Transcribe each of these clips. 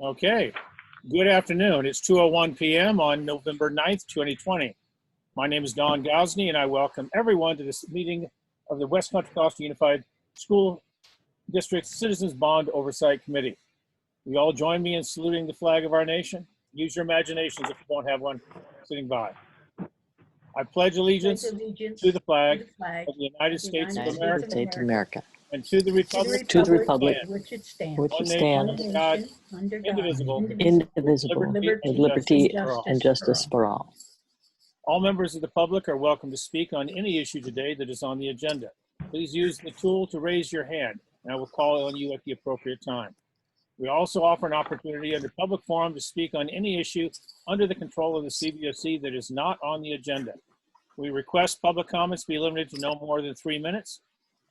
Okay, good afternoon. It's 2:01 p.m. on November 9th, 2020. My name is Don Gosney, and I welcome everyone to this meeting of the West Contra Costa Unified School District Citizens Bond Oversight Committee. Will you all join me in saluting the flag of our nation? Use your imaginations if you don't have one sitting by. I pledge allegiance to the flag of the United States of America and to the republic which it stands, one nation under God, indivisible, with liberty and justice for all. All members of the public are welcome to speak on any issue today that is on the agenda. Please use the tool to raise your hand, and I will call on you at the appropriate time. We also offer an opportunity under public forum to speak on any issue under the control of the CBOC that is not on the agenda. We request public comments be limited to no more than 3 minutes.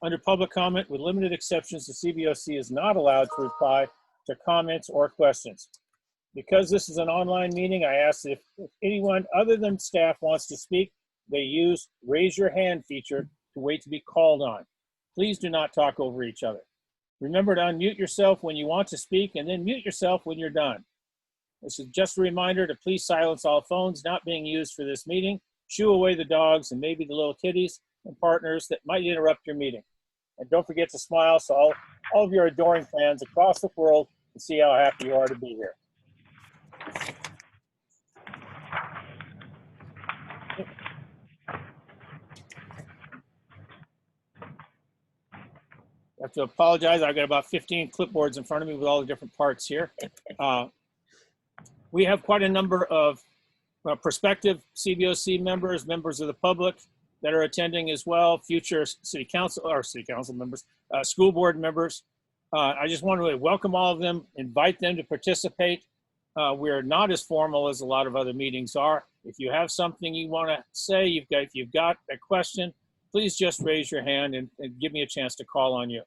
Under public comment, with limited exceptions, the CBOC is not allowed to reply to comments or questions. Because this is an online meeting, I ask that if anyone other than staff wants to speak, they use raise your hand feature to wait to be called on. Please do not talk over each other. Remember to unmute yourself when you want to speak and then mute yourself when you're done. This is just a reminder to please silence all phones not being used for this meeting, shoo away the dogs and maybe the little kitties and partners that might interrupt your meeting. And don't forget to smile so all of your adoring fans across the world can see how happy you are to be here. I have to apologize. I've got about 15 clipboards in front of me with all the different parts here. We have quite a number of prospective CBOC members, members of the public that are attending as well, future city council members, school board members. I just want to welcome all of them, invite them to participate. We're not as formal as a lot of other meetings are. If you have something you want to say, if you've got a question, please just raise your hand and give me a chance to call on you.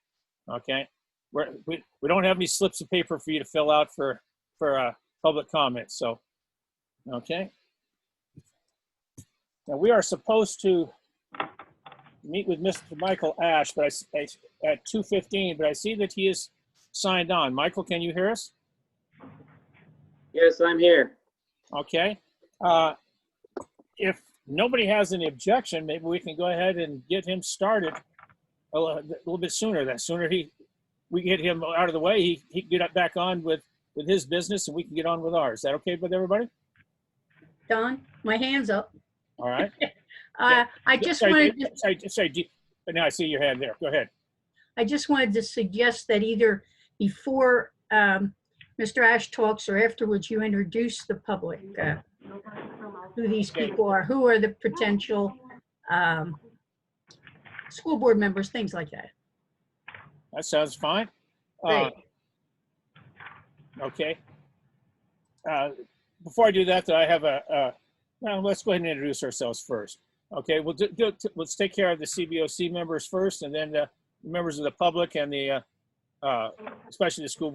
Okay, we don't have any slips of paper for you to fill out for public comments. So, okay. Now we are supposed to meet with Mr. Michael Ash, but at 2:15. But I see that he is signed on. Michael, can you hear us? Yes, I'm here. Okay. If nobody has any objection, maybe we can go ahead and get him started a little bit sooner. The sooner we get him out of the way, he can get back on with his business and we can get on with ours. Is that okay with everybody? Don, my hand's up. All right. I just wanted to, but now I see your hand there. Go ahead. I just wanted to suggest that either before Mr. Ash talks or afterwards, you introduce the public, who these people are, who are the potential school board members, things like that. That sounds fine. Great. Okay. Before I do that, though, I have well, let's go ahead and introduce ourselves first. Okay, let's take care of the CBOC members first, and then the members of the public and the especially the school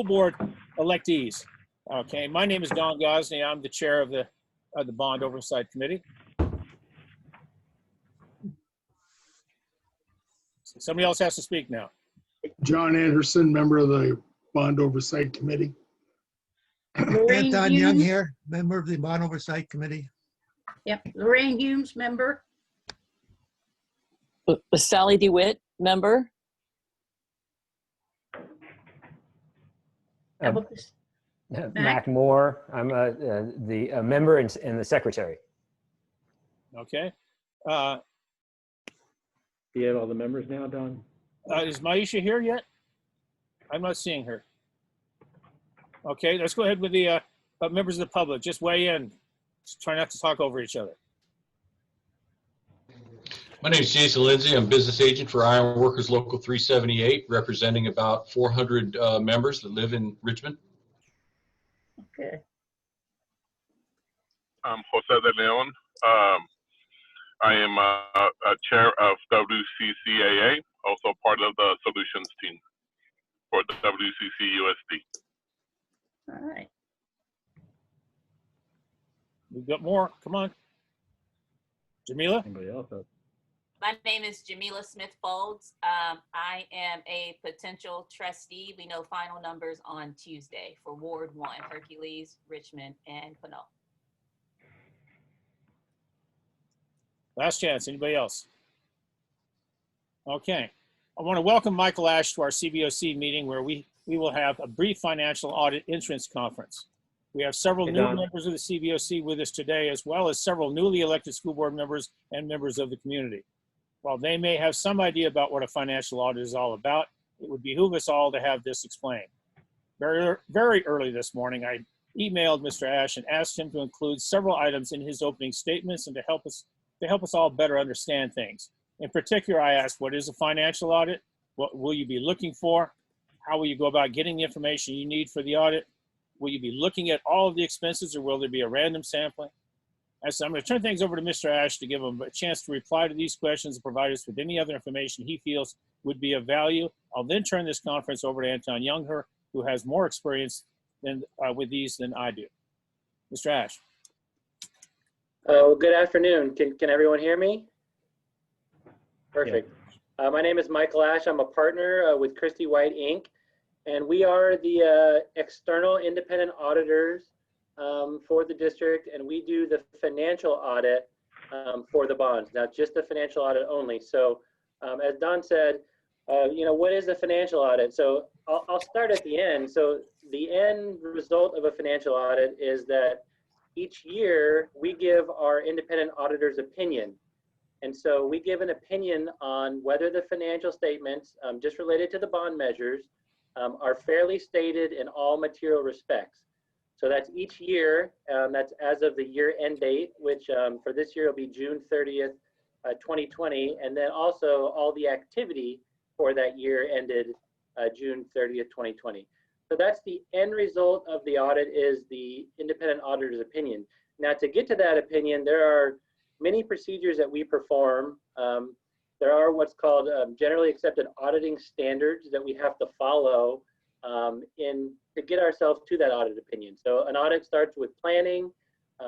board electees. Okay, my name is Don Gosney. I'm the chair of the Bond Oversight Committee. Somebody else has to speak now. John Anderson, member of the Bond Oversight Committee. Anton Young here, member of the Bond Oversight Committee. Yep, Lorraine Humes, member. Sally DeWitt, member. How about this? Mac Moore, I'm the member and the secretary. Okay. Do you have all the members now, Don? Is Maisha here yet? I'm not seeing her. Okay, let's go ahead with the members of the public. Just weigh in. Just try not to talk over each other. My name is Jason Lindsay. I'm business agent for Iron Workers Local 378, representing about 400 members that live in Richmond. Okay. I'm Jose de Leon. I am a chair of WCCAA, also part of the solutions team for the WCCUSD. All right. We've got more. Come on. Jamila? Anybody else? My My name is Jamila Smith Folds. I am a potential trustee. We know final numbers on Tuesday for Ward 1, Hercules, Richmond, and Pinole. Last chance. Anybody else? Okay. I want to welcome Michael Ash to our CBOC meeting where we will have a brief financial audit entrance conference. We have several Hey, new Don. members of the CBOC with us today, as well as several newly elected school board members and members of the community. While they may have some idea about what a financial audit is all about, it would behoove us all to have this explained. Very early this morning, I emailed Mr. Ash and asked him to include several items in his opening statements and to help us all better understand things. In particular, I asked, what is a financial audit? What will you be looking for? How will you go about getting the information you need for the audit? Will you be looking at all of the expenses, or will there be a random sampling? So I'm going to turn things over to Mr. Ash to give him a chance to reply to these questions and provide us with any other information he feels would be of value. I'll then turn this conference over to Anton Youngher, who has more experience with these than I do. Mr. Ash. Well, good afternoon. Can everyone hear me? Perfect. My name is Michael Ash. I'm a partner with Christie White, Inc. And we are the external independent auditors for the district, and we do the financial audit for the bonds. Now, just the financial audit only. So as Don said, what is a financial audit? So I'll start at the end. So the end result of a financial audit is that each year we give our independent auditor's opinion. And so we give an opinion on whether the financial statements, just related to the bond measures, are fairly stated in all material respects. So that's each year, that's as of the year end date, which for this year will be June 30th, 2020, and then also all the activity for that year ended June 30th, 2020. So that's the end result of the audit, is the independent auditor's opinion. Now, to get to that opinion, there are many procedures that we perform. There are what's called generally accepted auditing standards that we have to follow to get ourselves to that audit opinion. So an audit starts with planning.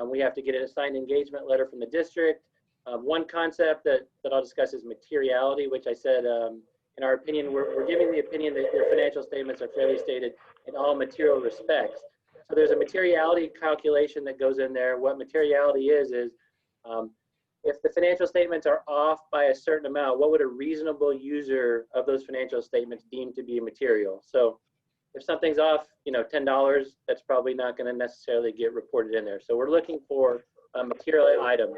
We have to get an assigned engagement letter from the district. One concept that I'll discuss is materiality, which I said, in our opinion, we're giving the opinion that your financial statements are fairly stated in all material respects. So there's a materiality calculation that goes in there. What materiality is if the financial statements are off by a certain amount, what would a reasonable user of those financial statements deem to be material? So if something's off, $10, that's probably not going to necessarily get reported in there. So we're looking for material items.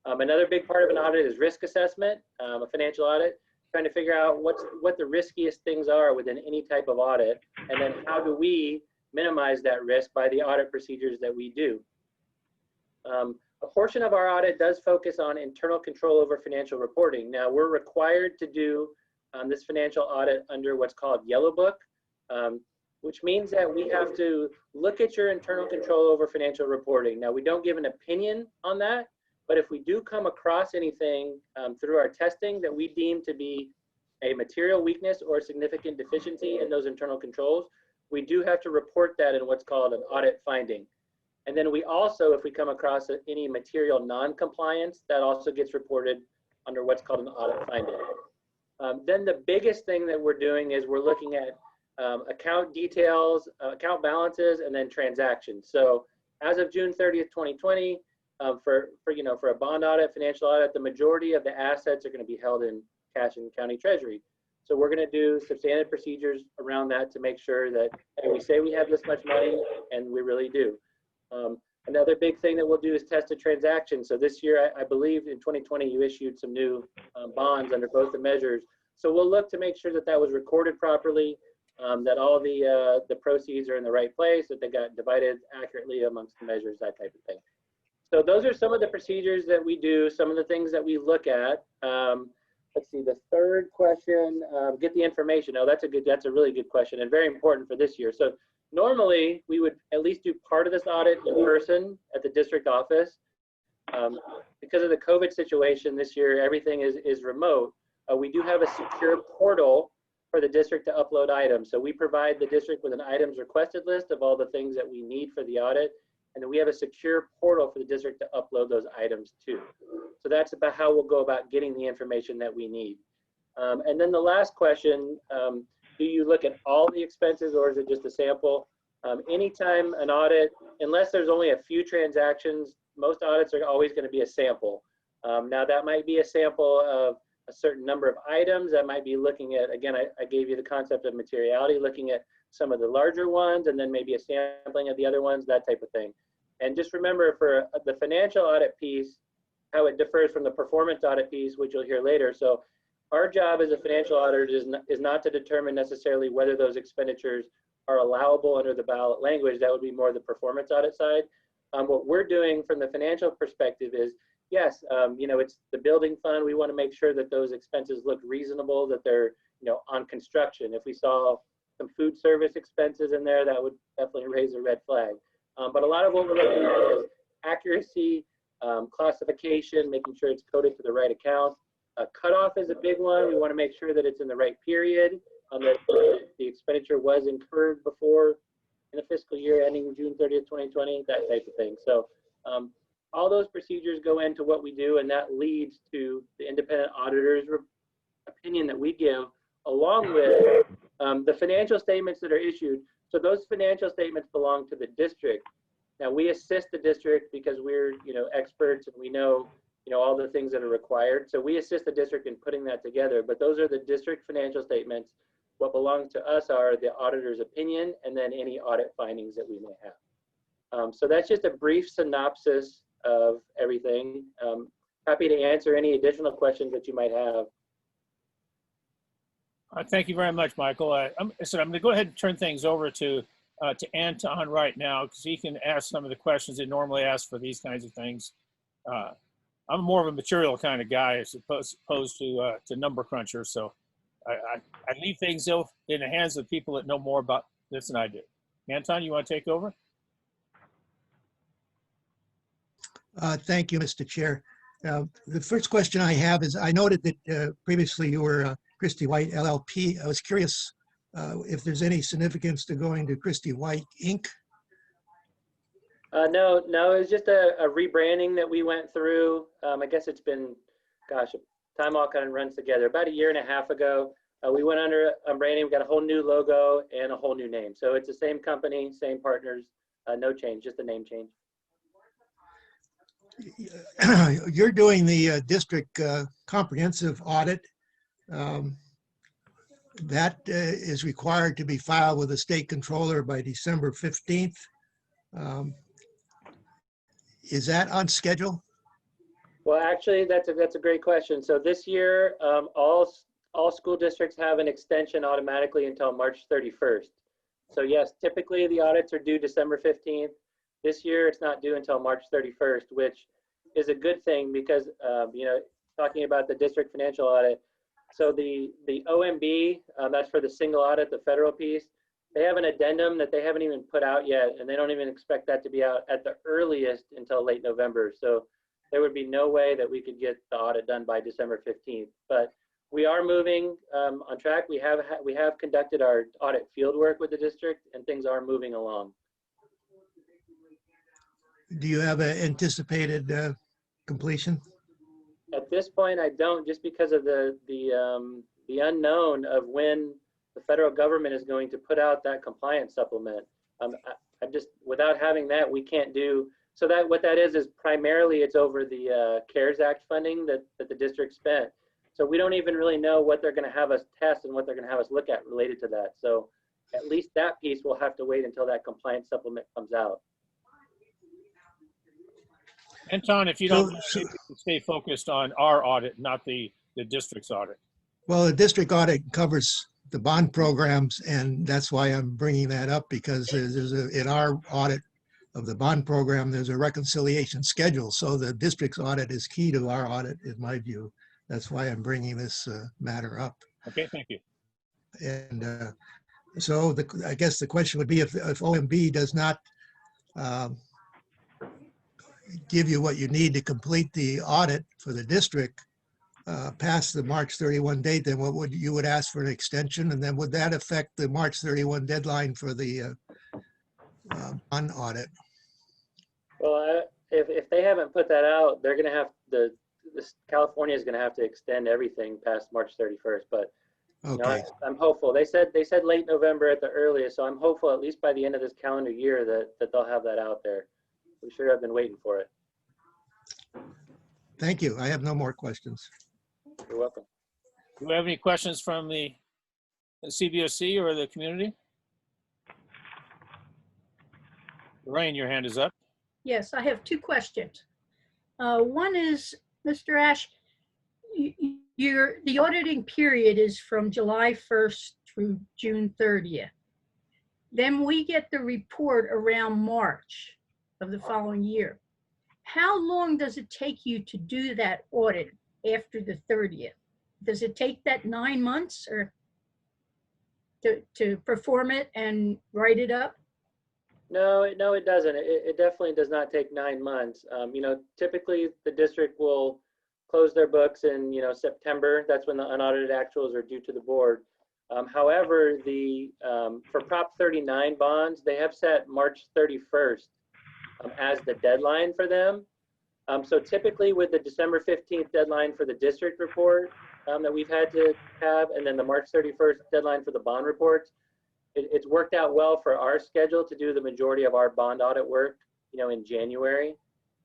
Another big part of an audit is risk assessment, a financial audit, trying to figure out what the riskiest things are within any type of audit, and then how do we minimize that risk by the audit procedures that we do. A portion of our audit does focus on internal control over financial reporting. Now, we're required to do this financial audit under what's called Yellow Book, which means that we have to look at your internal control over financial reporting. Now, we don't give an opinion on that, but if we do come across anything through our testing that we deem to be a material weakness or significant deficiency in those internal controls, we do have to report that in what's called an audit finding. And then we also, if we come across any material non-compliance, that also gets reported under what's called an audit finding. Then the biggest thing that we're doing is we're looking at account details, account balances, and then transactions. So as of June 30th, 2020, for a bond audit, financial audit, the majority of the assets are going to be held in cash and county treasury. So we're going to do substantive procedures around that to make sure that we say we have this much money, and we really do. Another big thing that we'll do is test a transaction. So this year, I believe in 2020, you issued some new bonds under both the measures. So we'll look to make sure that that was recorded properly, that all the proceeds are in the right place, that they got divided accurately amongst the measures, that type of thing. So those are some of the procedures that we do, some of the things that we look at. Let's see, the third question, get the information. Oh, that's a really good question and very important for this year. So normally we would at least do part of this audit in person at the district office. Because of the COVID situation this year, everything is remote. We do have a secure portal for the district to upload items. So we provide the district with an items requested list of all the things that we need for the audit. and then we have a secure portal for the district to upload those items to. So that's about how we'll go about getting the information that we need. And then the last question, do you look at all the expenses or is it just a sample? Anytime an audit, unless there's only a few transactions, most audits are always going to be a sample. Now that might be a sample of a certain number of items. That might be looking at, again, I gave you the concept of materiality, looking at some of the larger ones and then maybe a sampling of the other ones, that type of thing. And just remember for the financial audit piece, how it differs from the performance audit piece, which you'll hear later. So our job as a financial auditor is not to determine necessarily whether those expenditures are allowable under the ballot language. That would be more the performance audit side. What we're doing from the financial perspective is, yes, you know, it's the building fund. We want to make sure that those expenses look reasonable, that they're, you know, on construction. If we saw some food service expenses in there, that would definitely raise a red flag. But a lot of what we're looking at is accuracy, classification, making sure it's coded to the right account. Cutoff is a big one. We want to make sure that it's in the right period, that the expenditure was incurred before in the fiscal year ending June 30th, 2020, that type of thing. So all those procedures go into what we do, and that leads to the independent auditor's opinion that we give, along with the financial statements that are issued. So those financial statements belong to the district. Now we assist the district because we're, you know, experts and we know, you know, all the things that are required. So we assist the district in putting that together, but those are the district financial statements. What belongs to us are the auditor's opinion and then any audit findings that we may have. So that's just a brief synopsis of everything. Happy to answer any additional questions that you might have. Thank you very much, Michael. I'm going to go ahead and turn things over to Anton right now, because he can ask some of the questions they normally ask for these kinds of things. I'm more of a material kind of guy as opposed to number cruncher, so I leave things in the hands of people that know more about this than I do. Anton, you want to take over? Thank you, Mr. Chair. The first question I have is, I noted that previously you were Christie White LLP. I was curious if there's any significance to going to Christie White Inc. No, it was just a rebranding that we went through. I guess it's been, gosh, time all kind of runs together. About 1.5 years ago, we went under branding. We got a whole new logo and a whole new name. So it's the same company, same partners, no change, just a name change. You're doing the district comprehensive audit. That is required to be filed with the state controller by December 15th. Is that on schedule? Well, actually, that's a great question. So this year, all school districts have an extension automatically until March 31st. So yes, typically the audits are due December 15th. This year, it's not due until March 31st, which is a good thing because, you know, talking about the district financial audit, so the OMB, that's for the single audit, the federal piece, they have an addendum that they haven't even put out yet, and they don't even expect that to be out at the earliest until late November. So there would be no way that we could get the audit done by December 15th. But we are moving on track. We have conducted our audit field work with the district, and things are moving along. Do you have an anticipated completion? At this point, I don't, just because of the unknown of when the federal government is going to put out that compliance supplement. I just, without having that, we can't do. So that what that is primarily it's over the CARES Act funding that the district spent. So we don't even really know what they're going to have us test and what they're going to have us look at related to that. So at least that piece will have to wait until that compliance supplement comes out. Anton, if you don't stay focused on our audit, not the district's audit. Well, the district audit covers the bond programs, and that's why I'm bringing that up, because in our audit of the bond program, there's a reconciliation schedule. So the district's audit is key to our audit, in my view. That's why I'm bringing this matter up. Okay, thank you. And so I guess the question would be if OMB does not give you what you need to complete the audit for the district past the March 31 date, then what you would ask for an extension, and then would that affect the March 31 deadline for the bond audit? Well, if they haven't put that out, they're going to have California is going to have to extend everything past March 31st. But you know, Okay, I'm hopeful. They said late November at the earliest, so I'm hopeful at least by the end of this calendar year that they'll have that out there. We sure have been waiting for it. thank you. I have no more questions. You're welcome. Do we have any questions from the CBOC or the community? Lorraine, your hand is up. Yes, I have two questions. One is, Mr. Ash, the auditing period is from July 1st through June 30th. Then we get the report around March of the following year. How long does it take you to do that audit after the 30th? Does it take that 9 months or to perform it and write it up? No, it doesn't. It definitely does not take 9 months. You know, typically the district will close their books in, you know, September. That's when the unaudited actuals are due to the board. However, for Prop 39 bonds, they have set March 31st as the deadline for them. So typically with the December 15th deadline for the district report that we've had to have, and then the March 31st deadline for the bond reports, it's worked out well for our schedule to do the majority of our bond audit work, you know, in January.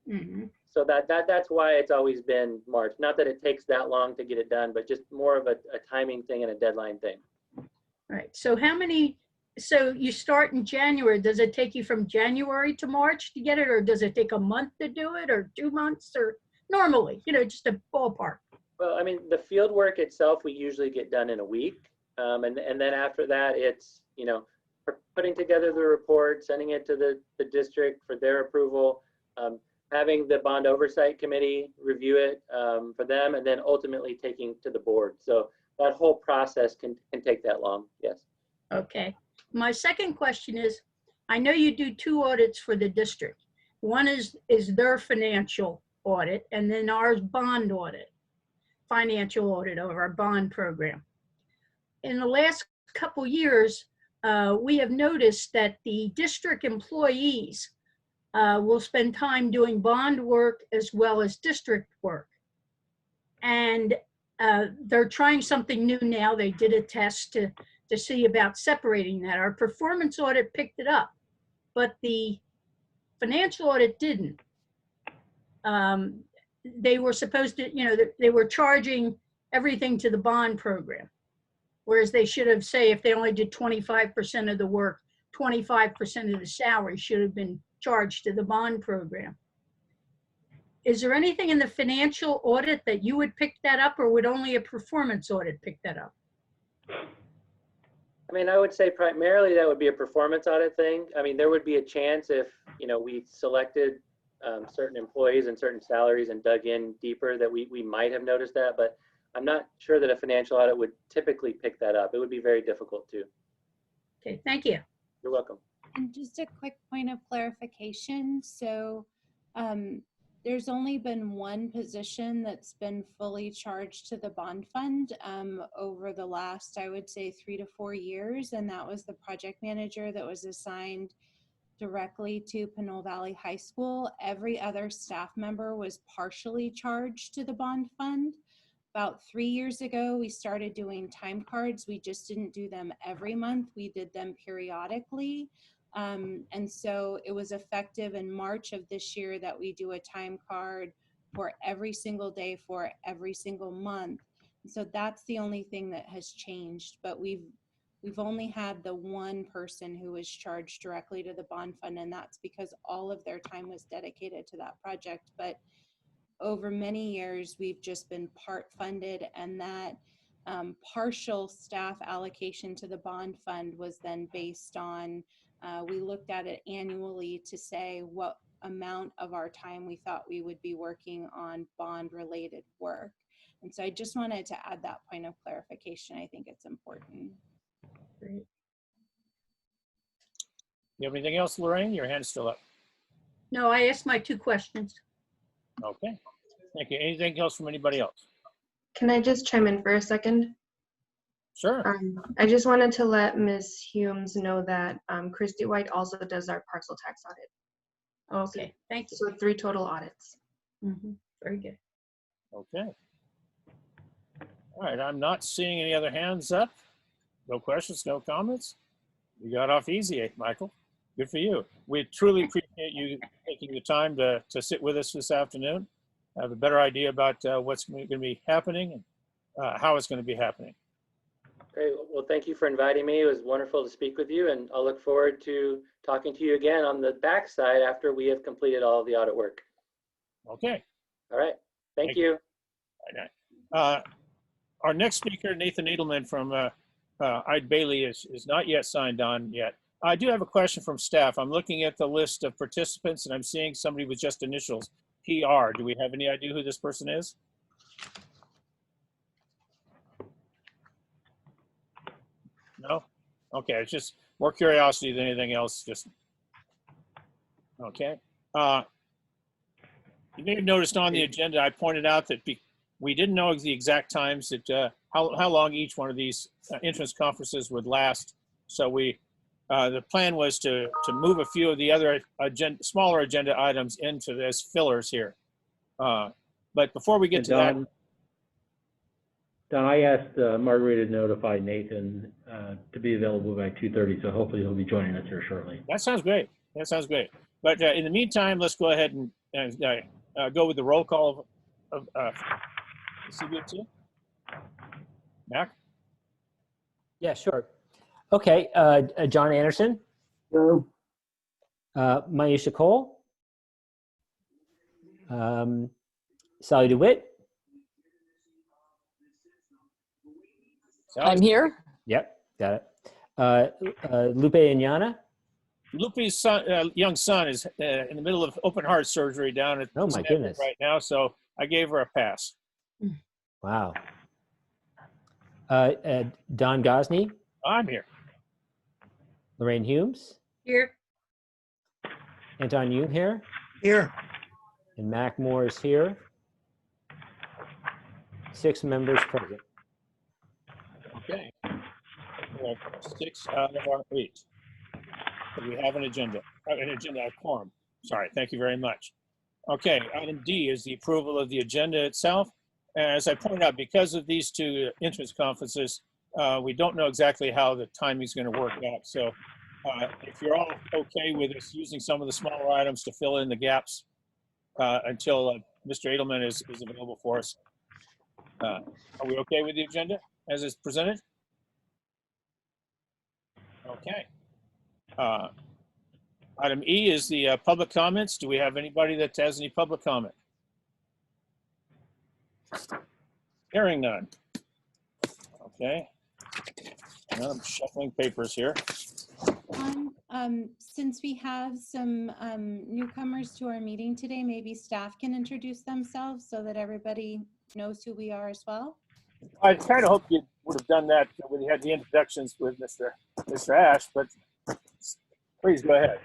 Mm-hmm. So that's why it's always been March. Not that it takes that long to get it done, but just more of a timing thing and a deadline thing. Right. So you start in January. Does it take you from January to March to get it, or does it take a month to do it, or 2 months, or normally, you know, just a ballpark? Well, I mean, the field work itself, we usually get done in a week. And then after that, it's, you know, putting together the report, sending it to the district for their approval, having the Bond Oversight Committee review it for them, and then ultimately taking to the board. So that whole process can take that long, yes. Okay. My second question is, I know you do 2 audits for the district. One is their financial audit, and then ours bond audit, financial audit of our bond program. In the last couple years, we have noticed that the district employees will spend time doing bond work as well as district work. And they're trying something new now. They did a test to see about separating that. Our performance audit picked it up, but the financial audit didn't. They were supposed to, you know, they were charging everything to the bond program. Whereas they should have, say, if they only did 25% of the work, 25% of the salary should have been charged to the bond program. Is there anything in the financial audit that you would pick that up, or would only a performance audit pick that up? I mean, I would say primarily that would be a performance audit thing. I mean, there would be a chance if, you know, we selected certain employees and certain salaries and dug in deeper that we might have noticed that, but I'm not sure that a financial audit would typically pick that up. It would be very difficult to. Okay, thank you. You're welcome. And just a quick point of clarification. So there's only been one position that's been fully charged to the bond fund over the last, I would say, 3 to 4 years. And that was the project manager that was assigned directly to Pinole Valley High School. Every other staff member was partially charged to the bond fund. About 3 years ago, we started doing time cards. We just didn't do them every month. We did them periodically. And so it was effective in March of this year that we do a time card for every single day for every single month. And so that's the only thing that has changed. But we've only had the one person who was charged directly to the bond fund, and that's because all of their time was dedicated to that project. But over many years, we've just been part funded, and that partial staff allocation to the bond fund was then based on, we looked at it annually to say what amount of our time we thought we would be working on bond related work. And so I just wanted to add that point of clarification. I think it's important. Great. You have anything else, Lorraine? Your hand's still up. No, I asked my 2 questions. Okay, thank you. Anything else from anybody else? Can I just chime in for a second? Sure. I just wanted to let Ms. Humes know that Christy White also does our parcel tax audit. Okay, thank you. So 3 total audits. Very good. Okay. All right, I'm not seeing any other hands up. No questions, no comments? You got off easy, Michael. Good for you. We truly appreciate you taking the time to sit with us this afternoon. Have a better idea about what's going to be happening and how it's going to be happening. Great. Well, thank you for inviting me. It was wonderful to speak with you, and I'll look forward to talking to you again on the backside after we have completed all of the audit work. Okay. All right. Thank you. Our next speaker, Nathan Edelman from Eide Bailey, is not yet signed on yet. I do have a question from staff. I'm looking at the list of participants and I'm seeing somebody with just initials, PR. Do we have any idea who this person is? No? Okay, it's just more curiosity than anything else. Just okay. You may have noticed on the agenda, I pointed out that we didn't know the exact times that how long each one of these entrance conferences would last. So the plan was to move a few of the other smaller agenda items into this fillers here. But before we get to that. Don, I asked Margarita to notify Nathan to be available by 2:30, so hopefully he'll be joining us here shortly. That sounds great. That sounds great. But in the meantime, let's go ahead and go with the roll call of CBOC. Mac? Yeah, sure. Okay, John Anderson. Hello. Maisha Cole. Sally DeWitt. I'm here. Yep, got it. Lupe Inyana. Lupe's young son is in the middle of open heart surgery down at Oh my goodness right now, so I gave her a pass. Wow. Don Gosney. I'm here. Lorraine Humes. Here. Anton Yoon here. Here. And Mac Moore is here. 6 members present. Okay. We have 6 out of our 8. So we have an agenda, a quorum. Sorry, thank you very much. Okay, item D is the approval of the agenda itself. As I pointed out, because of these 2 entrance conferences, we don't know exactly how the timing is going to work out. So if you're all okay with us using some of the smaller items to fill in the gaps until Mr. Edelman is available for us. Are we okay with the agenda as it's presented? Okay. Item E is the public comments. Do we have anybody that has any public comment? Hearing none. Okay. Now I'm shuffling papers here. Since we have some newcomers to our meeting today, maybe staff can introduce themselves so that everybody knows who we are as well. I kind of hope you would have done that when you had the introductions with Mr. Ash, but please go ahead.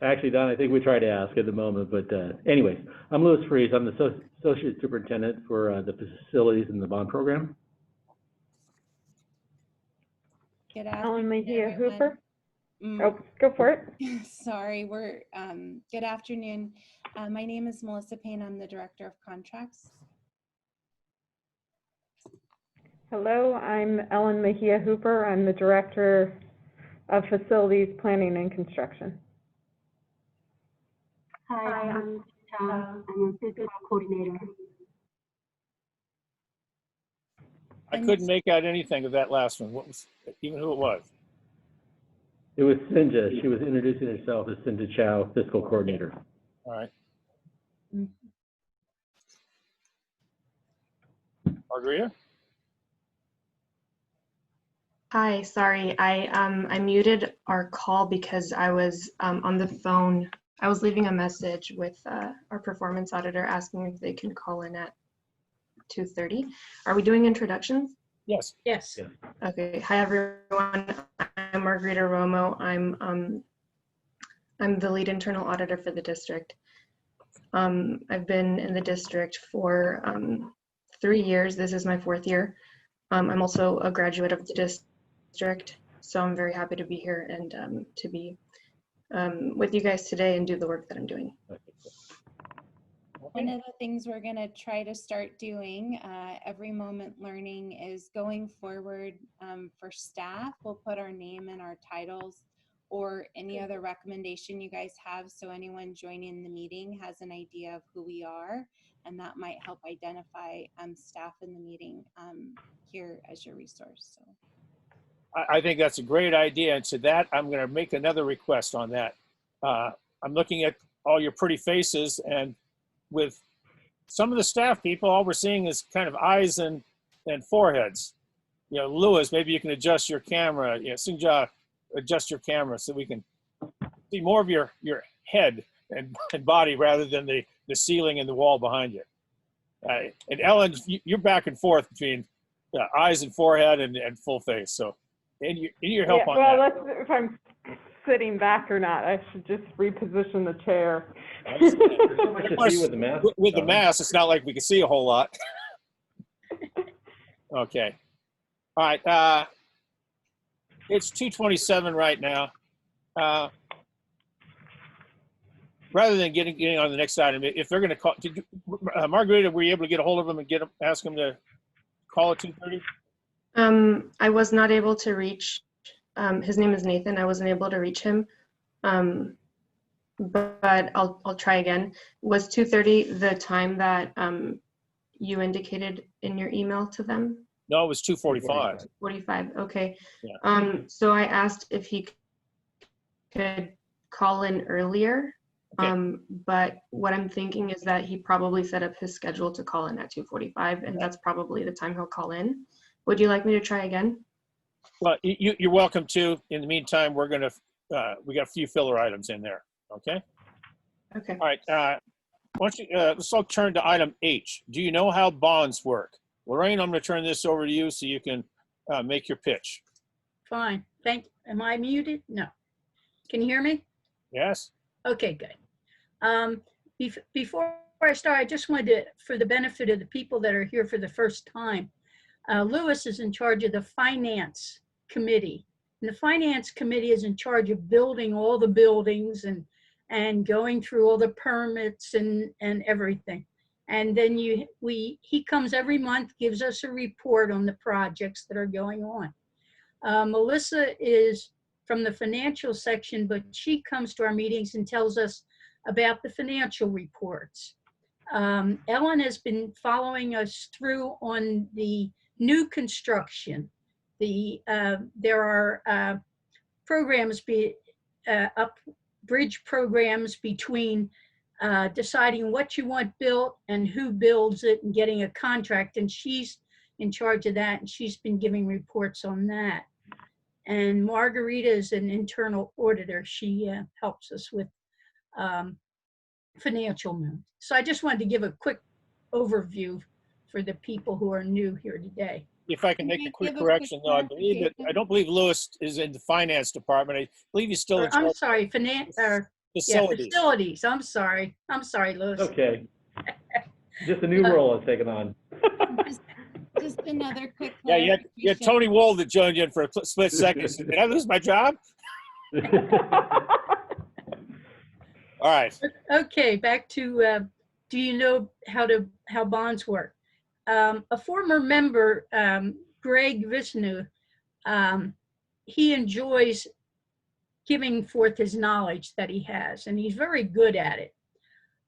Actually, Don, I think we tried to ask at the moment, but anyways, I'm Louis Freeze. I'm the Associate Superintendent for the facilities in the bond program. Ellen Mejia Hooper. Oh, go for it. Sorry, we're good afternoon. My name is Melissa Payne. I'm the Director of Contracts. Hello, I'm Ellen Mejia Hooper. I'm the Director of Facilities Planning and Construction. Hi, I'm a physical coordinator. I couldn't make out anything of that last one. What was, even who it was? It was Cinda. She was introducing herself as Cinda Chow, Fiscal Coordinator. All right. Margarita? Hi, sorry, I muted our call because I was on the phone. I was leaving a message with our performance auditor asking if they can call in at 2:30. Are we doing introductions? Yes. Yes. Okay. Hi everyone. I'm Margarita Romo. I'm the lead internal auditor for the district. I've been in the district for 3 years. This is my 4th year. I'm also a graduate of the district, so I'm very happy to be here and to be with you guys today and do the work that I'm doing. One of the things we're going to try to start doing, Every Moment Learning, is going forward for staff. We'll put our name and our titles or any other recommendation you guys have, so anyone joining the meeting has an idea of who we are, and that might help identify staff in the meeting here as your resource. So. I think that's a great idea. And to that, I'm going to make another request on that. I'm looking at all your pretty faces, and with some of the staff people, all we're seeing is kind of eyes and foreheads. You know, Lewis, maybe you can adjust your camera. Yeah, Sinja, adjust your camera so we can see more of your head and body rather than the ceiling and the wall behind you. And Ellen, you're back and forth between eyes and forehead and full face. So, and your help on well, that. let's, if I'm sitting back or not, I should just reposition the chair. With the mask, with the mask, it's not like we can see a whole lot. Okay. All right. It's 2:27 right now. Rather than getting on the next item, if they're going to call, Margarita, were you able to get a hold of them and ask them to call at 2:30? I was not able to reach, his name is Nathan. I wasn't able to reach him, but I'll try again. Was 2:30 the time that you indicated in your email to them? No, it was 2:45. 45, okay. Yeah. So I asked if he could call in earlier, Okay. but what I'm thinking is that he probably set up his schedule to call in at 2:45, and that's probably the time he'll call in. Would you like me to try again? Well, you're welcome to. In the meantime, we got a few filler items in there. Okay. Okay. All right. Let's all turn to item H. Do you know how bonds work? Lorraine, I'm going to turn this over to you so you can make your pitch. Fine. Thank you. Am I muted? No. Can you hear me? Yes. Okay, good. Before I start, I just wanted to, for the benefit of the people that are here for the first time, Lewis is in charge of the Finance Committee. And the Finance Committee is in charge of building all the buildings and going through all the permits and everything. And then he comes every month, gives us a report on the projects that are going on. Melissa is from the financial section, but she comes to our meetings and tells us about the financial reports. Ellen has been following us through on the new construction. There are programs, bridge programs between deciding what you want built and who builds it and getting a contract, and she's in charge of that, and she's been giving reports on that. And Margarita is an internal auditor. She helps us with financial moves. So I just wanted to give a quick overview for the people who are new here today. If I can make a quick correction, though, I don't believe Lewis is in the finance department. I believe he's still in charge. I'm sorry, Facilities. Yeah, facilities. I'm sorry, Lewis. Okay. Just a new role I've taken on. Just another quick Yeah, you had Tony Wold that joined you in for a split second. Did I lose my job? All right. Okay, back to do you know how bonds work? A former member, Greg Vishnu, he enjoys giving forth his knowledge that he has, and he's very good at it.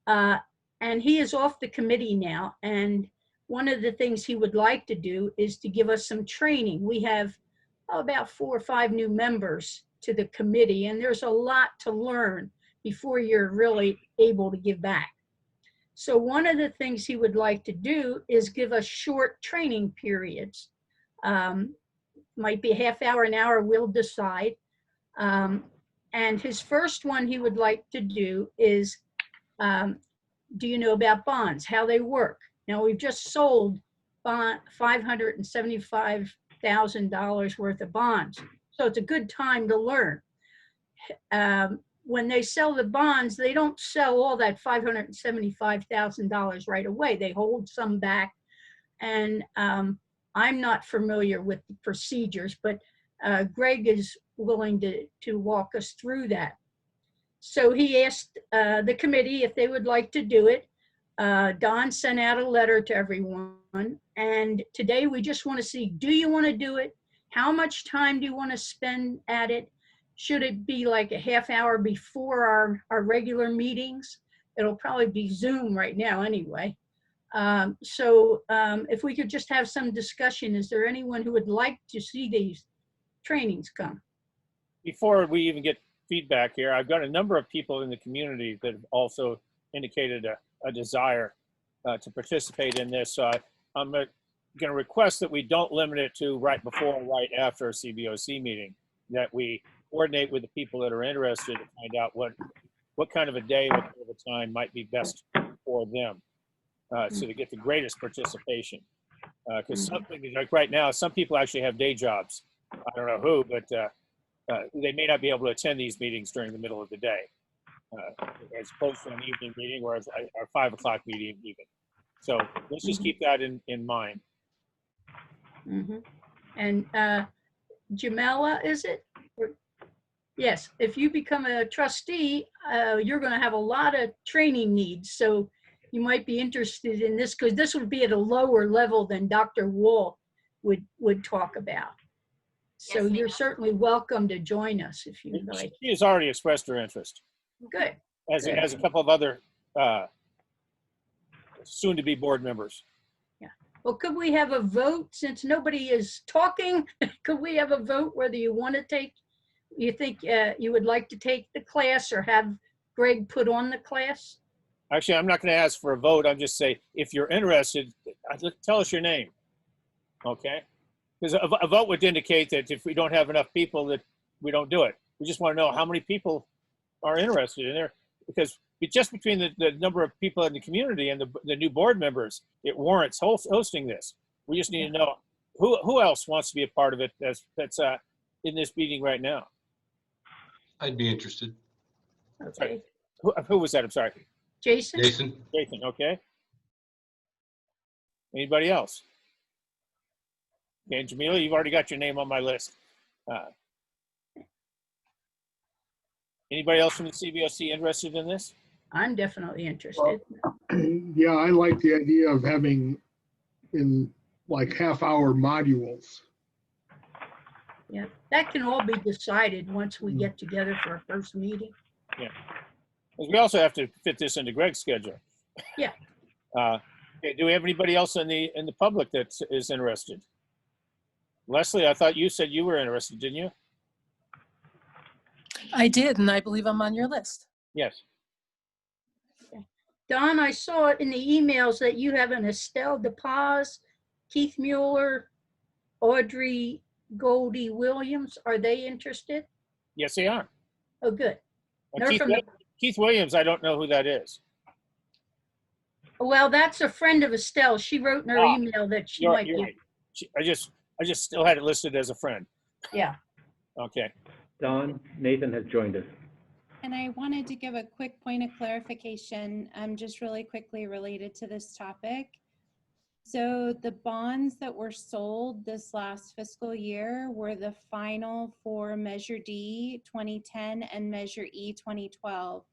And he is off the committee now, and one of the things he would like to do is to give us some training. We have about 4 or 5 new members to the committee, and there's a lot to learn before you're really able to give back. So one of the things he would like to do is give us short training periods. Might be a half hour, an hour, we'll decide. And his first one he would like to do is, do you know about bonds, how they work? Now, we've just sold $575,000 worth of bonds, so it's a good time to learn. When they sell the bonds, they don't sell all that $575,000 right away. They hold some back, and I'm not familiar with the procedures, but Greg is willing to walk us through that. So he asked the committee if they would like to do it. Don sent out a letter to everyone. And today we just want to see, do you want to do it? How much time do you want to spend at it? Should it be like a half hour before our regular meetings? It'll probably be Zoom right now anyway. If we could just have some discussion, is there anyone who would like to see these trainings come? Before we even get feedback here, I've got a number of people in the community that have also indicated a desire to participate in this. So I'm going to request that we don't limit it to right before or right after a CBOC meeting, that we coordinate with the people that are interested to find out what kind of a day, what kind of a time might be best for them, so to get the greatest participation. Because something like right now, some people actually have day jobs. I don't know who, but they may not be able to attend these meetings during the middle of the day, as opposed to an evening meeting or a 5 o'clock meeting even. So let's just keep that in mind. And Jamela, is it? Yes, if you become a trustee, you're going to have a lot of training needs. So you might be interested in this, because this would be at a lower level than Dr. Wall would talk about. So you're certainly welcome to join us if you'd like. She has already expressed her interest. Good. As a couple of other soon-to-be board members. Yeah. Well, could we have a vote, since nobody is talking? Could we have a vote whether you want to take, you think you would like to take the class, or have Greg put on the class? Actually, I'm not going to ask for a vote. I'm just say, if you're interested, tell us your name. Okay? Because a vote would indicate that if we don't have enough people, that we don't do it. We just want to know how many people are interested in there, because just between the number of people in the community and the new board members, it warrants hosting this. We just need to know who else wants to be a part of it that's in this meeting right now. I'd be interested. Okay. Who was that? I'm sorry. Jason? Jason. Jason, okay. Anybody else? Okay, Jamila, you've already got your name on my list. Anybody else from the CBOC interested in this? I'm definitely interested. Yeah, I like the idea of having in like half-hour modules. Yeah, that can all be decided once we get together for our first meeting. Yeah. We also have to fit this into Greg's schedule. Yeah. Okay, do we have anybody else in the public that is interested? Leslie, I thought you said you were interested, didn't you? I did, and I believe I'm on your list. Yes. Don, I saw it in the emails that you have an Estelle DePaz, Keith Mueller, Audrey Goldie Williams. Are they interested? Yes, they are. Oh, good. Keith Williams, I don't know who that is. Well, that's a friend of Estelle. She wrote in her email that she might be. Right. I just still had it listed as a friend. Yeah. Okay. Don, Nathan has joined us. And I wanted to give a quick point of clarification, just really quickly related to this topic. So the bonds that were sold this last fiscal year were the final for Measure D 2010 and Measure E 2012.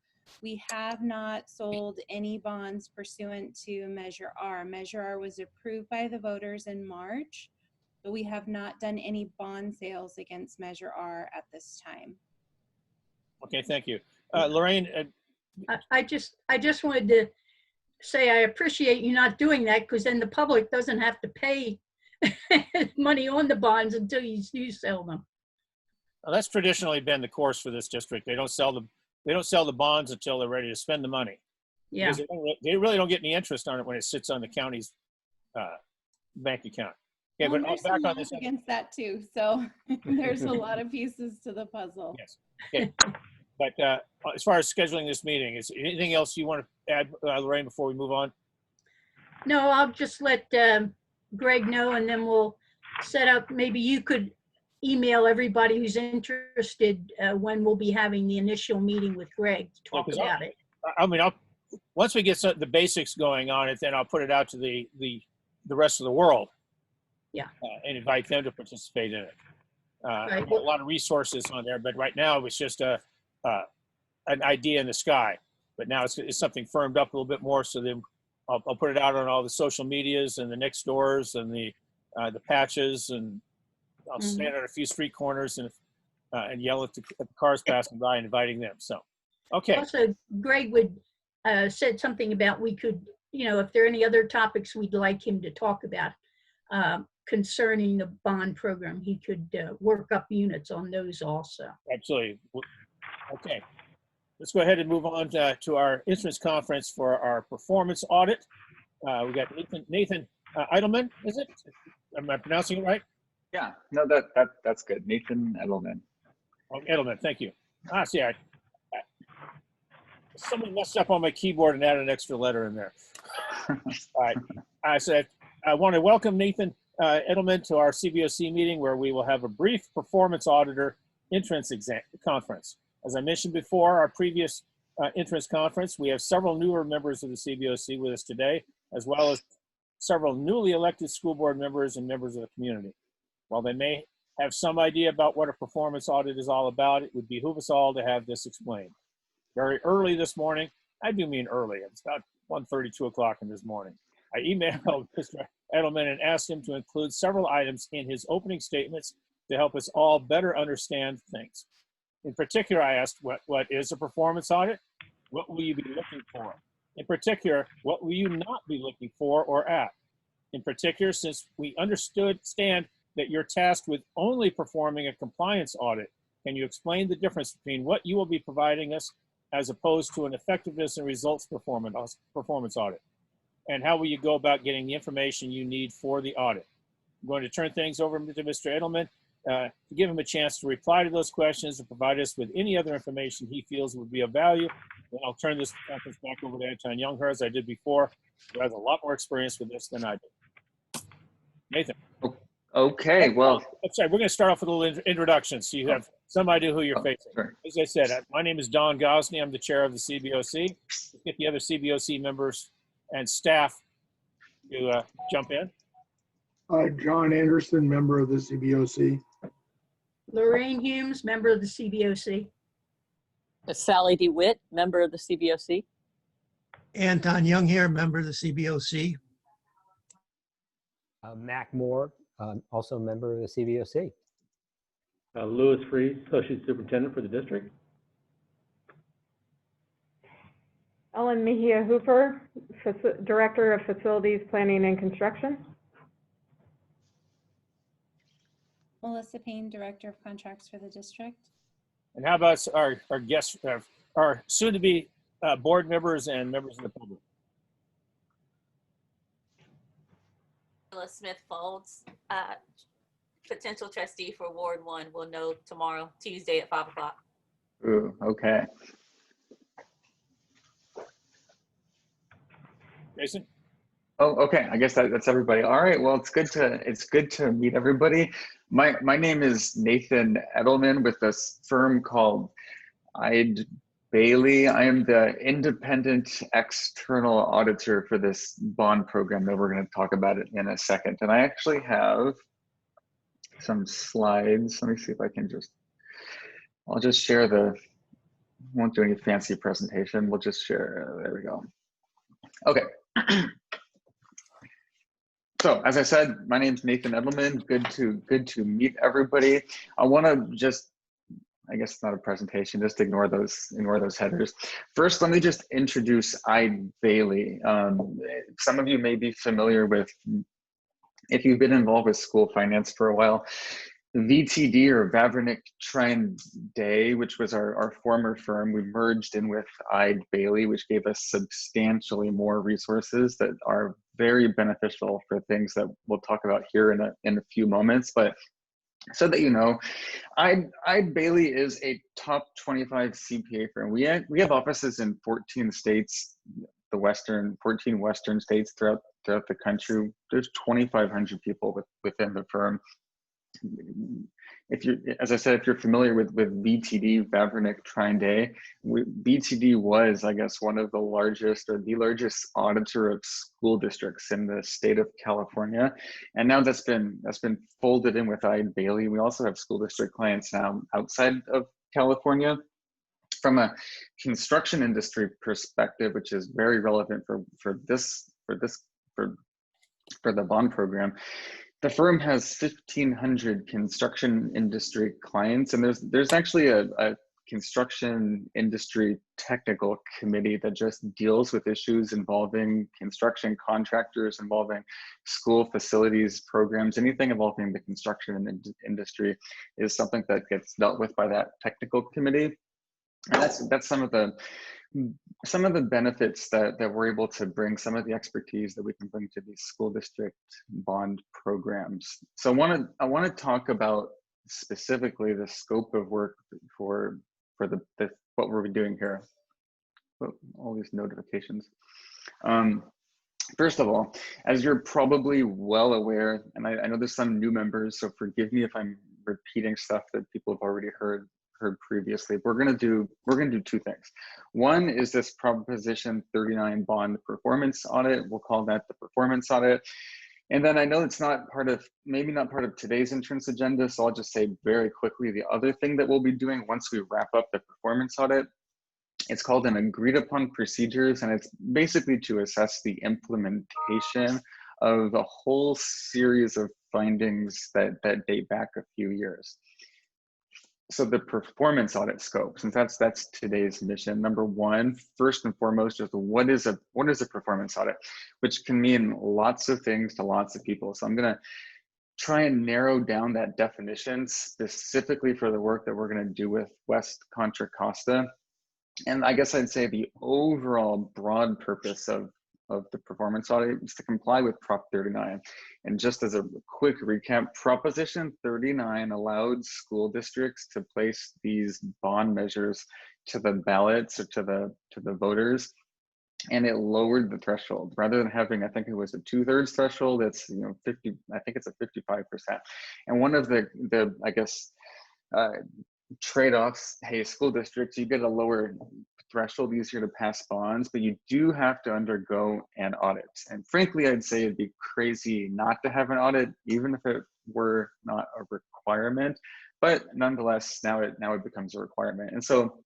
We have not sold any bonds pursuant to Measure R. Measure R was approved by the voters in March, but we have not done any bond sales against Measure R at this time. Okay, thank you. Lorraine. I just wanted to say I appreciate you not doing that, because then the public doesn't have to pay money on the bonds until you sell them. Well, that's traditionally been the course for this district. They don't sell the bonds until they're ready to spend the money. Yeah. They really don't get any interest on it when it sits on the county's bank account. Okay, well, but there's back some on this against that too. So there's a lot of pieces to the puzzle. Yes. Okay. But as far as scheduling this meeting, is anything else you want to add, Lorraine, before we move on? No, I'll just let Greg know, and then we'll set up, maybe you could email everybody who's interested when we'll be having the initial meeting with Greg to talk about it. I mean, once we get the basics going on it, then I'll put it out to the rest of the world. Yeah. And invite them to participate in it. Right. A lot of resources on there, but right now it was just an idea in the sky, but now it's something firmed up a little bit more. So then I'll put it out on all the social medias and the next doors and the patches, and I'll stand at a few street corners and yell at the cars passing by, inviting them. So, okay. Also, Greg would said something about we could, if there are any other topics we'd like him to talk about concerning the bond program, he could work up units on those also. Absolutely. Okay. Let's go ahead and move on to our instruments conference for our performance audit. We got Nathan Edelman, is it? Am I pronouncing it right? Yeah, no, that's good. Nathan Edelman. Oh, Edelman, thank you. See, someone messed up on my keyboard and added an extra letter in there. All right. I want to welcome Nathan Edelman to our CBOC meeting, where we will have a brief performance auditor entrance conference. As I mentioned before, our previous entrance conference, we have several newer members of the CBOC with us today, as well as several newly elected school board members and members of the community. While they may have some idea about what a performance audit is all about, it would behoove us all to have this explained. Very early this morning, I do mean early, it's about 1:30, 2 o'clock in this morning, I emailed Mr. Edelman and asked him to include several items in his opening statements to help us all better understand things. In particular, I asked, what is a performance audit? What will you be looking for? In particular, what will you not be looking for or at? In particular, since we understand that you're tasked with only performing a compliance audit, can you explain the difference between what you will be providing us as opposed to an effectiveness and results performance audit? And how will you go about getting the information you need for the audit? I'm going to turn things over to Mr. Edelman to give him a chance to reply to those questions and provide us with any other information he feels would be of value. Then I'll turn this conference back over to Anton Youngher, as I did before, who has a lot more experience with this than I do. Nathan. Okay, well. I'm sorry, we're going to start off with a little introduction so you have some idea who you're facing. Sure. As I said, my name is Don Gosney. I'm the chair of the CBOC. Let's get the other CBOC members and staff to jump in. John Anderson, member of the CBOC. Lorraine Humes, member of the CBOC. Sally DeWitt, member of the CBOC. Anton Youngher, member of the CBOC. Mac Moore, also a member of the CBOC. Louis Freeze, Associate Superintendent for the district. Ellen Mejia Hooper, Director of Facilities Planning and Construction. Melissa Payne, Director of Contracts for the district. And how about our guests, our soon-to-be board members and members of the public? Smith Folds, potential trustee for Ward 1. We'll know tomorrow, Tuesday at 5 o'clock. Ooh, okay. Jason? Oh, okay. I guess that's everybody. All right. Well, it's good to meet everybody. My name is Nathan Edelman with this firm called Eide Bailey. I am the independent external auditor for this bond program that we're going to talk about it in a second. And I actually have some slides. Let me see if I can I'll just share won't do any fancy presentation. We'll just share, there we go. Okay. So as I said, my name is Nathan Edelman. Good to meet everybody. I want to I guess it's not a presentation, just ignore those headers. First, let me just introduce Eide Bailey. Some of you may be familiar with, if you've been involved with school finance for a while, VTD or Vavrnik Trend Day, which was our former firm, we merged in with Eide Bailey, which gave us substantially more resources that are very beneficial for things that we'll talk about here in a few moments. But so that you know, Eide Bailey is a top 25 CPA firm. We have offices in 14 states, 14 Western states throughout the country. There's 2,500 people within the firm. As I said, if you're familiar with BTD, Vavrnik Trinde, BTD was, I guess, one of the largest or the largest auditor of school districts in the state of California, and now that's been folded in with Eide Bailey. We also have school district clients now outside of California. From a construction industry perspective, which is very relevant for the bond program, the firm has 1,500 construction industry clients, and there's actually a construction industry technical committee that just deals with issues involving construction contractors, involving school facilities programs, anything involving the construction industry is something that gets dealt with by that technical committee. And that's some of the benefits that we're able to bring, some of the expertise that we can bring to these school district bond programs. So I want to talk about specifically the scope of work for what we're doing here. Oh, all these notifications. First of all, as you're probably well aware, and I know there's some new members, so forgive me if I'm repeating stuff that people have already heard previously. We're gonna do two things. One is this Proposition 39 bond performance audit. We'll call that the performance audit. And then I know it's maybe not part of today's entrance agenda, so I'll just say very quickly the other thing that we'll be doing once we wrap up the performance audit. It's called an agreed upon procedures, and it's basically to assess the implementation of a whole series of findings that date back a few years. So the performance audit scope, since that's today's mission, number one, first and foremost, is what is a performance audit, which can mean lots of things to lots of people. So I'm gonna try and narrow down that definition specifically for the work that we're gonna do with West Contra Costa. And I guess I'd say the overall broad purpose of the performance audit is to comply with Prop 39. And just as a quick recap, Proposition 39 allowed school districts to place these bond measures to the ballots or to the voters, and it lowered the threshold. Rather than having, I think it was a 2/3 threshold, it's 50. I think it's a 55%. And one of the I guess trade-offs, hey, school districts, you get a lower threshold, easier to pass bonds, but you do have to undergo an audit. And frankly, I'd say it'd be crazy not to have an audit, even if it were not a requirement. But nonetheless, now it becomes a requirement. And so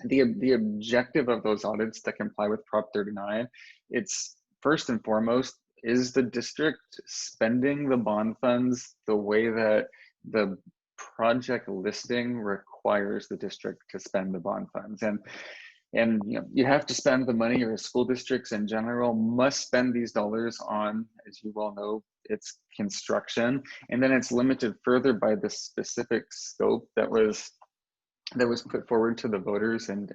the objective of those audits to comply with Prop 39, it's first and foremost, is the district spending the bond funds the way that the project listing requires the district to spend the bond funds? And you have to spend the money, or school districts in general must spend these dollars on, as you well know, it's construction. And then it's limited further by the specific scope that was put forward to the voters and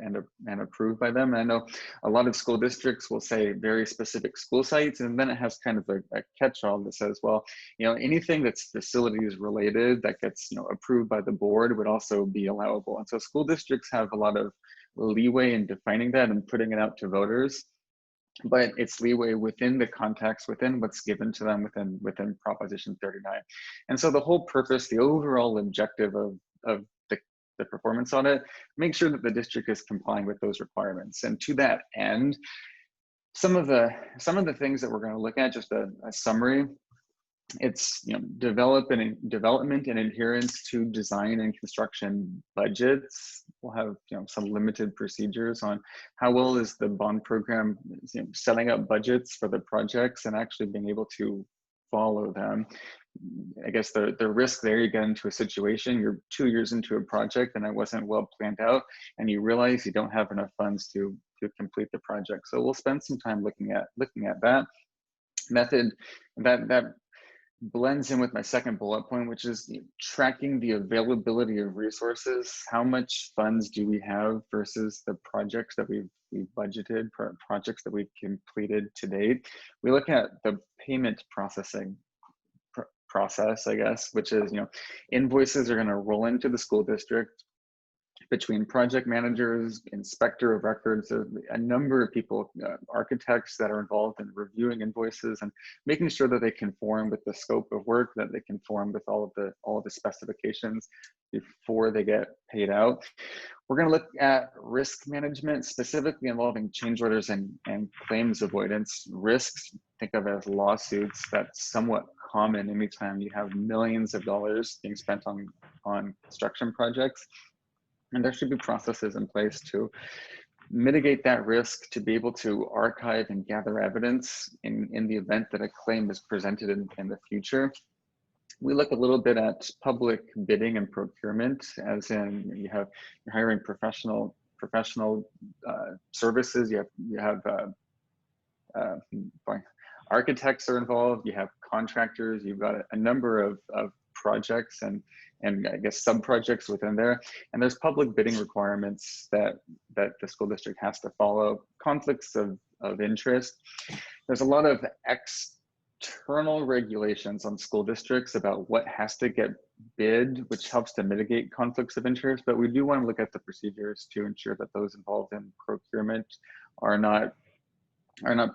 approved by them. And I know a lot of school districts will say very specific school sites, and then it has kind of a catch-all that says, well, anything that's facilities related that gets approved by the board would also be allowable. And so school districts have a lot of leeway in defining that and putting it out to voters, but it's leeway within the context, within what's given to them within Proposition 39. And so the whole purpose, the overall objective of the performance audit, make sure that the district is complying with those requirements. And to that end, some of the things that we're going to look at, just a summary, it's development and adherence to design and construction budgets. We'll have some limited procedures on how well is the bond program setting up budgets for the projects and actually being able to follow them. I guess the risk there, you get into a situation, you're 2 years into a project and it wasn't well planned out, and you realize you don't have enough funds to complete the project. So we'll spend some time looking at that method. That blends in with my second bullet point, which is tracking the availability of resources. How much funds do we have versus the projects that we've budgeted, projects that we've completed to date? We look at the payment processing process, I guess, which is, invoices are going to roll into the school district between project managers, inspector of records, a number of people, architects that are involved in reviewing invoices and making sure that they conform with the scope of work, that they conform with all of the specifications before they get paid out. We're going to look at risk management, specifically involving change orders and claims avoidance. Risks, think of as lawsuits. That's somewhat common anytime you have millions of dollars being spent on construction projects. And there should be processes in place to mitigate that risk, to be able to archive and gather evidence in the event that a claim is presented in the future. We look a little bit at public bidding and procurement, as in you're hiring professional services. You have architects are involved. You have contractors. You've got a number of projects and I guess sub-projects within there. And there's public bidding requirements that the school district has to follow. Conflicts of interest. There's a lot of external regulations on school districts about what has to get bid, which helps to mitigate conflicts of interest. But we do want to look at the procedures to ensure that those involved in procurement are not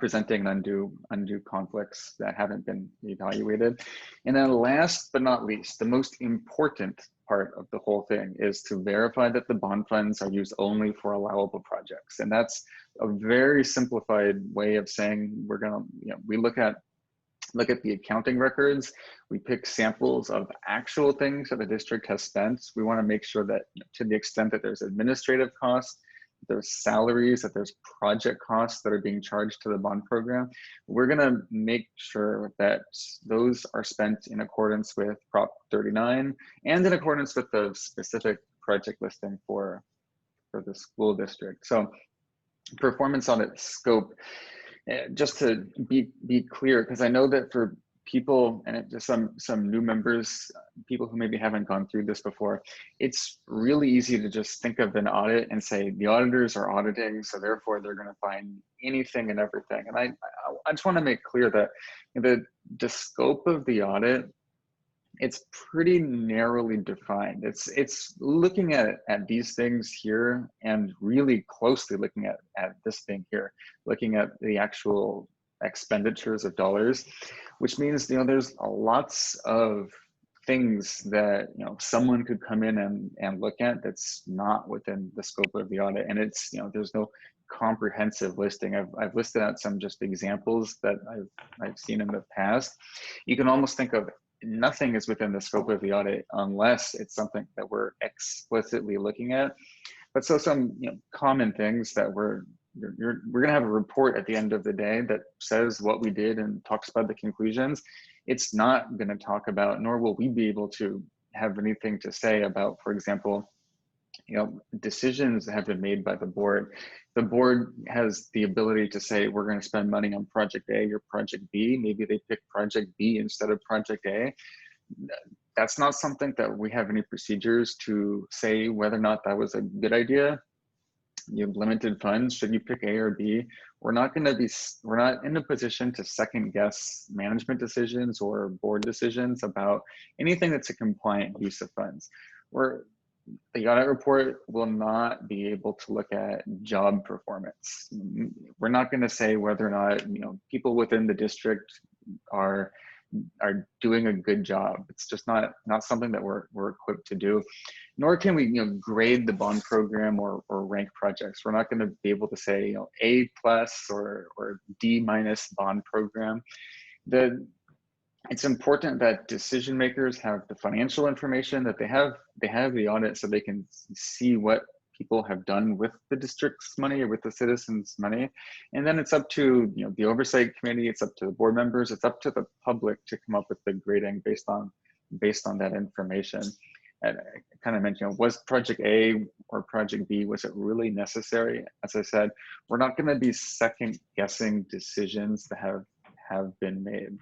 presenting undue conflicts that haven't been evaluated. And then last but not least, the most important part of the whole thing is to verify that the bond funds are used only for allowable projects. And that's a very simplified way of saying we're gonna, we look at the accounting records, we pick samples of actual things that the district has spent. We want to make sure that to the extent that there's administrative costs, there's salaries, that there's project costs that are being charged to the bond program, we're going to make sure that those are spent in accordance with Prop 39 and in accordance with the specific project listing for the school district. So performance audit scope, just to be clear, because I know that for people and just some new members, people who maybe haven't gone through this before, it's really easy to just think of an audit and say the auditors are auditing, so therefore they're going to find anything and everything. And I just want to make clear that the scope of the audit, it's pretty narrowly defined. It's looking at these things here and really closely looking at this thing here, looking at the actual expenditures of dollars, which means there's lots of things that someone could come in and look at that's not within the scope of the audit. And it's there's no comprehensive listing. I've listed out some just examples that I've seen in the past. You can almost think of nothing is within the scope of the audit unless it's something that we're explicitly looking at. But so some common things that we're going to have a report at the end of the day that says what we did and talks about the conclusions. It's not going to talk about, nor will we be able to have anything to say about, for example, decisions that have been made by the board. The board has the ability to say, we're going to spend money on project A or project B. Maybe they pick project B instead of project A. That's not something that we have any procedures to say whether or not that was a good idea. You have limited funds. Should you pick A or B? We're not in a position to second guess management decisions or board decisions about anything that's a compliant use of funds. The audit report will not be able to look at job performance. We're not going to say whether or not people within the district are doing a good job. It's just not something that we're equipped to do. Nor can we grade the bond program or rank projects. We're not going to be able to say A+ or D- bond program. It's important that decision makers have the financial information, that they have the audit so they can see what people have done with the district's money or with the citizens' money. And then it's up to the oversight committee, it's up to the board members, it's up to the public to come up with the grading based on that information. And I kind of mentioned, was project A or project B, was it really necessary? As I said, we're not going to be second guessing decisions that have been made.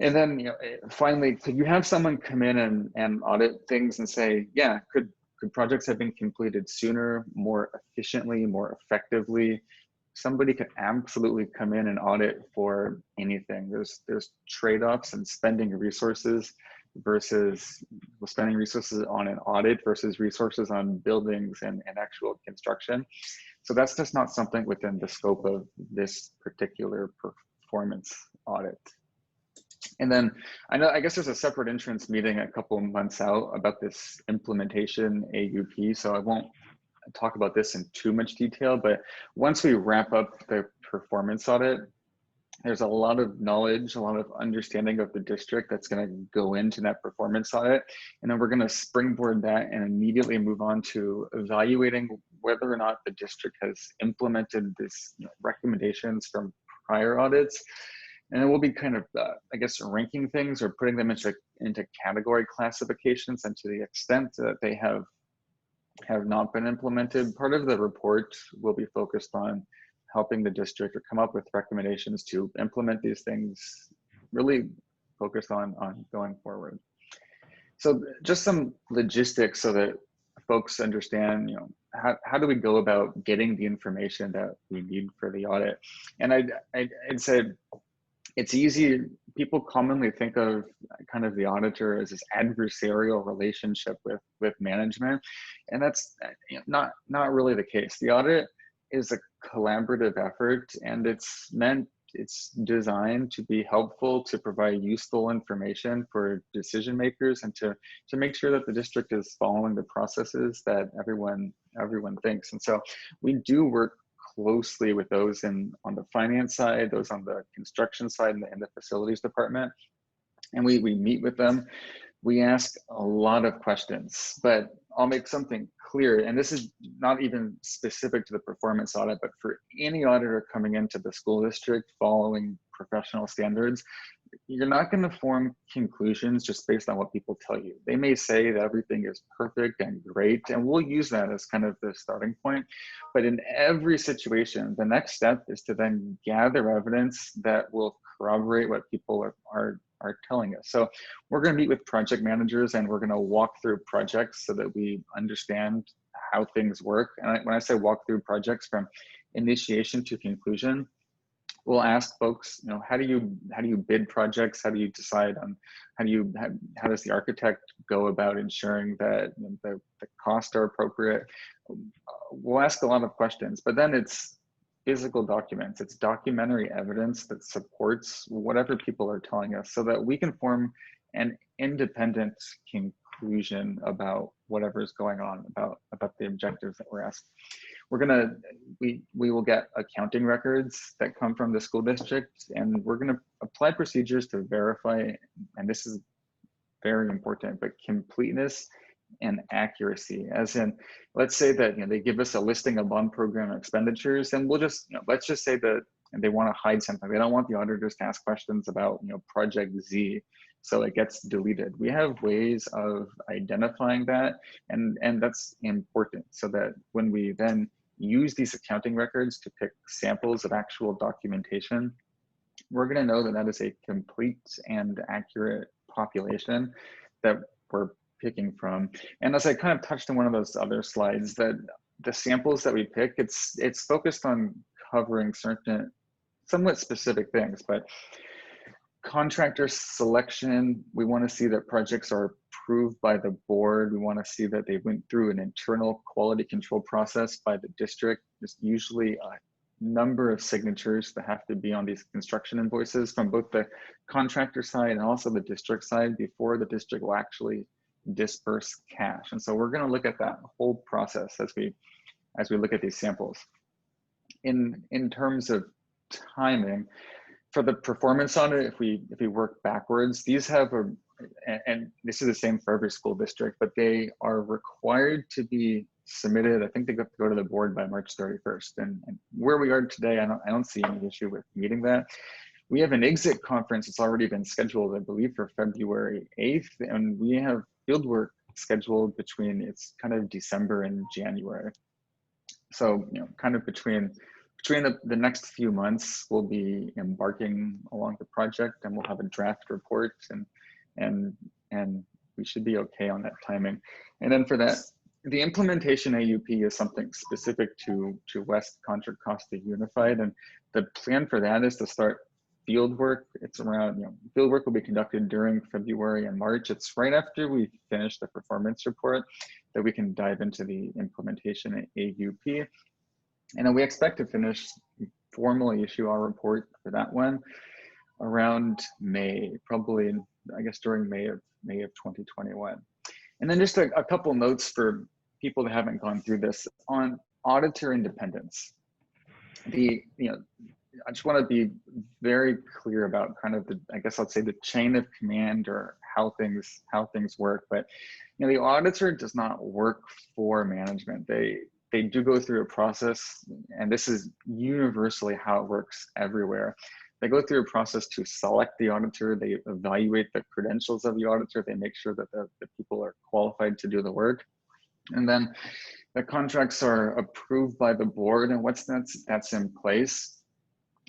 And then, finally, could you have someone come in and audit things and say, yeah, could projects have been completed sooner, more efficiently, more effectively? Somebody could absolutely come in and audit for anything. There's trade-offs in spending resources versus spending resources on an audit versus resources on buildings and actual construction. So that's just not something within the scope of this particular performance audit. And then I guess there's a separate entrance meeting a couple of months out about this implementation AUP. So I won't talk about this in too much detail, but once we wrap up the performance audit, there's a lot of knowledge, a lot of understanding of the district that's going to go into that performance audit. And then we're going to springboard that and immediately move on to evaluating whether or not the district has implemented these recommendations from prior audits. And then we'll be kind of, I guess, ranking things or putting them into category classifications, and to the extent that they have not been implemented, part of the report will be focused on helping the district or come up with recommendations to implement these things, really focused on going forward. So just some logistics so that folks understand, how do we go about getting the information that we need for the audit? And I'd say it's easy. People commonly think of kind of the auditor as this adversarial relationship with management, and that's not really the case. The audit is a collaborative effort, and it's designed to be helpful, to provide useful information for decision makers, and to make sure that the district is following the processes that everyone thinks. And so we do work closely with those on the finance side, those on the construction side, and the facilities department, and we meet with them. We ask a lot of questions, but I'll make something clear, and this is not even specific to the performance audit, but for any auditor coming into the school district following professional standards, you're not going to form conclusions just based on what people tell you. They may say that everything is perfect and great, and we'll use that as kind of the starting point. But in every situation, the next step is to then gather evidence that will corroborate what people are telling us. So we're going to meet with project managers, and we're going to walk through projects so that we understand how things work. And when I say walk through projects from initiation to conclusion, we'll ask folks, how do you bid projects? How do you decide on how does the architect go about ensuring that the costs are appropriate? We'll ask a lot of questions, but then it's physical documents. It's documentary evidence that supports whatever people are telling us, so that we can form an independent conclusion about whatever is going on, about the objectives that we're asked. We will get accounting records that come from the school district, and we're going to apply procedures to verify, and this is very important, but completeness and accuracy. As in, let's say that they give us a listing of bond program expenditures, and we'll just let's just say that they want to hide something. They don't want the auditors to ask questions about project Z, so it gets deleted. We have ways of identifying that, and that's important, so that when we then use these accounting records to pick samples of actual documentation, we're going to know that that is a complete and accurate population that we're picking from. And as I kind of touched on one of those other slides, that the samples that we pick, it's focused on covering certain somewhat specific things, but contractor selection, we want to see that projects are approved by the board. We want to see that they went through an internal quality control process by the district. There's usually a number of signatures that have to be on these construction invoices from both the contractor side and also the district side before the district will actually disperse cash. And so we're going to look at that whole process as we look at these samples. In terms of timing, for the performance audit, if we work backwards, these have and this is the same for every school district, but they are required to be submitted. I think they have to go to the board by March 31st. And where we are today, I don't see any issue with meeting that. We have an exit conference that's already been scheduled, I believe, for February 8th, and we have fieldwork scheduled between, it's kind of December and January. So, kind of between the next few months, we'll be embarking along the project, and we'll have a draft report, and we should be okay on that timing. And then for that, the implementation AUP is something specific to West Contra Costa Unified, and the plan for that is to start field work. It's around, field work will be conducted during February and March. It's right after we finish the performance report that we can dive into the implementation AUP. And then we expect to formally issue our report for that one around May, probably, I guess, during May of 2021. And then just a couple notes for people that haven't gone through this on auditor independence. I just want to be very clear about kind of the, I guess I'll say the chain of command or how things work. But you know, the auditor does not work for management. They do go through a process, and this is universally how it works everywhere. They go through a process to select the auditor. They evaluate the credentials of the auditor. They make sure that the people are qualified to do the work. And then the contracts are approved by the board. And once that's in place,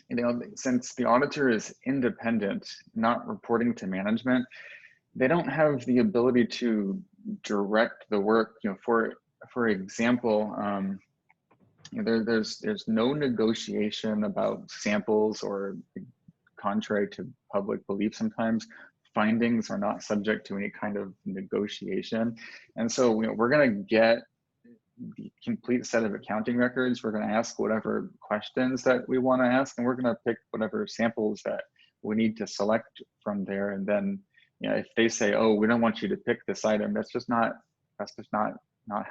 you know, since the auditor is independent, not reporting to management, they don't have the ability to direct the work. You know, for example, you know, there's no negotiation about samples, or contrary to public belief sometimes, findings are not subject to any kind of negotiation. And so, you know, we're going to get the complete set of accounting records. We're going to ask whatever questions that we want to ask, and we're going to pick whatever samples that we need to select from there. And then, you know, if they say, oh, we don't want you to pick this item, that's just not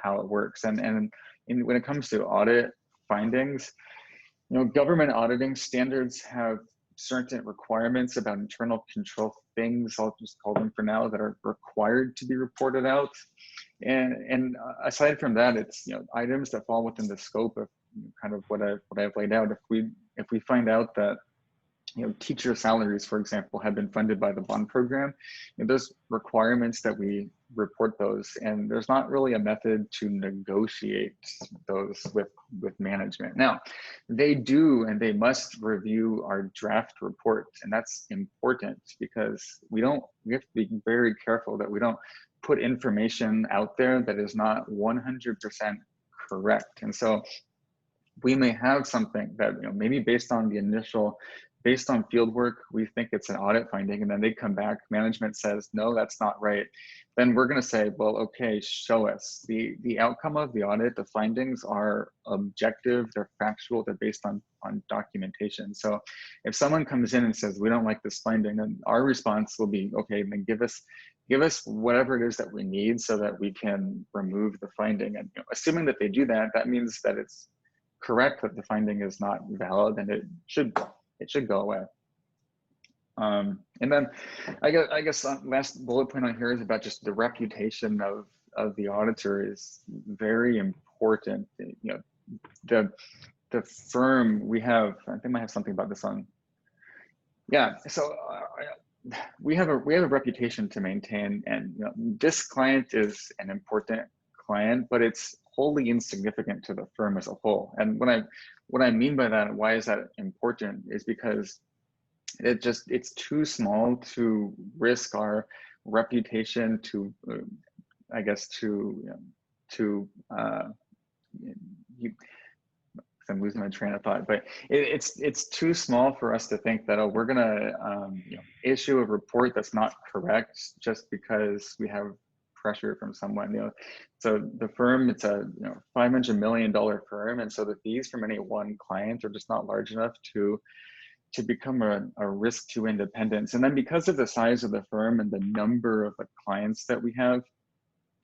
how it works. And when it comes to audit findings, you know, government auditing standards have certain requirements about internal control things, I'll just call them for now, that are required to be reported out. And aside from that, it's, you know, items that fall within the scope of kind of what I've laid out. If we find out that, you know, teacher salaries, for example, have been funded by the bond program, you know, there's requirements that we report those, and there's not really a method to negotiate those with management. Now, they do and they must review our draft report, and that's important because we have to be very careful that we don't put information out there that is not 100% correct. And so we may have something that, you know, maybe based on field work, we think it's an audit finding, and then they come back, management says, no, that's not right. Then we're going to say, well, okay, show us. The outcome of the audit, the findings are objective, they're factual, they're based on documentation. So if someone comes in and says, we don't like this finding, then our response will be, okay, then give us whatever it is that we need so that we can remove the finding. And, you know, assuming that they do that, that means that it's correct that the finding is not valid, and it should go away. And then I guess last bullet point on here is about just the reputation of the auditor is very important. You know, the firm we have, I think I might have something about this on. Yeah, so we have a reputation to maintain, and you know, this client is an important client, but it's wholly insignificant to the firm as a whole. And what I mean by that, why is that important, is because it's too small to risk our reputation to, I guess, I'm losing my train of thought, but it's too small for us to think that, oh, we're gonna you know, issue a report that's not correct just because we have pressure from someone. You know, so the firm, it's a, you know, $500 million firm, and so the fees from any one client are just not large enough to become a risk to independence. And then because of the size of the firm and the number of the clients that we have,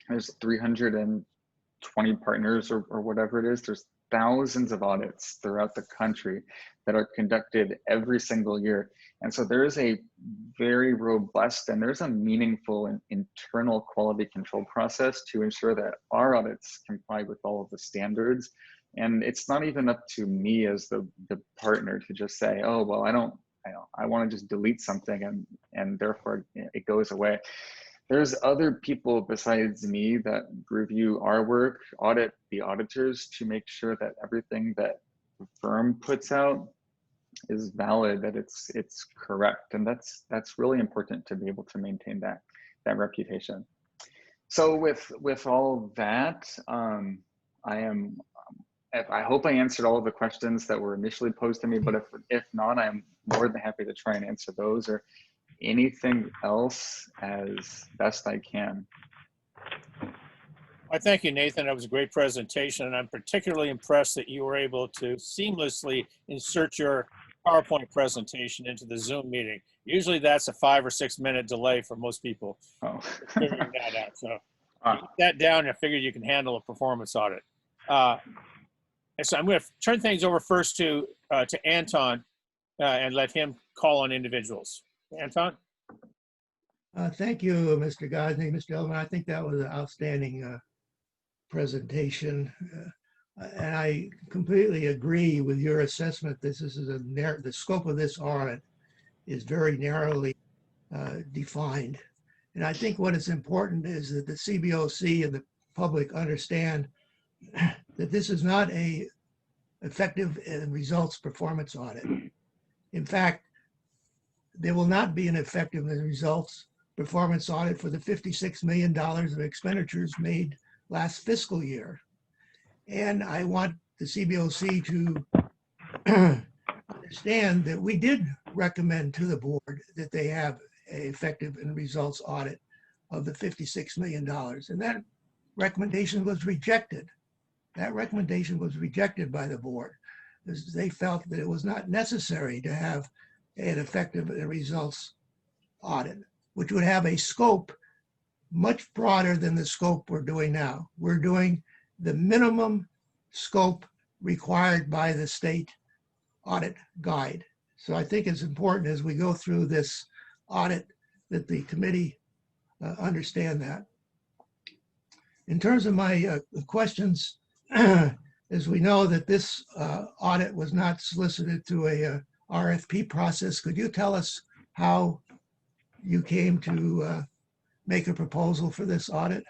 there's 320 partners or whatever it is, there's thousands of audits throughout the country that are conducted every single year. And so there is a very robust and there's a meaningful and internal quality control process to ensure that our audits comply with all of the standards. And it's not even up to me as the partner to just say, oh, well, I want to just delete something and therefore it goes away. There's other people besides me that review our work, audit the auditors to make sure that everything that the firm puts out is valid, that it's correct. And that's really important to be able to maintain that reputation. So with all that, I hope I answered all of the questions that were initially posed to me, but if not, I'm more than happy to try and answer those or anything else as best I can. I thank you, Nathan. That was a great presentation, and I'm particularly impressed that you were able to seamlessly insert your PowerPoint presentation into the Zoom meeting. Usually that's a 5 or 6 minute delay for most people. Oh. Figuring that out. So you put that down, and I figured you can handle a performance audit. And so I'm going to turn things over first to Anton. and let him call on individuals. Anton? Thank you, Mr. Gosney, Mr. Elman. I think that was an outstanding presentation. And I completely agree with your assessment. This is the scope of this audit is very narrowly defined. And I think what is important is that the CBOC and the public understand that this is not a effective and results performance audit. In fact, there will not be an effective and results performance audit for the $56 million of expenditures made last fiscal year. And I want the CBOC to understand that we did recommend to the board that they have an effective and results audit of the $56 million. And that recommendation was rejected. That recommendation was rejected by the board because they felt that it was not necessary to have an effective and results audit, which would have a scope much broader than the scope we're doing now. We're doing the minimum scope required by the state audit guide. So I think it's important as we go through this audit that the committee understand that. In terms of my questions, as we know that this audit was not solicited through a RFP process, could you tell us how you came to make a proposal for this audit?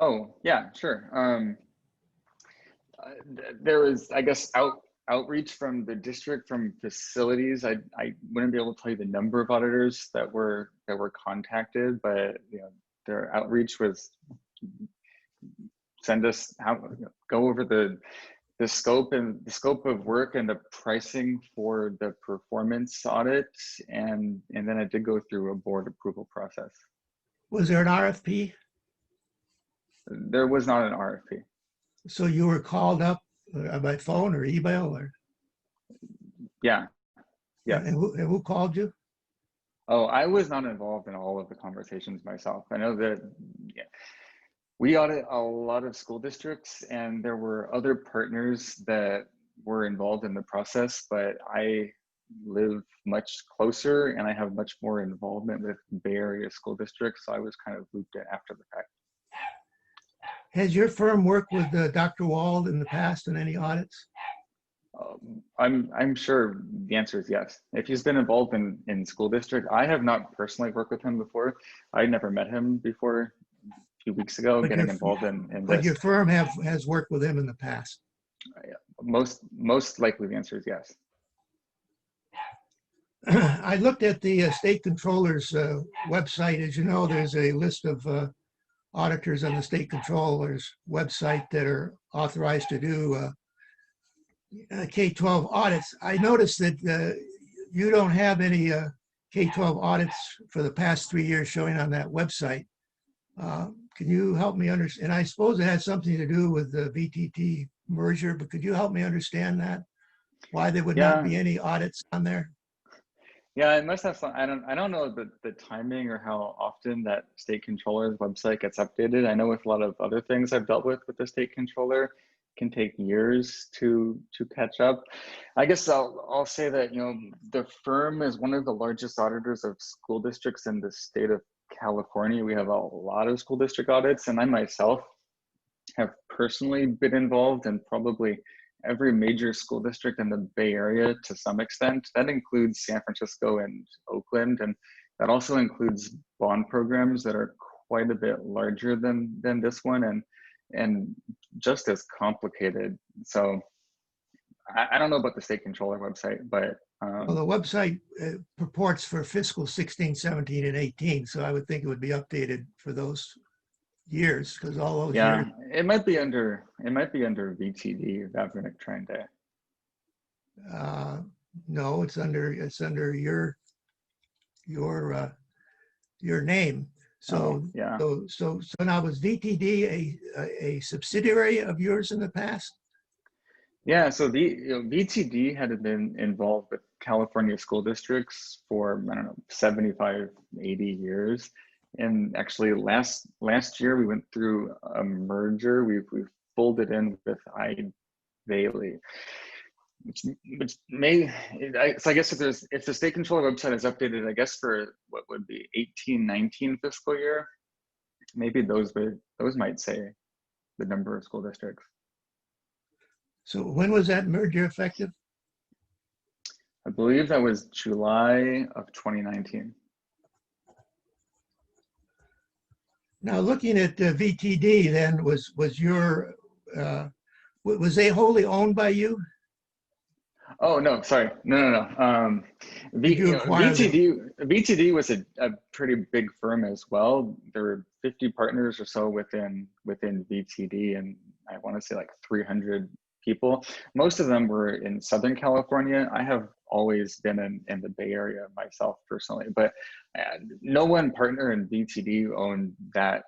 Oh, yeah, sure. There was, I guess, outreach from the district, from facilities. I wouldn't be able to tell you the number of auditors that were contacted, but their outreach was send us go over the scope of work and the pricing for the performance audit, and then I did go through a board approval process. Was there an RFP? There was not an RFP. So you were called up by phone or email or? Yeah. And who called you? Oh, I was not involved in all of the conversations myself. I know that we audit a lot of school districts, and there were other partners that were involved in the process, but I live much closer and I have much more involvement with Bay Area school districts, so I was kind of looped in after the fact. Has your firm worked with Dr. Wald in the past in any audits? I'm sure the answer is yes. If he's been involved in school district, I have not personally worked with him before. I never met him before a few weeks ago, getting involved in this. But your firm has worked with him in the past? Most likely the answer is yes. I looked at the state controller's website. As you know, there's a list of auditors on the state controller's website that are authorized to do K-12 audits. I noticed that you don't have any K-12 audits for the past 3 years showing on that website. Can you help me understand? And I suppose it has something to do with the VTT merger, but could you help me understand that? Why there would not be any audits on there? Yeah, it must have some, I don't know the timing or how often that state controller's website gets updated. I know with a lot of other things I've dealt with the state controller, it can take years to catch up. I guess I'll say that, the firm is one of the largest auditors of school districts in the state of California. We have a lot of school district audits, and I myself have personally been involved in probably every major school district in the Bay Area to some extent. That includes San Francisco and Oakland, and that also includes bond programs that are quite a bit larger than this one and just as complicated. So I don't know about the state controller website, but well, the website purports for fiscal 16, 17, and 18, so I would think it would be updated for those years, because all those years. It might be under VTD, if I've been trying to. No, it's under your name. So so now, was VTD a subsidiary of yours in the past? Yeah, so VTD had been involved with California school districts for, I don't know, 75, 80 years. And actually last year we went through a merger. We've folded in with I-Bailey. which may, so I guess if the state controller website is updated, I guess for what would be 18-19 fiscal year, maybe those might say the number of school districts. So when was that merger effective? I believe that was July of 2019. Now, looking at VTD, then was they wholly owned by you? Oh no, sorry, no. VTD was a pretty big firm as well. There were 50 partners or so within VTD, and I want to say like 300 people. Most of them were in Southern California. I have always been in the Bay Area myself personally, but no one partner in VTD owned that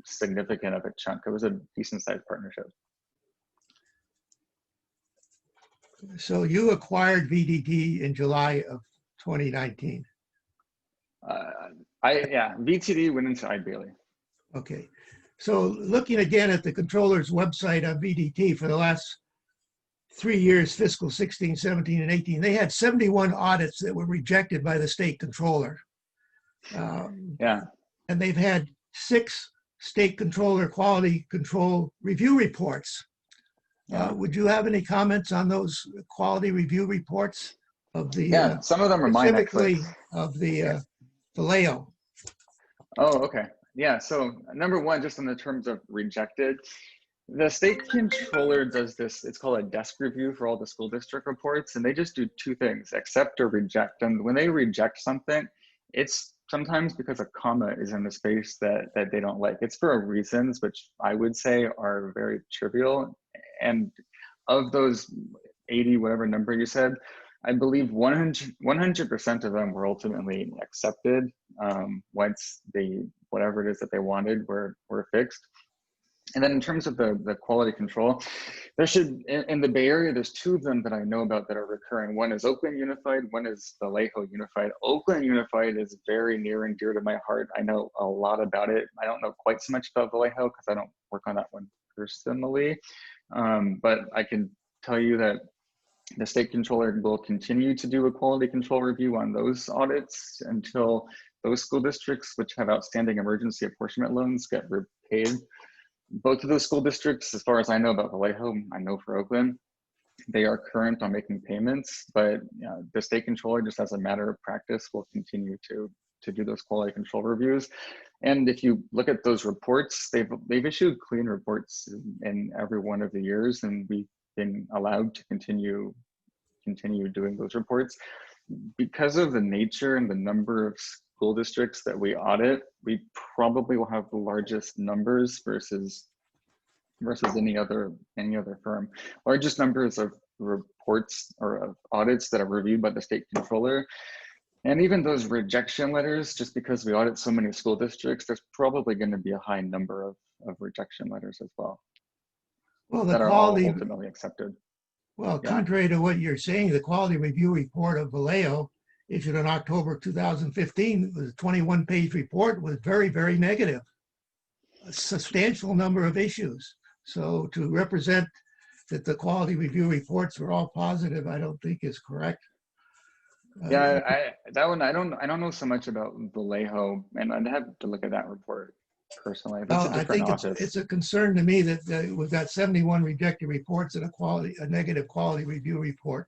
significant of a chunk. It was a decent sized partnership. So you acquired VTD in July of 2019. VTD went into Bailey. Okay. So looking again at the controller's website on VTD for the last 3 years, fiscal 16, 17, and 18, they had 71 audits that were rejected by the state controller. And they've had 6 state controller quality control review reports. Would you have any comments on those quality review reports of the? Some of them are mine, actually. Specifically of the Vallejo. Oh, okay. Yeah. So number one, just in the terms of rejected, the state controller does this. It's called a desk review for all the school district reports, and they just do 2 things: accept or reject. And when they reject something, it's sometimes because a comma is in the space that they don't like. It's for reasons which I would say are very trivial. And of those 80, whatever number you said, I believe 100% of them were ultimately accepted once whatever it is that they wanted were fixed. And then in terms of the quality control, there should, in the Bay Area, there's 2 of them that I know about that are recurring. One is Oakland Unified, one is Vallejo Unified. Oakland Unified is very near and dear to my heart. I know a lot about it. I don't know quite so much about Vallejo because I don't work on that one personally. But I can tell you that the state controller will continue to do a quality control review on those audits until those school districts which have outstanding emergency apportionment loans get repaid. Both of those school districts, as far as I know about Vallejo, I know for Oakland, they are current on making payments, but the state controller, just as a matter of practice, will continue to do those quality control reviews. And if you look at those reports, they've issued clean reports in every one of the years, and we've been allowed to continue doing those reports. Because of the nature and the number of school districts that we audit, we probably will have the largest numbers versus any other firm. Largest numbers of reports or of audits that are reviewed by the state controller. And even those rejection letters, just because we audit so many school districts, there's probably going to be a high number of rejection letters as well. Well, the that quality, are all ultimately accepted. Well, contrary to what you're saying, the quality review report of Vallejo, issued in October 2015, was a 21-page report, was very, very negative. A substantial number of issues. So to represent that the quality review reports were all positive, I don't think is correct. That one I don't know so much about Vallejo, and I'd have to look at that report personally. I think it's a concern to me that we've got 71 rejected reports and a negative quality review report.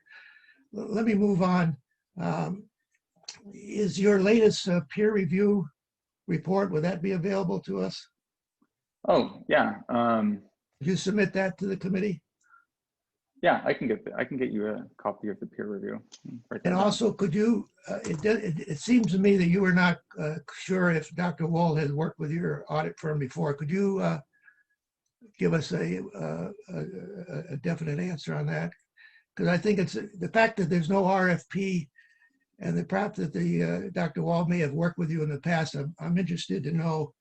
Let me move on. Is your latest peer review report, would that be available to us? Oh, yeah. Did you submit that to the committee? Yeah, I can get you a copy of the peer review. And also, could you, it seems to me that you were not sure if Dr. Wold has worked with your audit firm before. Could you give us a definite answer on that? Because I think it's the fact that there's no RFP and the fact that Dr. Wold may have worked with you in the past. I'm interested to know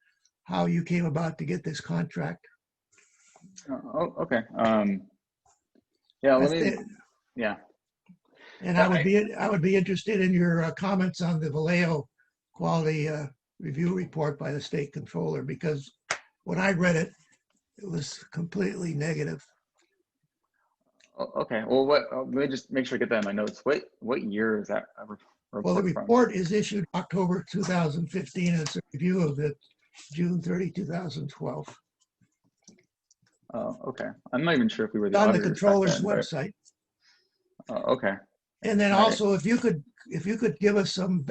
how you came about to get this contract. Oh, okay. Yeah, yeah. And I would be interested in your comments on the Vallejo quality review report by the state controller, because when I read it, it was completely negative. Okay, well, let me just make sure I get that in my notes. What year is that Well, the report from? report is issued October 2015. It's a review of the June 30, 2012. Oh, okay. I'm not even sure if we were the On the auditors back controller's then, but website. okay. And then All right. also, if you could give us some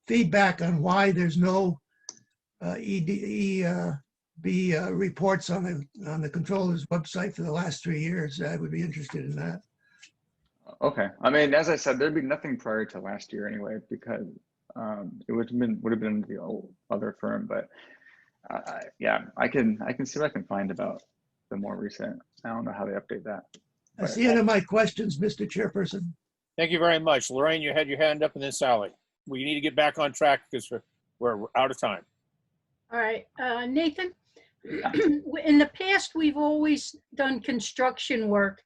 feedback on why there's no EDB reports on the controller's website for the last 3 years, I would be interested in that. Okay. I mean, as I said, there'd be nothing prior to last year anyway, because it would have been the old other firm. But yeah, I can see what I can find about the more recent. I don't know how they update that. That's the end of my questions, Mr. Chairperson. Thank you very much. Lorraine, you had your hand up, and then Sally. We need to get back on track because we're out of time. All right, Nathan, in the past, we've always done construction work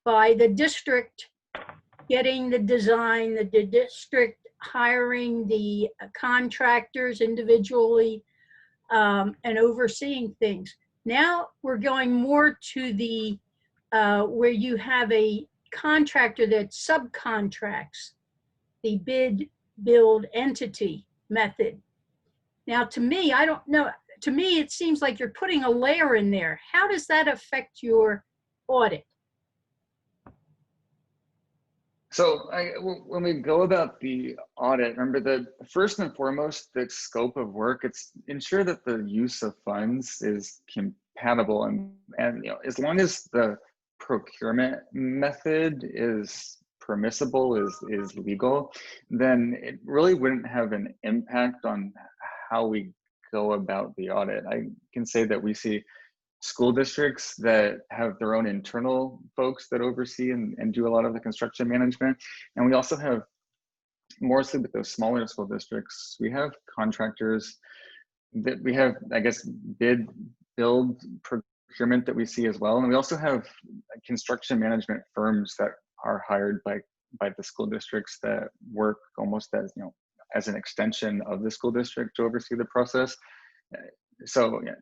by the district getting the design, the district hiring the contractors individually and overseeing things. Now we're going more to the where you have a contractor that subcontracts the bid build entity method. Now, to me, I don't know. To me, it seems like you're putting a layer in there. How does that affect your audit? So when we go about the audit, remember the first and foremost, the scope of work, it's ensure that the use of funds is compatible and you know, as long as the procurement method is permissible, is legal, then it really wouldn't have an impact on how we go about the audit. I can say that we see school districts that have their own internal folks that oversee and do a lot of the construction management. And we also have, more so with those smaller school districts, we have contractors that we have, I guess, bid, build, procurement that we see as well. And we also have construction management firms that are hired by the school districts that work almost as, you know, as an extension of the school district to oversee the process. So yeah,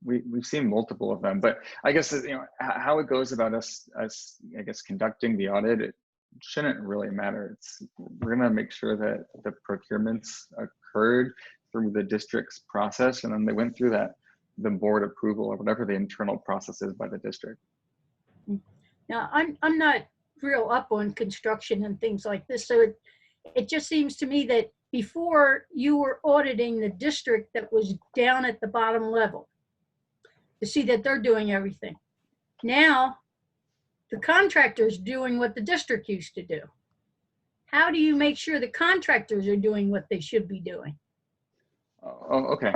we've seen multiple of them, but I guess, you know, how it goes about us I guess conducting the audit, it shouldn't really matter. We're gonna make sure that the procurements occurred through the district's process, and then they went through the board approval or whatever the internal process is by the district. Now, I'm not real up on construction and things like this, so it just seems to me that before you were auditing the district that was down at the bottom level to see that they're doing everything. Now, the contractor's doing what the district used to do. How do you make sure the contractors are doing what they should be doing? Oh, okay.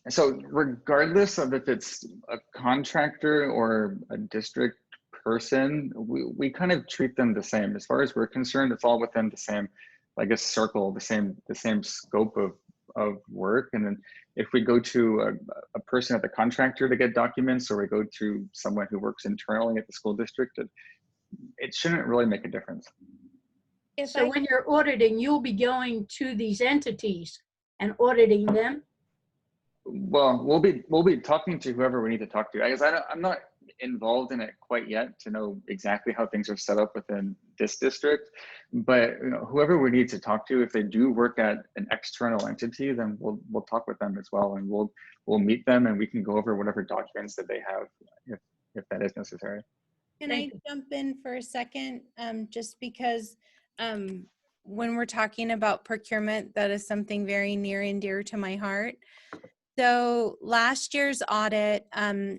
So regardless of if it's a contractor or a district person, we kind of treat them the same. As far as we're concerned, it's all within the same, I guess, circle, the same scope of work. And then if we go to a person at the contractor to get documents, or we go to someone who works internally at the school district, it shouldn't really make a difference. So when you're auditing, you'll be going to these entities and auditing them? Well, we'll be talking to whoever we need to talk to. I guess I'm not involved in it quite yet to know exactly how things are set up within this district, but you know, whoever we need to talk to, if they do work at an external entity, then we'll talk with them as well, and we'll meet them, and we can go over whatever documents that they have if that is necessary. Can I jump in for a second? Just because when we're talking about procurement, that is something very near and dear to my heart. So last year's audit,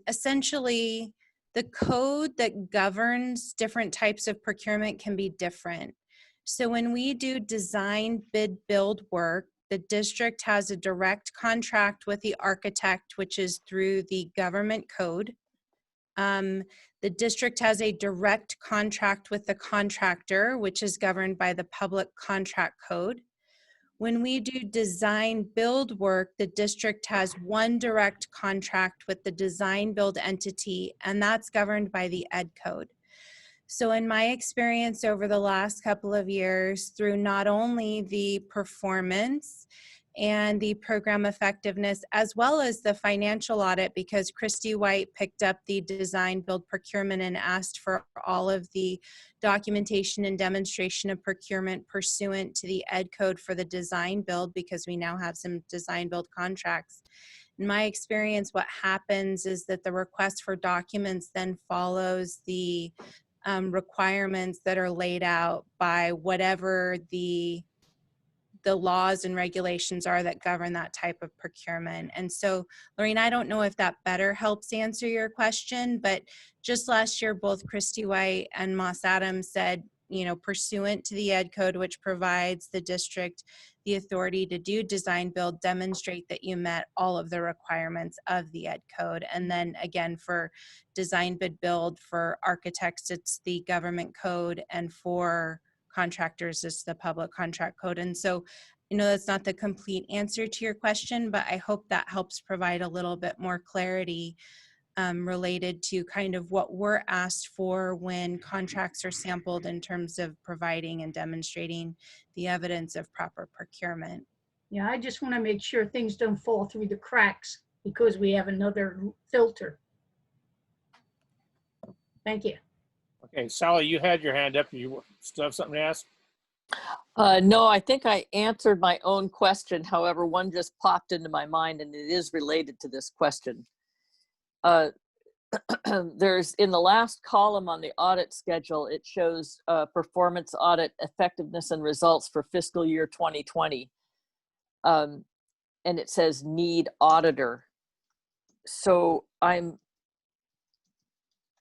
essentially the code that governs different types of procurement can be different. So when we do design, bid, build work, the district has a direct contract with the architect, which is through the government code. The district has a direct contract with the contractor, which is governed by the public contract code. When we do design build work, the district has one direct contract with the design build entity, and that's governed by the ed code. So in my experience over the last couple of years, through not only the performance and the program effectiveness, as well as the financial audit, because Christy White picked up the design, build, procurement and asked for all of the documentation and demonstration of procurement pursuant to the ed code for the design build, because we now have some design build contracts. In my experience, what happens is that the request for documents then follows the requirements that are laid out by whatever the laws and regulations are that govern that type of procurement. And so, Lorraine, I don't know if that better helps answer your question, but just last year, both Christy White and Moss Adams said, you know, pursuant to the ed code, which provides the district the authority to do design build, demonstrate that you met all of the requirements of the ed code. And then again, for design bid build, for architects, it's the government code, and for contractors, it's the public contract code. And so, you know, that's not the complete answer to your question, but I hope that helps provide a little bit more clarity related to kind of what we're asked for when contracts are sampled in terms of providing and demonstrating the evidence of proper procurement. Yeah, I just want to make sure things don't fall through the cracks because we have another filter. Thank you. Okay, Sally, you had your hand up. You still have something to ask? No, I think I answered my own question. However, one just popped into my mind, and it is related to this question. There's, in the last column on the audit schedule, it shows performance audit effectiveness and results for fiscal year 2020. And it says need auditor. So I'm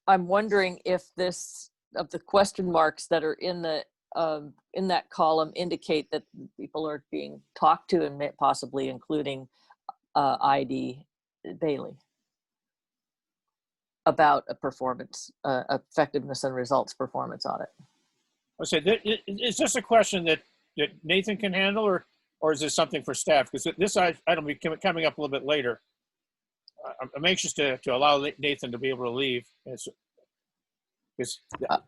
wondering if this, of the question marks that are in that column, indicate that people are being talked to, and possibly including ID Bailey, about a performance effectiveness and results performance audit. I said, is this a question that Nathan can handle, or is this something for staff? Because this item will be coming up a little bit later. I'm anxious to allow Nathan to be able to leave.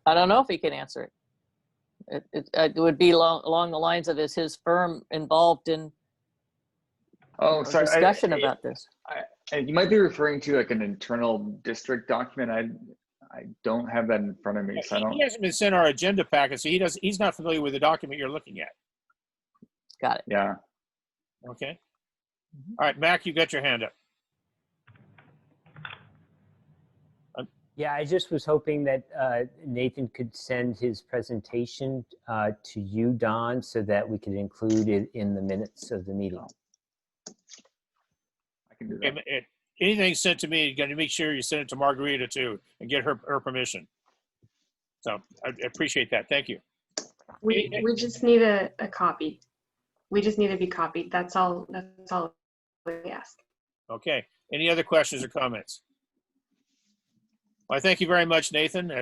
I don't know if he can answer it. It would be along the lines of, is his firm involved in discussion about this? You might be referring to like an internal district document. I don't have that in front of me, so I don't. He hasn't been sent our agenda packet, so he's not familiar with the document you're looking at. Got it. Yeah. Okay. All right, Mac, you got your hand up. Yeah, I just was hoping that Nathan could send his presentation to you, Don, so that we could include it in the minutes of the meeting. I can do that. Anything sent to me, you got to make sure you send it to Margarita too, and get her permission. So I appreciate that. Thank you. We just need a copy. We just need to be copied. That's all we ask. Okay. Any other questions or comments? Well, I thank you very much, Nathan.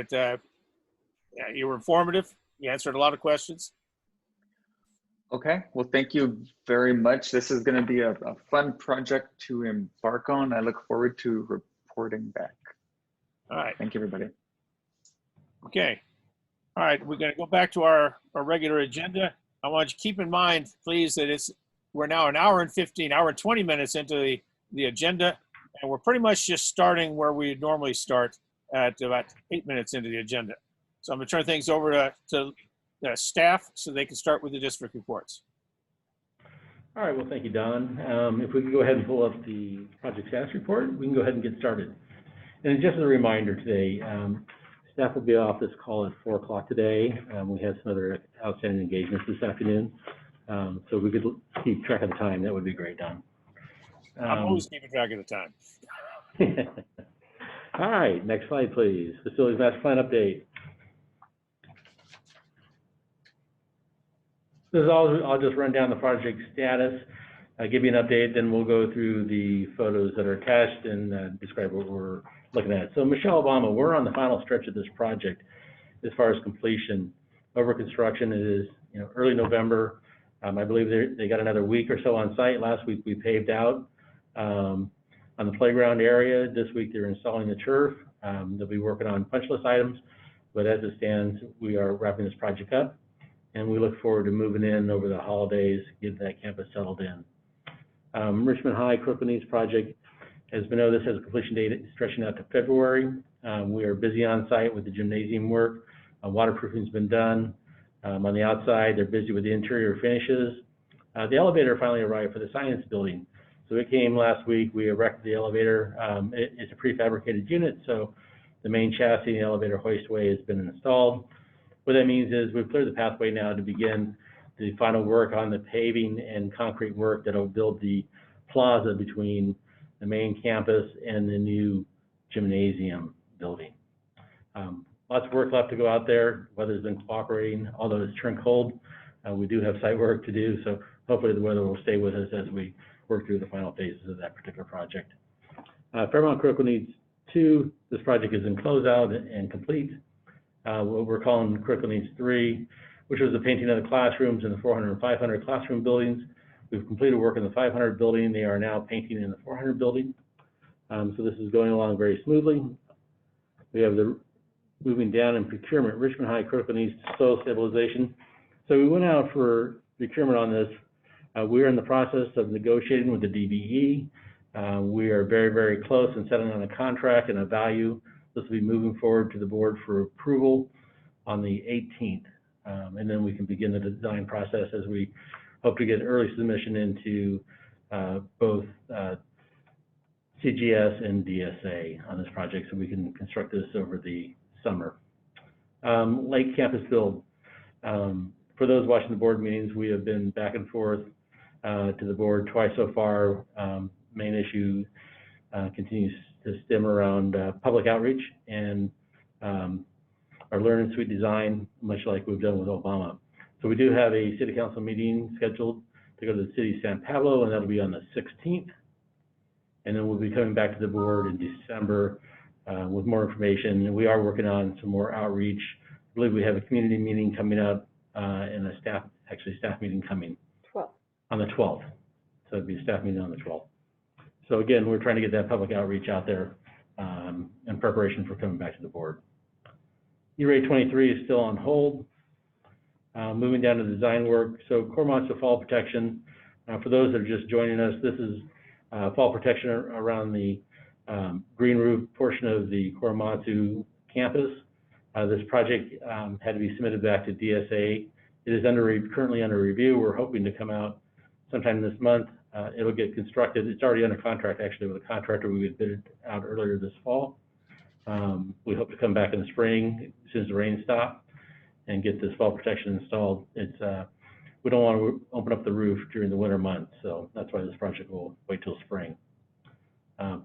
You were informative. You answered a lot of questions. Okay, well, thank you very much. This is going to be a fun project to embark on. I look forward to reporting back. All right. Thank you, everybody. Okay. All right, we're going to go back to our regular agenda. I want you to keep in mind, please, that we're now an hour and 20 minutes into the agenda, and we're pretty much just starting where we normally start at about 8 minutes into the agenda. So I'm going to turn things over to staff so they can start with the district reports. All right, well, thank you, Don. If we can go ahead and pull up the project status report, we can go ahead and get started. And just as a reminder today, staff will be off this call at 4 o'clock today. We have some other outstanding engagements this afternoon. So if we could keep track of the time, that would be great, Don. I'm always keeping track of the time. All right, next slide, please. Facilities master plan update. This is all, I'll just run down the project status, give you an update, then we'll go through the photos that are attached and describe what we're looking at. So Michelle Obama, we're on the final stretch of this project as far as completion. Over construction is early November. I believe they got another week or so on site. Last week we paved out on the playground area. This week they're installing the turf. They'll be working on punch list items, but as it stands, we are wrapping this project up, and we look forward to moving in over the holidays, getting that campus settled in. Richmond High Crooklyn project, as we know, this has a completion date stretching out to February. We are busy on site with the gymnasium work. Waterproofing's been done. On the outside, they're busy with the interior finishes. The elevator finally arrived for the science building. So it came last week. We erected the elevator. It's a prefabricated unit, so the main chassis and the elevator hoistway has been installed. What that means is we've cleared the pathway now to begin the final work on the paving and concrete work that will build the plaza between the main campus and the new gymnasium building. Lots of work left to go out there. Weather's been cooperating, although it's turned cold. We do have site work to do, so hopefully the weather will stay with us as we work through the final phases of that particular project. Fairmont Crooklyn needs 2. This project is in closeout and complete. What we're calling Crooklyn needs 3, which was the painting of the classrooms in the 400 and 500 classroom buildings. We've completed work in the 500 building. They are now painting in the 400 building. So this is going along very smoothly. We have the moving down in procurement, Richmond High Crooklyn needs soil stabilization. So we went out for procurement on this. We're in the process of negotiating with the DBE. We are very, very close in settling on a contract and a value. This will be moving forward to the board for approval on the 18th. And then we can begin the design process as we hope to get early submission into both CGS and DSA on this project so we can construct this over the summer. Lake Campus Build. For those watching the board meetings, we have been back and forth to the board twice so far. Main issue continues to stem around public outreach and our learning suite design, much like we've done with Obama. So we do have a city council meeting scheduled to go to the city of San Pablo, and that'll be on the 16th. And then we'll be coming back to the board in December with more information. We are working on some more outreach. I believe we have a community meeting coming up and a staff meeting coming 12th. On the 12th. So it'd be a staff meeting on the 12th. So again, we're trying to get that public outreach out there in preparation for coming back to the board. E-Ray 23 is still on hold. Moving down to design work. So Korematsu fall protection. For those that are just joining us, this is fall protection around the green roof portion of the Korematsu campus. This project had to be submitted back to DSA. It is currently under review. We're hoping to come out sometime this month. It'll get constructed. It's already under contract actually with a contractor. We would bid it out earlier this fall. We hope to come back in the spring as soon as the rain stops and get this fall protection installed. It's we don't want to open up the roof during the winter months, so that's why this project will wait till spring.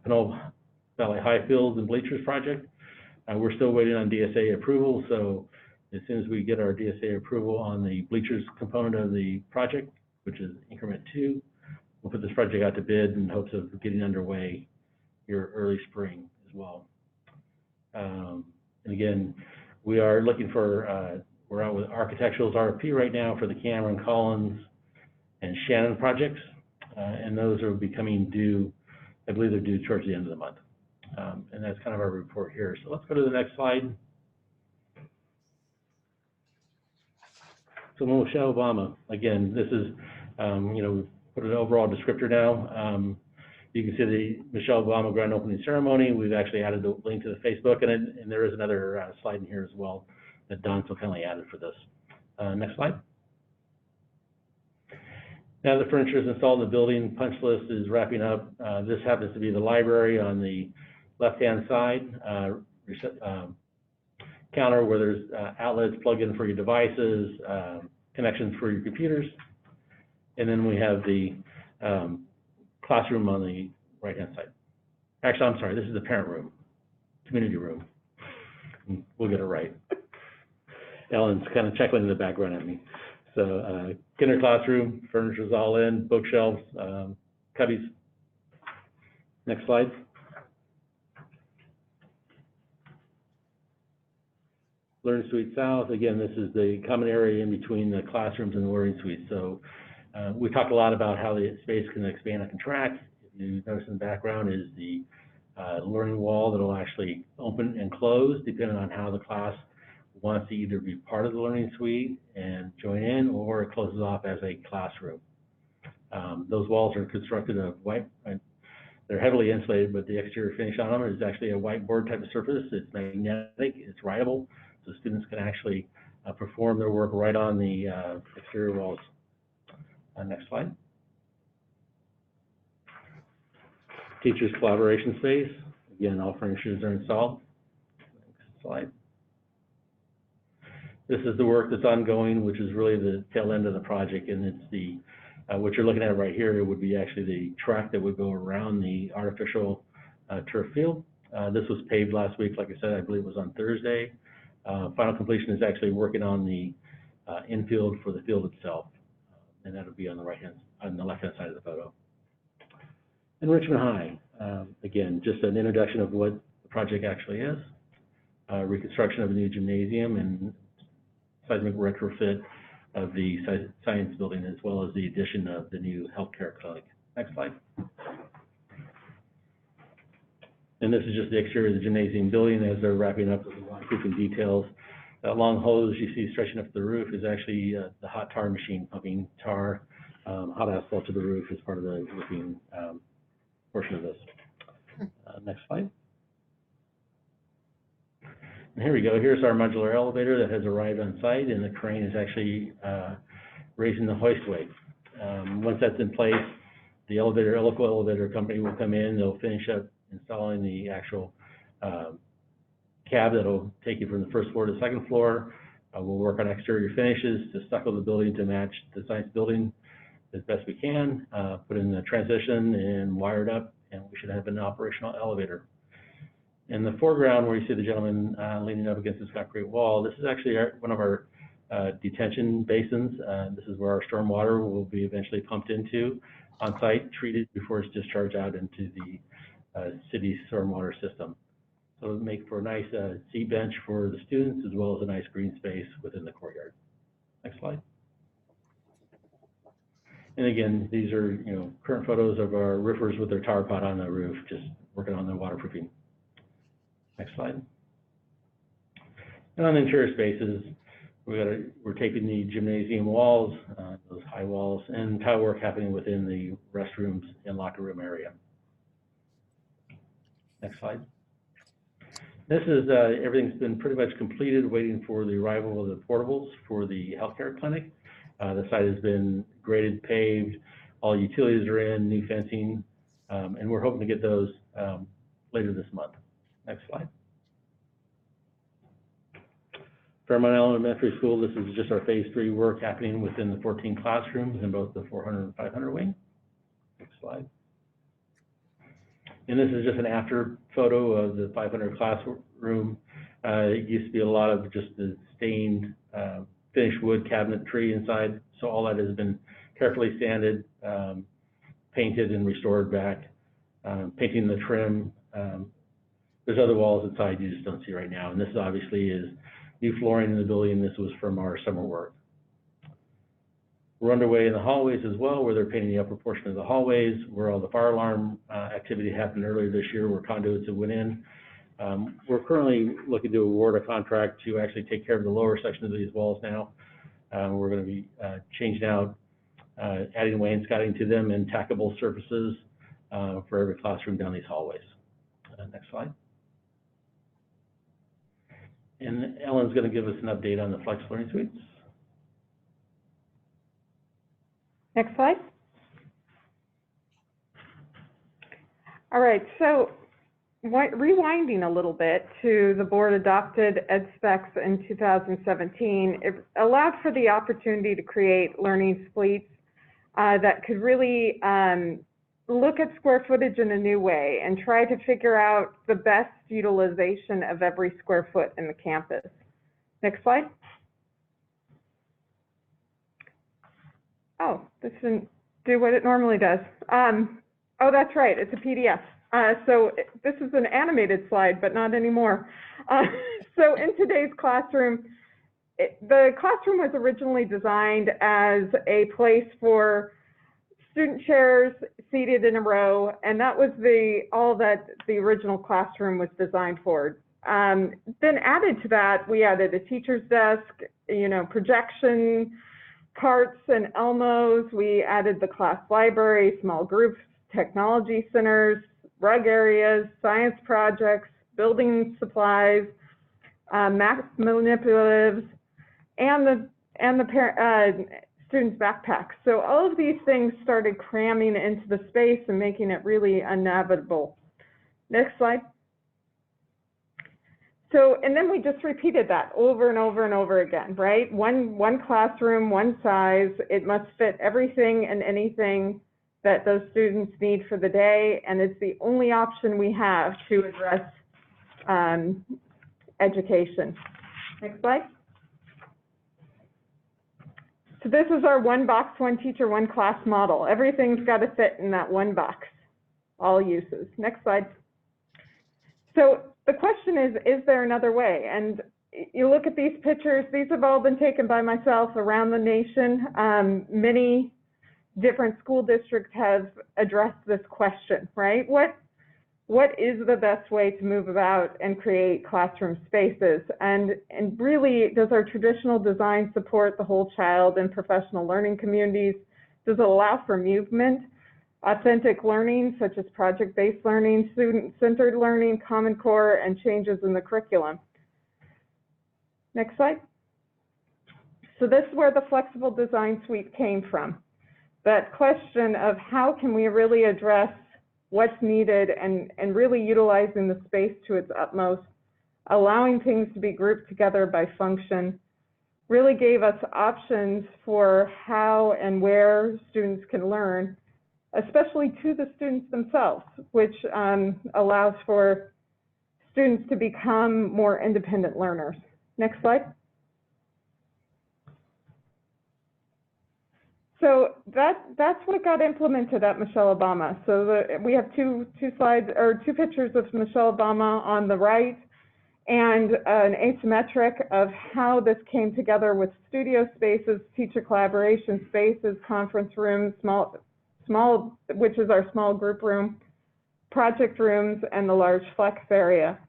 Pinole Valley High Fields and Bleachers project. We're still waiting on DSA approval, so as soon as we get our DSA approval on the bleachers component of the project, which is increment 2, we'll put this project out to bid in hopes of getting underway here early spring as well. And again, we are looking for, we're out with architectural's RFP right now for the Cameron, Collins, and Shannon projects, and those are becoming due, I believe they're due towards the end of the month. And that's kind of our report here. So let's go to the next slide. So Michelle Obama, again, this is, you know, we've put an overall descriptor now. You can see the Michelle Obama grand opening ceremony. We've actually added the link to the Facebook, and there is another slide in here as well that Don so kindly added for this. Next slide. Now the furniture is installed in the building. Punch list is wrapping up. This happens to be the library on the left-hand side. Counter where there's outlets plug in for your devices, connections for your computers. And then we have the classroom on the right-hand side. Actually, I'm sorry, this is the parent room, community room. We'll get it right. Ellen's kind of chuckling in the background at me. So kinder classroom, furniture's all in, bookshelves, cubbies. Next slide. Learning Suite South, again, this is the common area in between the classrooms and the learning suite. So we talked a lot about how the space can expand and contract. If you notice in the background is the learning wall that will actually open and close depending on how the class wants to either be part of the learning suite and join in, or it closes off as a classroom. Those walls are constructed of white, they're heavily insulated, but the exterior finish on them is actually a whiteboard type of surface. It's magnetic, it's rideable, so students can actually perform their work right on the exterior walls. Next slide. Teachers collaboration space. Again, all furnitures are installed. Next slide. This is the work that's ongoing, which is really the tail end of the project, and it's the what you're looking at right here would be actually the track that would go around the artificial turf field. This was paved last week, like I said, I believe it was on Thursday. Final completion is actually working on the infield for the field itself, and that'll be on the left-hand side of the photo. And Richmond High, again, just an introduction of what the project actually is. Reconstruction of a new gymnasium and seismic retrofit of the science building, as well as the addition of the new healthcare clinic. Next slide. And this is just the exterior of the gymnasium building as they're wrapping up with the waterproofing details. That long hose you see stretching up the roof is actually the hot tar machine pumping tar, hot asphalt to the roof as part of the roofing portion of this. Next slide. And here we go. Here's our modular elevator that has arrived on site, and the crane is actually raising the hoistway. Once that's in place, the local elevator company will come in. They'll finish up installing the actual cab that'll take you from the first floor to the second floor. We'll work on exterior finishes to stucco the building to match the science building as best we can. Put in the transition and wire it up, and we should have an operational elevator. In the foreground, where you see the gentleman leaning up against this concrete wall, this is actually one of our detention basins. This is where our storm water will be eventually pumped into on site, treated before it's discharged out into the city's stormwater system. So it'll make for a nice seat bench for the students, as well as a nice green space within the courtyard. Next slide. And again, these are current photos of our roofers with their tar pot on the roof, just working on their waterproofing. Next slide. And on the interior spaces, we're taping the gymnasium walls, those high walls, and tile work happening within the restrooms and locker room area. Next slide. This is everything's been pretty much completed, waiting for the arrival of the portables for the healthcare clinic. The site has been graded, paved, all utilities are in, new fencing, and we're hoping to get those later this month. Next slide. Fairmont Elementary School, this is just our phase 3 work happening within the 14 classrooms in both the 400 and 500 wing. Next slide. And this is just an after photo of the 500 classroom. It used to be a lot of just the stained finished wood cabinetry inside. So all that has been carefully sanded, painted and restored back, painting the trim. There's other walls inside you just don't see right now. And this obviously is new flooring in the building. This was from our summer work. We're underway in the hallways as well, where they're painting the upper portion of the hallways, where all the fire alarm activity happened earlier this year, where conduits went in. We're currently looking to award a contract to actually take care of the lower section of these walls now. We're going to be changing out, adding wainscoting to them and tackable surfaces for every classroom down these hallways. Next slide. And Ellen's going to give us an update on the Flex Learning Suites. Next slide. All right, so rewinding a little bit to the board adopted ed specs in 2017, it allowed for the opportunity to create learning suites that could really look at square footage in a new way and try to figure out the best utilization of every square foot in the campus. Next slide. Oh, this didn't do what it normally does. Oh, that's right, it's a PDF. This is an animated slide, but not anymore. So in today's classroom, the classroom was originally designed as a place for student chairs seated in a row, and that was all that the original classroom was designed for. Then added to that, we added a teacher's desk, projection, carts and Elmos. We added the class library, small groups, technology centers, rug areas, science projects, building supplies, math manipulatives, and the students' backpacks. So all of these things started cramming into the space and making it really uninhabitable. Next slide. So, and then we just repeated that over and over and over again, right? One classroom, one size. It must fit everything and anything that those students need for the day, and it's the only option we have to address education. Next slide. So this is our one box, one teacher, one class model. Everything's got to fit in that one box, all uses. Next slide. So the question is there another way? And you look at these pictures, these have all been taken by myself around the nation. Many different school districts have addressed this question, right? What is the best way to move about and create classroom spaces? And really, does our traditional design support the whole child and professional learning communities? Does it allow for movement, authentic learning, such as project-based learning, student-centered learning, Common Core, and changes in the curriculum? Next slide. So this is where the flexible design suite came from. That question of how can we really address what's needed and really utilizing the space to its utmost, allowing things to be grouped together by function, really gave us options for how and where students can learn, especially to the students themselves, which allows for students to become more independent learners. Next slide. So that's what got implemented at Michelle Obama. So we have two slides or two pictures of Michelle Obama on the right, and an asymmetric of how this came together with studio spaces, teacher collaboration spaces, conference rooms, small, which is our small group room, project rooms, and the large flex area,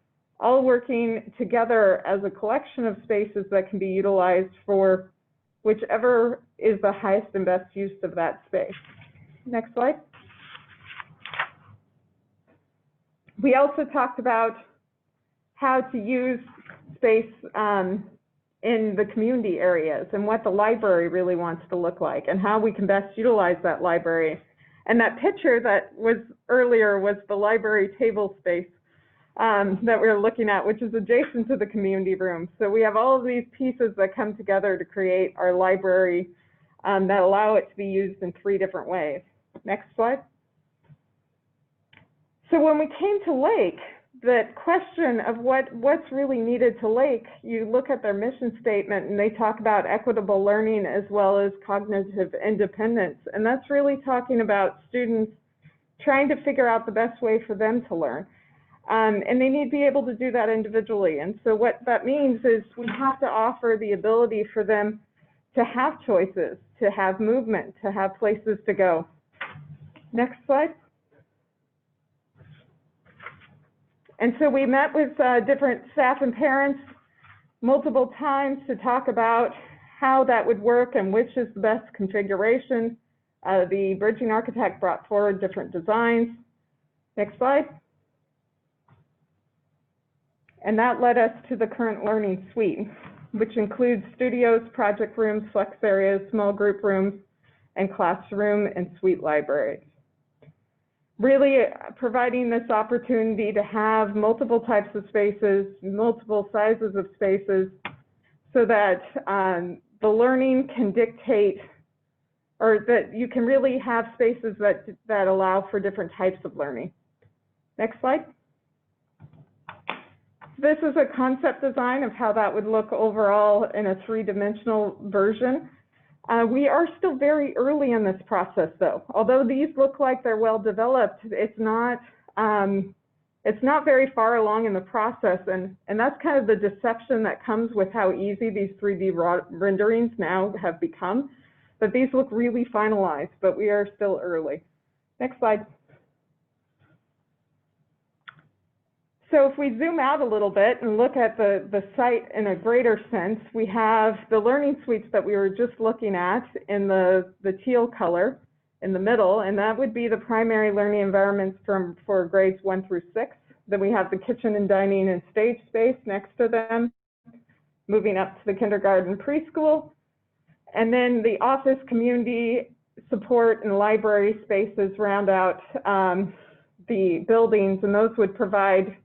all working together as a collection of spaces that can be utilized for whichever is the highest and best use of that space. Next slide. We also talked about how to use space in the community areas and what the library really wants to look like and how we can best utilize that library. And that picture that was earlier was the library table space that we were looking at, which is adjacent to the community room. So we have all of these pieces that come together to create our library that allow it to be used in 3 different ways. Next slide. So when we came to Lake, that question of what's really needed to Lake, you look at their mission statement and they talk about equitable learning as well as cognitive independence. And that's really talking about students trying to figure out the best way for them to learn. And they need to be able to do that individually. And so what that means is we have to offer the ability for them to have choices, to have movement, to have places to go. Next slide. And so we met with different staff and parents multiple times to talk about how that would work and which is the best configuration. The bridging architect brought forward different designs. Next slide. And that led us to the current learning suite, which includes studios, project rooms, flex areas, small group rooms, and classroom and suite libraries. Really providing this opportunity to have multiple types of spaces, multiple sizes of spaces, so that the learning can dictate, or that you can really have spaces that allow for different types of learning. Next slide. This is a concept design of how that would look overall in a 3-dimensional version. We are still very early in this process, though. Although these look like they're well developed, it's not very far along in the process, and that's kind of the deception that comes with how easy these 3D renderings now have become. But these look really finalized, but we are still early. Next slide. So if we zoom out a little bit and look at the site in a greater sense, we have the learning suites that we were just looking at in the teal color in the middle, and that would be the primary learning environments for grades 1 through 6. Then we have the kitchen and dining and stage space next to them, moving up to the kindergarten preschool. And then the office, community support, and library spaces round out the buildings, and those would provide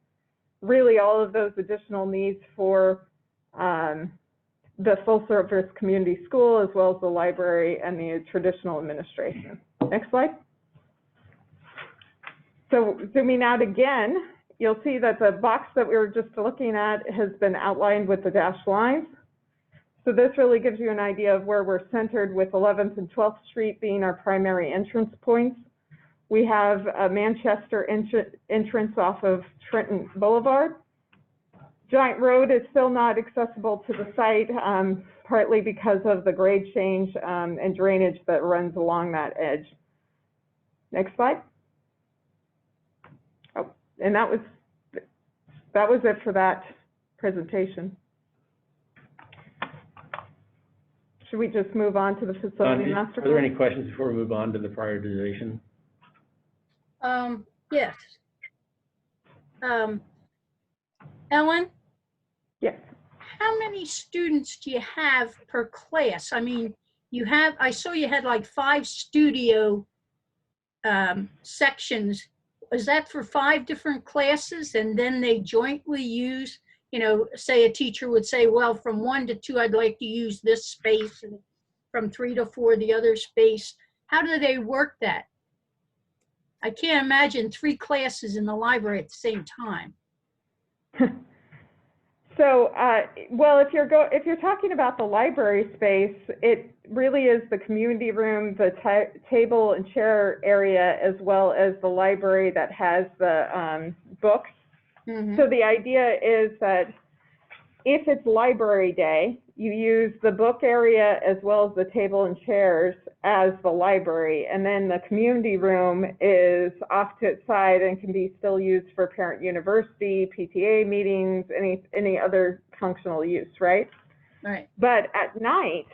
really all of those additional needs for the full service community school, as well as the library and the traditional administration. Next slide. So zooming out again, you'll see that the box that we were just looking at has been outlined with the dashed lines. So this really gives you an idea of where we're centered, with 11th and 12th Street being our primary entrance points. We have a Manchester entrance off of Trenton Boulevard. Giant Road is still not accessible to the site, partly because of the grade change and drainage that runs along that edge. Next slide. Oh, and that was it for that presentation. Should we just move on to the facility master plan? Are there any questions before we move on to the prioritization? Yes. Ellen? Yes. How many students do you have per class? I mean, I saw you had like 5 studio sections. Is that for 5 different classes, and then they jointly use, you know, say a teacher would say, well, from 1 to 2, I'd like to use this space, and from 3 to 4, the other space. How do they work that? I can't imagine 3 classes in the library at the same time. So, well, if you're talking about the library space, it really is the community room, the table and chair area, as well as the library that has the books. Mm-hmm. So the idea is that if it's library day, you use the book area as well as the table and chairs as the library, and then the community room is off to its side and can be still used for parent university, PTA meetings, any other functional use, right? Right. But at night,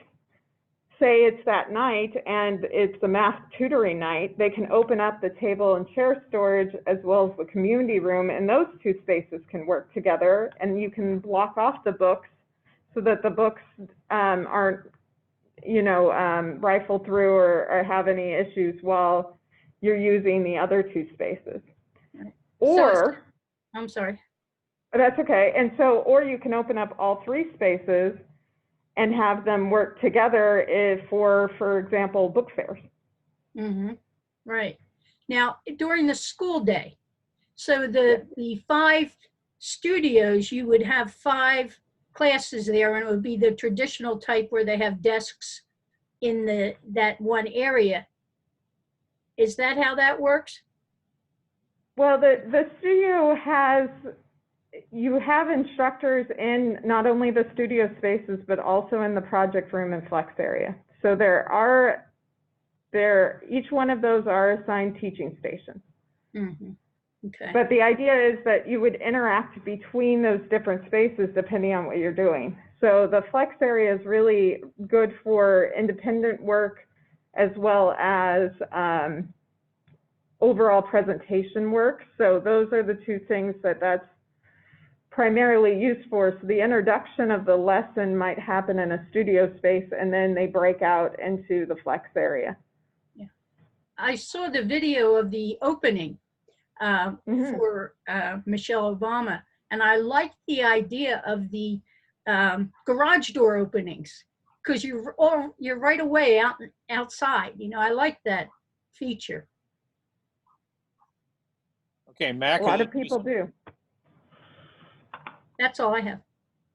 say it's that night and it's the math tutoring night, they can open up the table and chair storage as well as the community room, and those 2 spaces can work together, and you can block off the books so that the books aren't, you know, rifled through or have any issues while you're using the other 2 spaces. Or, I'm sorry. That's okay. And so, or you can open up all 3 spaces and have them work together for example, book fairs. Mm-hmm. Right. Now, during the school day, so the 5 studios, you would have 5 classes there, and it would be the traditional type where they have desks in that one area. Is that how that works? Well, the studio you have instructors in not only the studio spaces, but also in the project room and flex area. So each one of those are assigned teaching stations. Mm-hmm. Okay. But the idea is that you would interact between those different spaces depending on what you're doing. So the flex area is really good for independent work as well as overall presentation work. So those are the 2 things that's primarily used for. So the introduction of the lesson might happen in a studio space, and then they break out into the flex area. Yeah. I saw the video of the opening for Michelle Obama, and I like the idea of the garage door openings, because you're right away outside. You know, I like that feature. Okay, Mac. A lot of people do. That's all I have.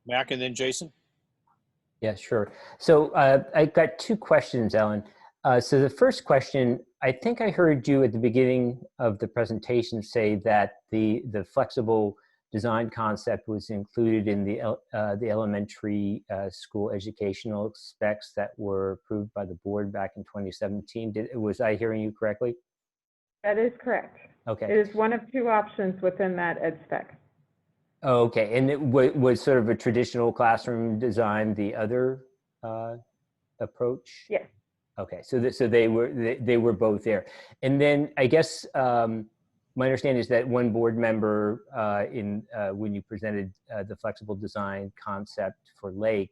Mac, and then Jason. Yeah, sure. So I got 2 questions, Ellen. So the first question, I think I heard you at the beginning of the presentation say that the flexible design concept was included in the elementary school educational specs that were approved by the board back in 2017. Was I hearing you correctly? That is correct. Okay. It is one of 2 options within that ed spec. Okay, and it was sort of a traditional classroom design the other approach? Yes. Okay, so they were both there, and then I guess my understanding is that one board member when you presented the flexible design concept for Lake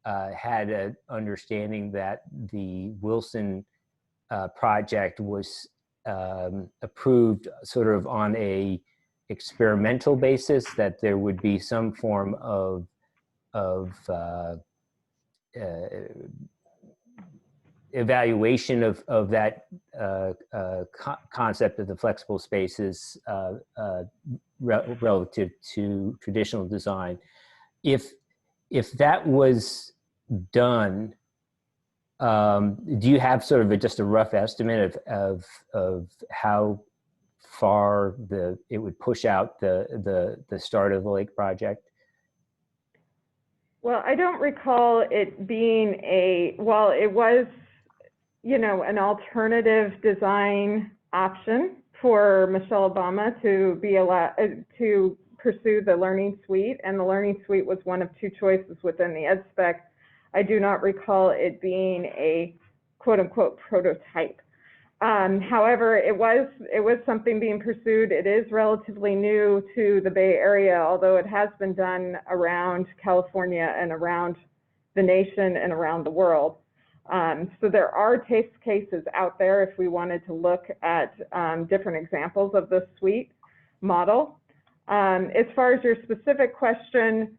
had an understanding that the Wilson project was approved sort of on a experimental basis, that there would be some form of evaluation of that concept of the flexible spaces relative to traditional design. If that was done, do you have sort of just a rough estimate of how far it would push out the start of the Lake project? Well, I don't recall it being well, it was, an alternative design option for Michelle Obama to be allowed to pursue the Learning Suite, and the Learning Suite was one of two choices within the ed spec. I do not recall it being a quote unquote prototype. However, it was something being pursued. It is relatively new to the Bay Area, although it has been done around California and around the nation and around the world. So there are test cases out there if we wanted to look at different examples of the suite model. As far as your specific question,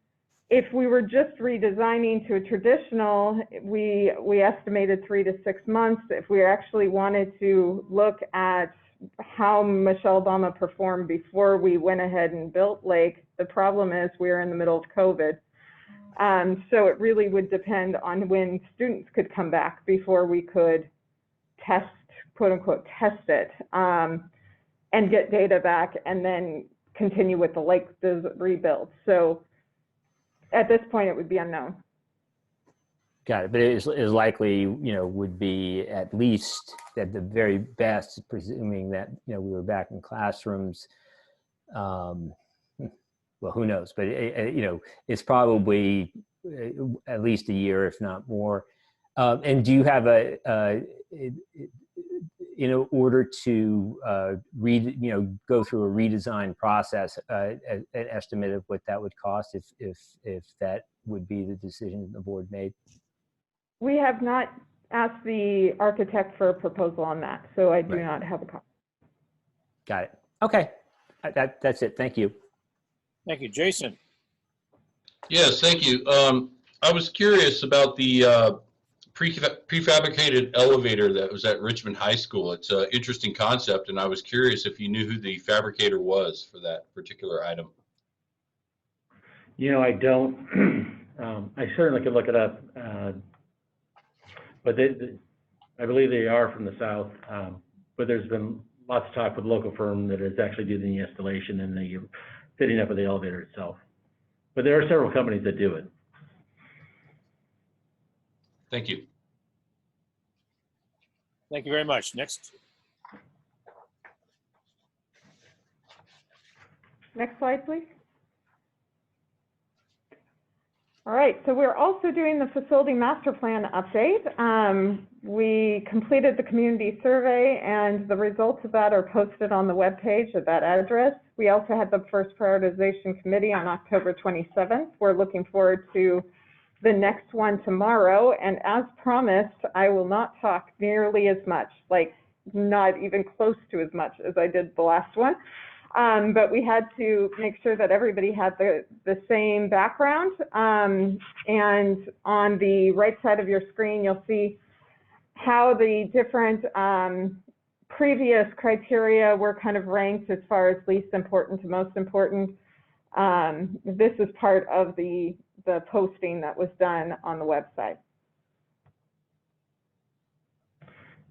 if we were just redesigning to a traditional, we estimated 3 to 6 months. If we actually wanted to look at how Michelle Obama performed before we went ahead and built Lake, the problem is we're in the middle of COVID. So it really would depend on when students could come back before we could test, quote unquote, test it and get data back and then continue with the Lake rebuild. So at this point, it would be unknown. Got it, but it is likely, would be at least at the very best, presuming that, we were back in classrooms. Well, who knows, but it's probably at least a year, if not more. And do you have in order to go through a redesign process, an estimate of what that would cost if that would be the decision the board made? We have not asked the architect for a proposal on that, so I do not have a copy. Got it. Okay, that's it. Thank you. Thank you, Jason. Yes, thank you. I was curious about the prefabricated elevator that was at Richmond High School. It's an interesting concept, and I was curious if you knew who the fabricator was for that particular item. I don't. I certainly could look it up, but I believe they are from the South. But there's been lots of talk with a local firm that is actually doing the installation and the fitting up of the elevator itself. But there are several companies that do it. Thank you. Thank you very much. Next. Next slide, please. All right, so we're also doing the facility master plan update. We completed the community survey, and the results of that are posted on the webpage at that address. We also had the first prioritization committee on October 27th. We're looking forward to the next one tomorrow, and as promised, I will not talk nearly as much, like not even close to as much as I did the last one. But we had to make sure that everybody had the same background. And on the right side of your screen, you'll see how the different previous criteria were kind of ranked as far as least important to most important. This is part of the posting that was done on the website.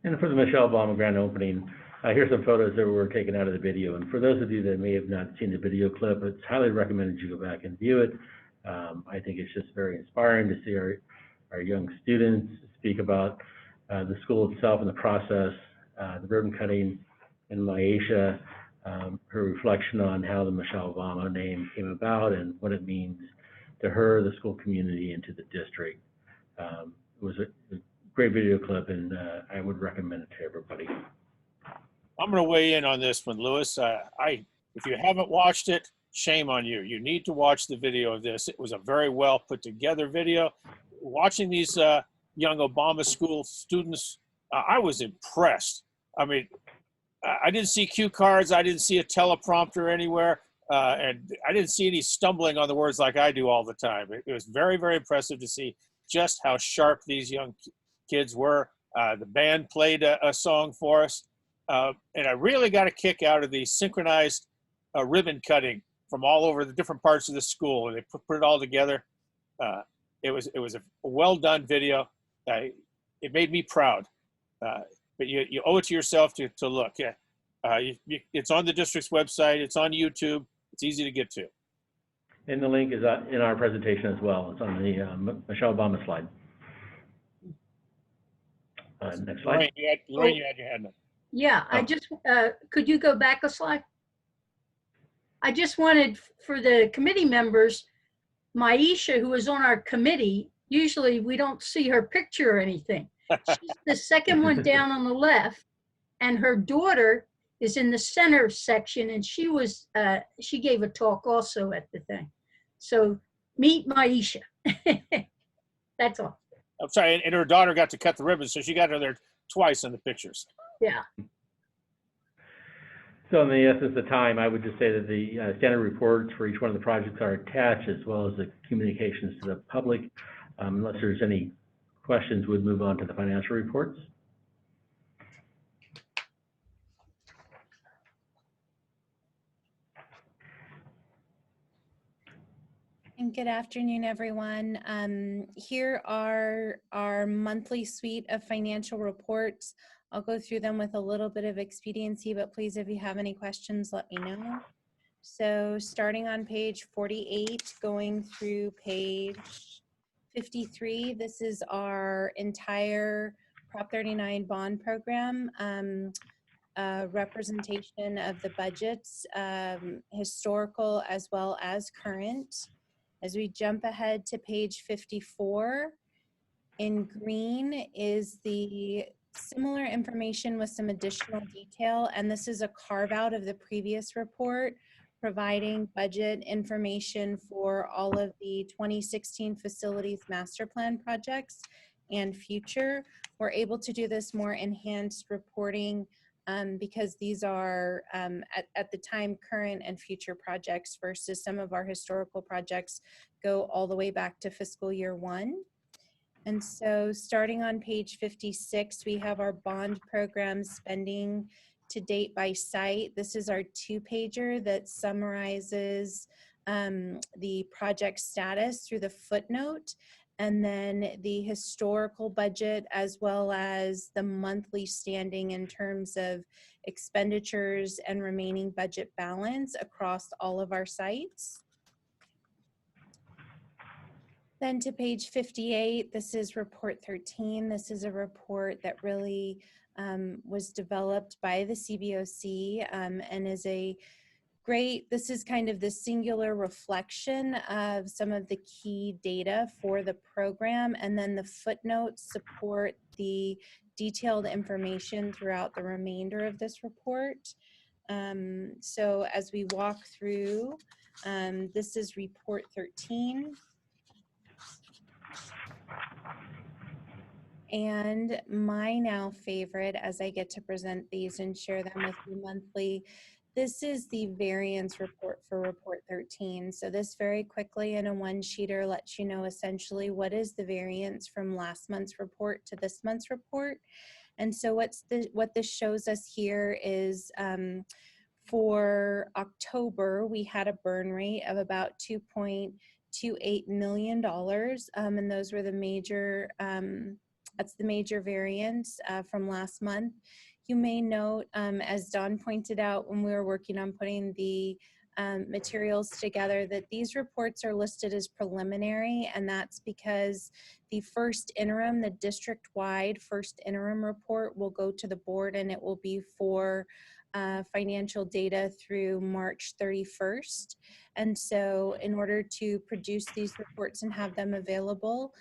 And for the Michelle Obama grand opening, here's some photos that were taken out of the video. And for those of you that may have not seen the video clip, it's highly recommended you go back and view it. I think it's just very inspiring to see our young students speak about the school itself and the process, the ribbon cutting in Malaysia, her reflection on how the Michelle Obama name came about and what it means to her, the school community, and to the district. It was a great video clip, and I would recommend it to everybody. I'm going to weigh in on this one, Louis. If you haven't watched it, shame on you. You need to watch the video of this. It was a very well put together video. Watching these young Obama school students, I was impressed. I mean, I didn't see cue cards. I didn't see a teleprompter anywhere. And I didn't see any stumbling on the words like I do all the time. It was very, very impressive to see just how sharp these young kids were. The band played a song for us. And I really got a kick out of the synchronized ribbon cutting from all over the different parts of the school. And they put it all together. It was a well done video. It made me proud. But you owe it to yourself to look. It's on the district's website. It's on YouTube. It's easy to get to. And the link is in our presentation as well. It's on the Michelle Obama slide. Next slide. Lorraine, you had your hand up. Yeah, I just, could you go back a slide? I just wanted for the committee members, Maisha, who is on our committee, usually we don't see her picture or anything. She's the second one down on the left, and her daughter is in the center section, and she was, she gave a talk also at the thing. So meet Maisha. That's all. I'm sorry, and her daughter got to cut the ribbon, so she got her there twice in the pictures. Yeah. So in the essence of time, I would just say that the standard reports for each one of the projects are attached, as well as the communications to the public. Unless there's any questions, we'd move on to the financial reports. And good afternoon, everyone. Here are our monthly suite of financial reports. I'll go through them with a little bit of expediency, but please, if you have any questions, let me know. So starting on page 48, going through page 53, this is our entire Prop 39 bond program. Representation of the budgets, historical as well as current. As we jump ahead to page 54, in green is the similar information with some additional detail, and this is a carve out of the previous report, providing budget information for all of the 2016 facilities master plan projects and future. We're able to do this more enhanced reporting because these are at the time current and future projects versus some of our historical projects go all the way back to fiscal year 1. And so starting on page 56, we have our bond program spending to date by site. This is our 2-pager that summarizes the project status through the footnote, and then the historical budget as well as the monthly standing in terms of expenditures and remaining budget balance across all of our sites. Then to page 58, this is report 13. This is a report that really was developed by the CBOC and is a great, this is kind of the singular reflection of some of the key data for the program, and then the footnotes support the detailed information throughout the remainder of this report. So as we walk through, this is report 13. And my now favorite, as I get to present these and share them with you monthly, this is the variance report for report 13. So this very quickly in a one-sheeter lets you know essentially what is the variance from last month's report to this month's report. And so what this shows us here is for October, we had a burn rate of about $2.28 million. And those were the major, that's the major variance from last month. You may note, as Don pointed out when we were working on putting the materials together, that these reports are listed as preliminary, and that's because the first interim, the district-wide first interim report will go to the board, and it will be for financial data through March 31st. And so in order to produce these reports and have them available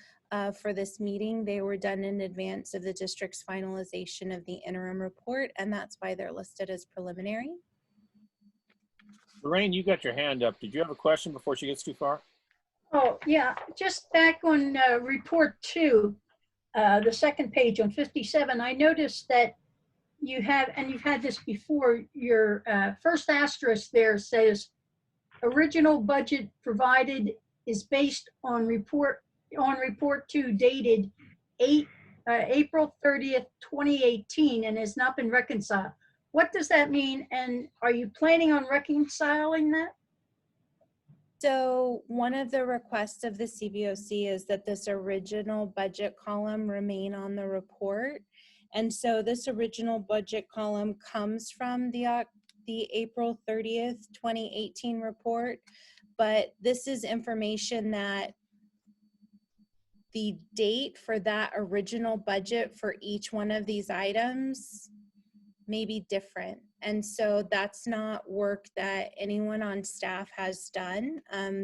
for this meeting, they were done in advance of the district's finalization of the interim report, and that's why they're listed as preliminary. Lorraine, you got your hand up. Did you have a question before she gets too far? Oh, yeah, just back on report 2, the second page on 57, I noticed that you have, and you've had this before, your first asterisk there says original budget provided is based on report 2 dated April 30th, 2018 and has not been reconciled. What does that mean? And are you planning on reconciling that? So one of the requests of the CBOC is that this original budget column remain on the report. And so this original budget column comes from the April 30th, 2018 report, but this is information that the date for that original budget for each one of these items may be different. And so that's not work that anyone on staff has done.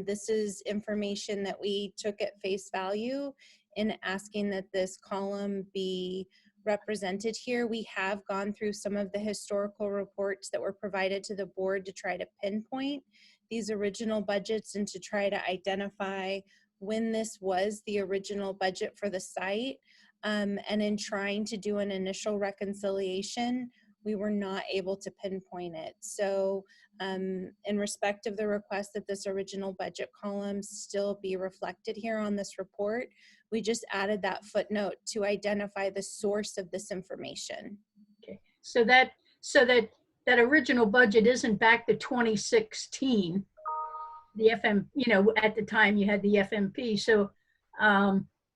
This is information that we took at face value in asking that this column be represented here. We have gone through some of the historical reports that were provided to the board to try to pinpoint these original budgets and to try to identify when this was the original budget for the site. And in trying to do an initial reconciliation, we were not able to pinpoint it. So in respect of the request that this original budget column still be reflected here on this report, we just added that footnote to identify the source of this information. Okay, so that original budget isn't back to 2016, the FM, you know, at the time you had the FMP. So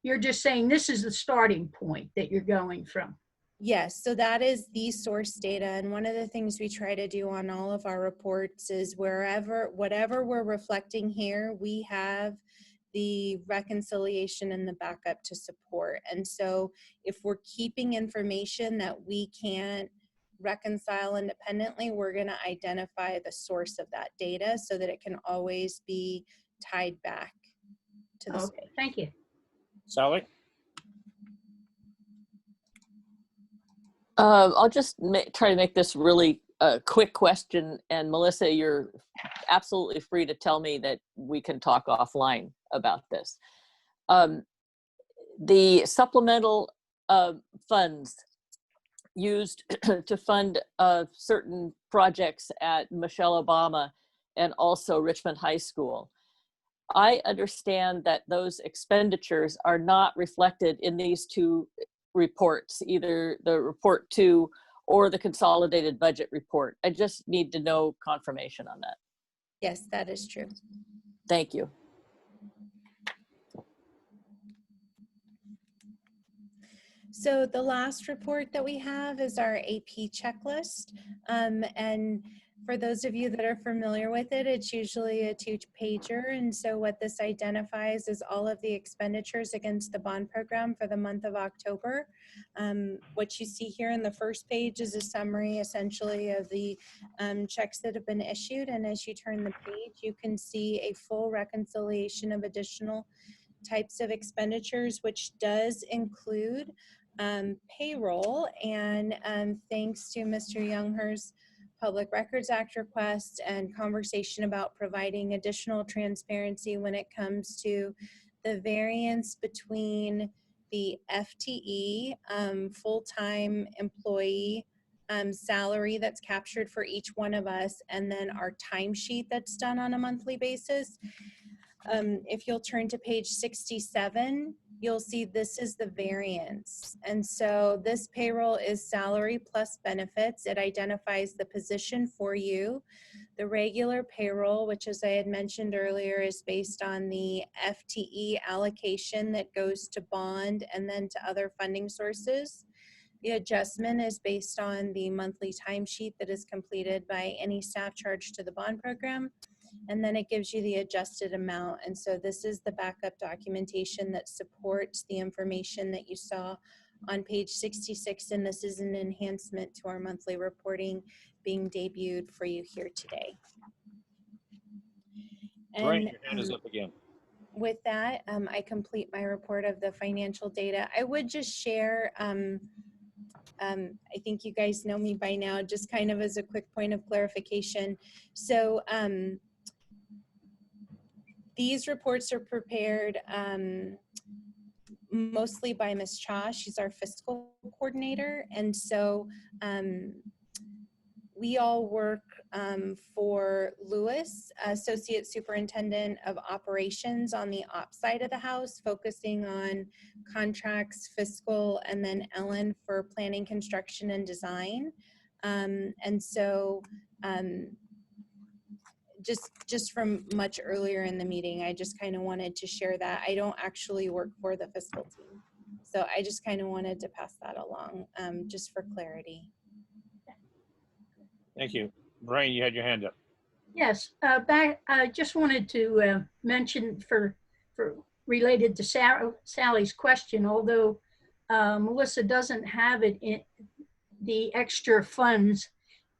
you're just saying this is the starting point that you're going from. Yes, so that is the source data. And one of the things we try to do on all of our reports is whatever we're reflecting here, we have the reconciliation and the backup to support. And so if we're keeping information that we can't reconcile independently, we're going to identify the source of that data so that it can always be tied back to the Okay, thank you. Sally? I'll just try to make this really quick question. And Melissa, you're absolutely free to tell me that we can talk offline about this. The supplemental funds used to fund certain projects at Michelle Obama and also Richmond High School. I understand that those expenditures are not reflected in these two reports, either the report 2 or the consolidated budget report. I just need to know confirmation on that. Yes, that is true. Thank you. So the last report that we have is our AP checklist. And for those of you that are familiar with it, it's usually a 2-pager. And so what this identifies is all of the expenditures against the bond program for the month of October. What you see here in the first page is a summary essentially of the checks that have been issued. And as you turn the page, you can see a full reconciliation of additional types of expenditures, which does include payroll. And thanks to Mr. Younghurst's Public Records Act request and conversation about providing additional transparency when it comes to the variance between the FTE, full-time employee salary that's captured for each one of us, and then our timesheet that's done on a monthly basis. If you'll turn to page 67, you'll see this is the variance. And so this payroll is salary plus benefits. It identifies the position for you. The regular payroll, which as I had mentioned earlier, is based on the FTE allocation that goes to bond and then to other funding sources. The adjustment is based on the monthly timesheet that is completed by any staff charged to the bond program. And then it gives you the adjusted amount. And so this is the backup documentation that supports the information that you saw on page 66, and this is an enhancement to our monthly reporting being debuted for you here today. Right, And your hand is up again. with that, I complete my report of the financial data. I would just share, I think you guys know me by now, just kind of as a quick point of clarification. So these reports are prepared mostly by Ms. Cha. She's our fiscal coordinator. And so we all work for Lewis, Associate Superintendent of Operations on the ops side of the house, focusing on contracts, fiscal, and then Ellen for planning, construction, and design. And so just from much earlier in the meeting, I just kind of wanted to share that. I don't actually work for the fiscal team. So I just kind of wanted to pass that along just for clarity. Thank you. Brian, you had your hand up. Yes, I just wanted to mention for related to Sally's question, although Melissa doesn't have it in the extra funds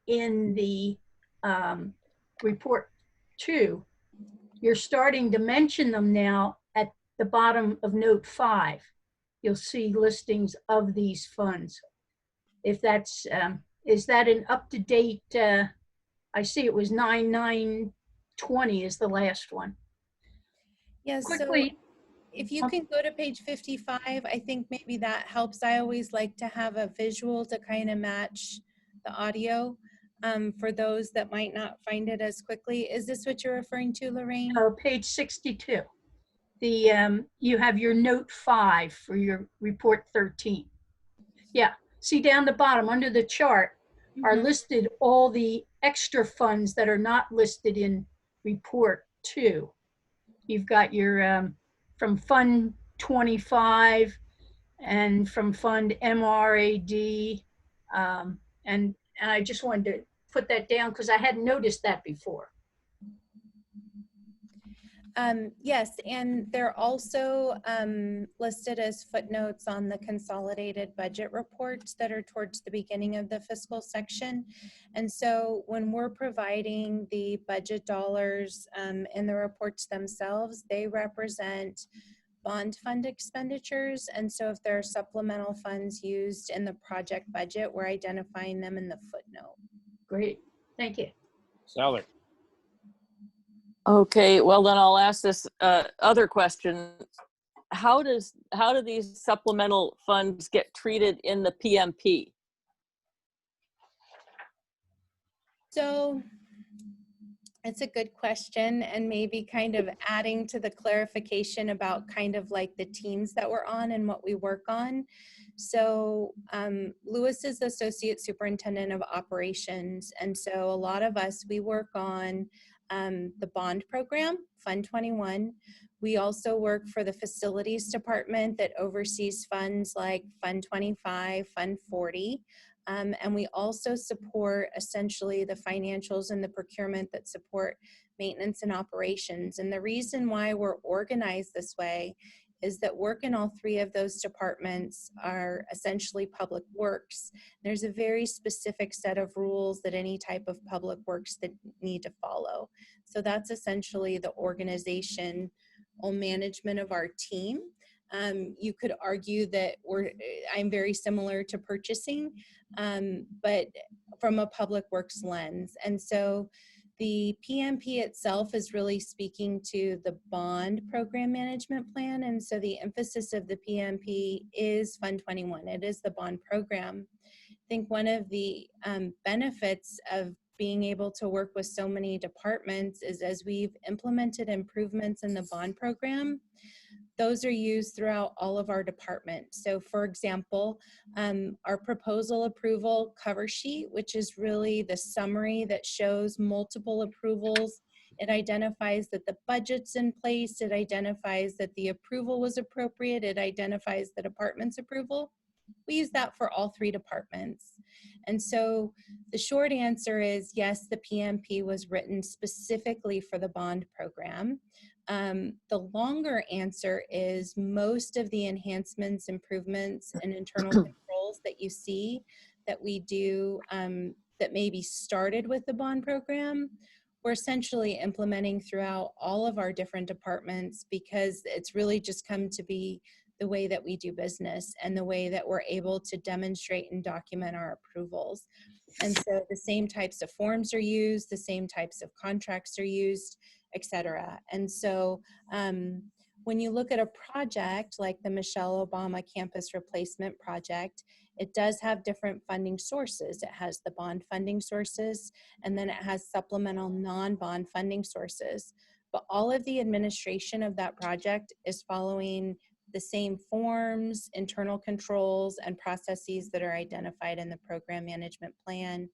in the report 2, you're starting to mention them now at the bottom of note 5. You'll see listings of these funds. If that's, is that an up-to-date, I see it was 9920 is the last one. Yes, Quickly. so if you can go to page 55, I think maybe that helps. I always like to have a visual to kind of match the audio for those that might not find it as quickly. Is this what you're referring to, Lorraine? Oh, page 62. The you have your note 5 for your report 13. Yeah, see down the bottom under the chart are listed all the extra funds that are not listed in report 2. You've got your from Fund 25 and from Fund MRAD, and I just wanted to put that down because I hadn't noticed that before. Yes, and they're also listed as footnotes on the consolidated budget reports that are towards the beginning of the fiscal section. And so when we're providing the budget dollars in the reports themselves, they represent bond fund expenditures. And so if there are supplemental funds used in the project budget, we're identifying them in the footnote. Great, thank you. Sally. Okay, well then I'll ask this other question. How do these supplemental funds get treated in the PMP? So it's a good question, and maybe kind of adding to the clarification about kind of like the teams that we're on and what we work on. So Lewis is the Associate Superintendent of Operations, and so a lot of us, we work on the bond program, Fund 21. We also work for the facilities department that oversees funds like Fund 25, Fund 40. And we also support essentially the financials and the procurement that support maintenance and operations. And the reason why we're organized this way is that work in all 3 of those departments are essentially public works. There's a very specific set of rules that any type of public works that need to follow. So that's essentially the organization or management of our team. You could argue that I'm very similar to purchasing, but from a public works lens. And so the PMP itself is really speaking to the bond program management plan. And so the emphasis of the PMP is Fund 21. It is the bond program. I think one of the benefits of being able to work with so many departments is as we've implemented improvements in the bond program, those are used throughout all of our departments. So for example, our proposal approval cover sheet, which is really the summary that shows multiple approvals. It identifies that the budget's in place. It identifies that the approval was appropriate. It identifies the department's approval. We use that for all 3 departments. And so the short answer is yes, the PMP was written specifically for the bond program, The longer answer is most of the enhancements, improvements, and internal controls that you see that we do that maybe started with the bond program, we're essentially implementing throughout all of our different departments, because it's really just come to be the way that we do business and the way that we're able to demonstrate and document our approvals. And so the same types of forms are used, the same types of contracts are used, et cetera. And so when you look at a project like the Michelle Obama Campus Replacement Project, it does have different funding sources. It has the bond funding sources, and then it has supplemental non-bond funding sources. But all of the administration of that project is following the same forms, internal controls, and processes that are identified in the program management plan.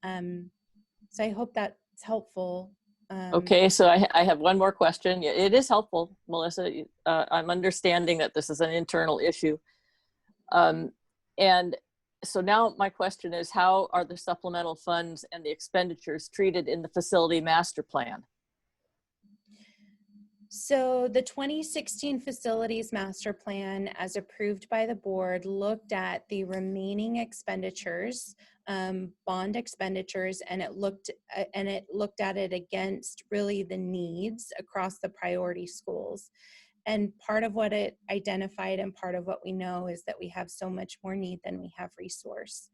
So I hope that's helpful. Okay, so I have one more question. It is helpful, Melissa. I'm understanding that this is an internal issue. And so now my question is, how are the supplemental funds and the expenditures treated in the facility master plan? So the 2016 facilities master plan, as approved by the board, looked at the remaining expenditures, bond expenditures, and it looked at it against really the needs across the priority schools. And part of what it identified and part of what we know is that we have so much more need than we have resource.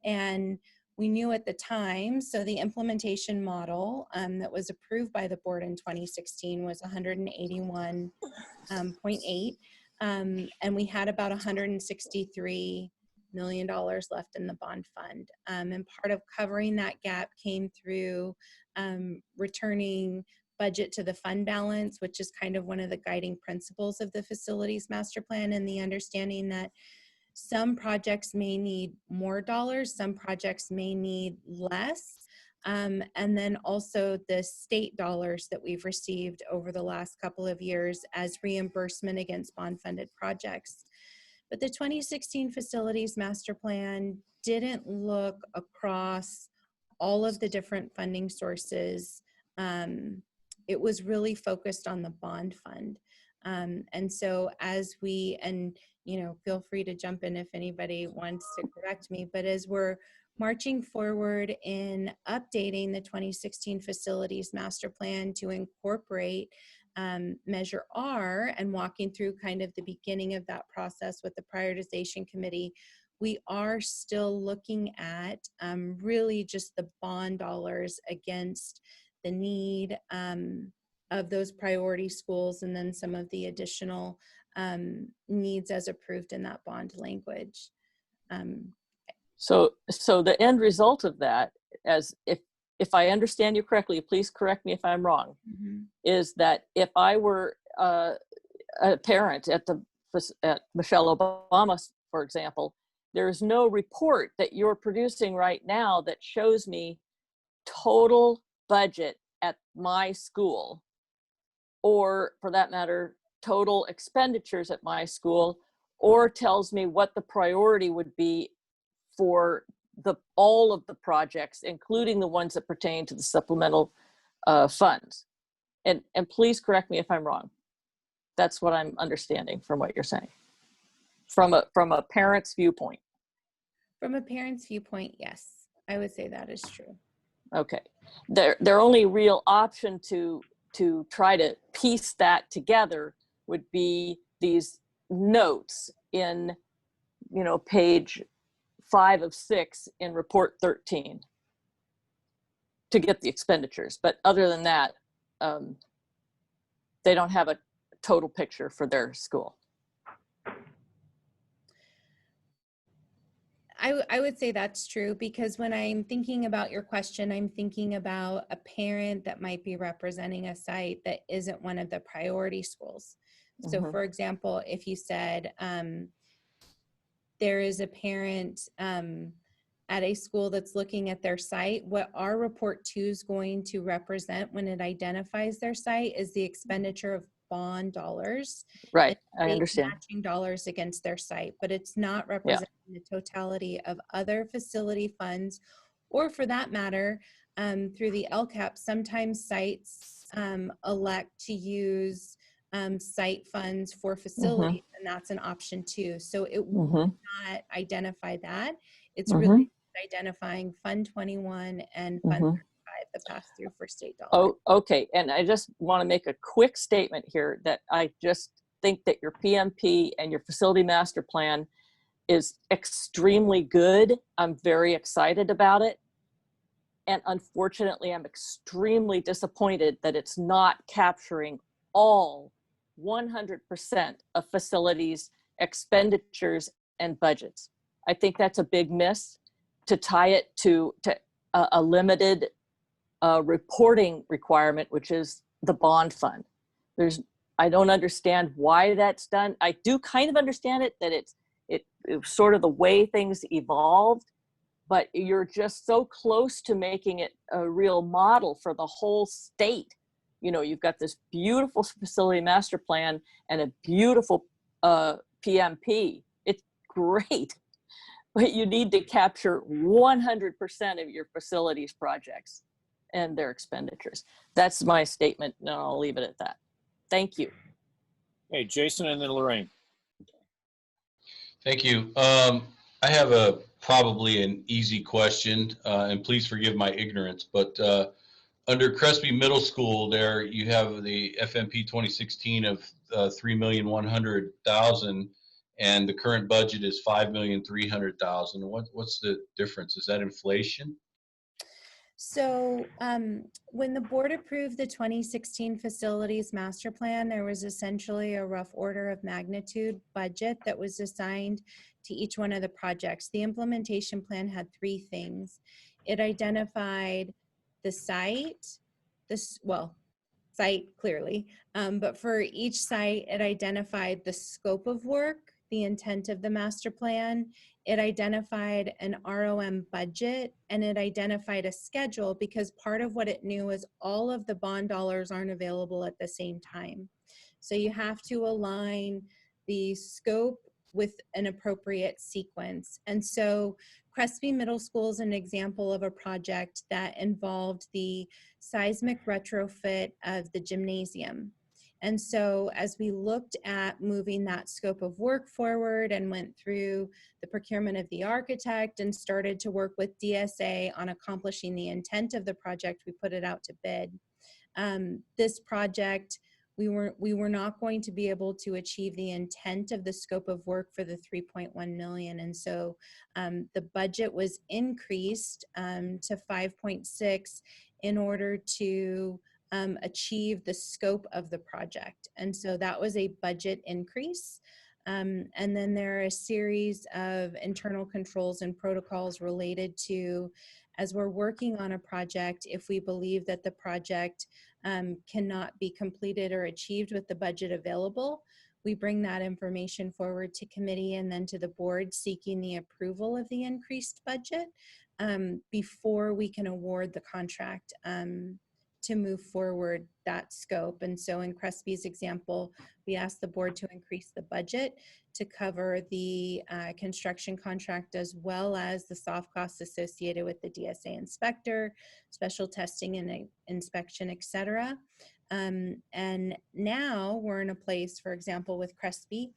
And we knew at the time, so the implementation model that was approved by the board in 2016 was 181.8, and we had about $163 million left in the bond fund. And part of covering that gap came through returning budget to the fund balance, which is kind of one of the guiding principles of the facilities master plan, and the understanding that some projects may need more dollars, some projects may need less. And then also the state dollars that we've received over the last couple of years as reimbursement against bond funded projects. But the 2016 facilities master plan didn't look across all of the different funding sources. It was really focused on the bond fund. And so as we, and feel free to jump in if anybody wants to correct me, but as we're marching forward in updating the 2016 facilities master plan to incorporate Measure R and walking through kind of the beginning of that process with the prioritization committee, we are still looking at really just the bond dollars against the need of those priority schools, and then some of the additional needs as approved in that bond language. So the end result of that, as if I understand you correctly, please correct me if I'm wrong, is that if I were a parent at Michelle Obama, for example, there is no report that you're producing right now that shows me total budget at my school, or for that matter, total expenditures at my school, or tells me what the priority would be for all of the projects, including the ones that pertain to the supplemental funds. And please correct me if I'm wrong. That's what I'm understanding from what you're saying. From a parent's viewpoint. From a parent's viewpoint, yes, I would say that is true. Okay. Their only real option to try to piece that together would be these notes in, page 5 of 6 in report 13 to get the expenditures. But other than that, they don't have a total picture for their school. I would say that's true, because when I'm thinking about your question, I'm thinking about a parent that might be representing a site that isn't one of the priority schools. So for example, if you said there is a parent at a school that's looking at their site, what our report 2 is going to represent when it identifies their site is the expenditure of bond dollars. Right, I understand. Matching dollars against their site, but it's not representing the totality of other facility funds, or for that matter, through the LCAP, sometimes sites elect to use site funds for facilities, and that's an option too. So it will not identify that. It's really identifying Fund 21 and Fund 35, the pass-through for state dollars. Oh, okay. And I just want to make a quick statement here that I just think that your PMP and your facility master plan is extremely good. I'm very excited about it. And unfortunately, I'm extremely disappointed that it's not capturing all 100% of facilities, expenditures, and budgets. I think that's a big miss to tie it to a limited reporting requirement, which is the bond fund. I don't understand why that's done. I do kind of understand it, that it's sort of the way things evolved, but you're just so close to making it a real model for the whole state. You know, you've got this beautiful facility master plan and a beautiful PMP. It's great, but you need to capture 100% of your facilities projects and their expenditures. That's my statement, and I'll leave it at that. Thank you. Hey, Jason and then Lorraine. Thank you. I have probably an easy question, and please forgive my ignorance, but under Crespi Middle School there, you have the FMP 2016 of $3,100,000, and the current budget is $5,300,000. What's the difference? Is that inflation? So when the board approved the 2016 facilities master plan, there was essentially a rough order of magnitude budget that was assigned to each one of the projects. The implementation plan had three things. It identified the site, site clearly, but for each site, it identified the scope of work, the intent of the master plan, it identified an ROM budget, and it identified a schedule, because part of what it knew was all of the bond dollars aren't available at the same time. So you have to align the scope with an appropriate sequence. And so Crespi Middle School is an example of a project that involved the seismic retrofit of the gymnasium. And so as we looked at moving that scope of work forward and went through the procurement of the architect and started to work with DSA on accomplishing the intent of the project, we put it out to bid. This project, we were not going to be able to achieve the intent of the scope of work for the 3.1 million. And so the budget was increased to 5.6 in order to achieve the scope of the project. And so that was a budget increase. And then there are a series of internal controls and protocols related to, as we're working on a project, if we believe that the project cannot be completed or achieved with the budget available, we bring that information forward to committee and then to the board seeking the approval of the increased budget before we can award the contract to move forward that scope. And so in Crespi's example, we asked the board to increase the budget to cover the construction contract, as well as the soft costs associated with the DSA inspector, special testing and inspection, etc. And now we're in a place, for example, with Crespi,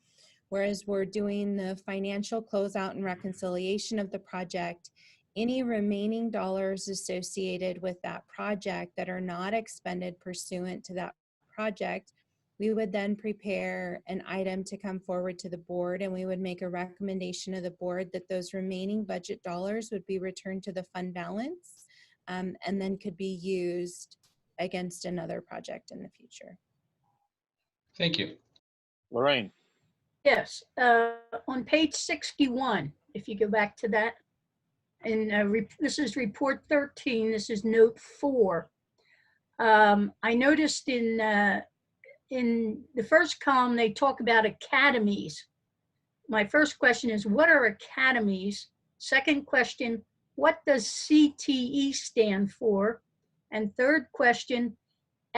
whereas we're doing the financial closeout and reconciliation of the project, any remaining dollars associated with that project that are not expended pursuant to that project, we would then prepare an item to come forward to the board, and we would make a recommendation to the board that those remaining budget dollars would be returned to the fund balance and then could be used against another project in the future. Thank you. Lorraine. Yes, on page 61, if you go back to that, and this is report 13, this is note 4. I noticed in the first column, they talk about academies. My first question is, what are academies? Second question, what does CTE stand for? And third question,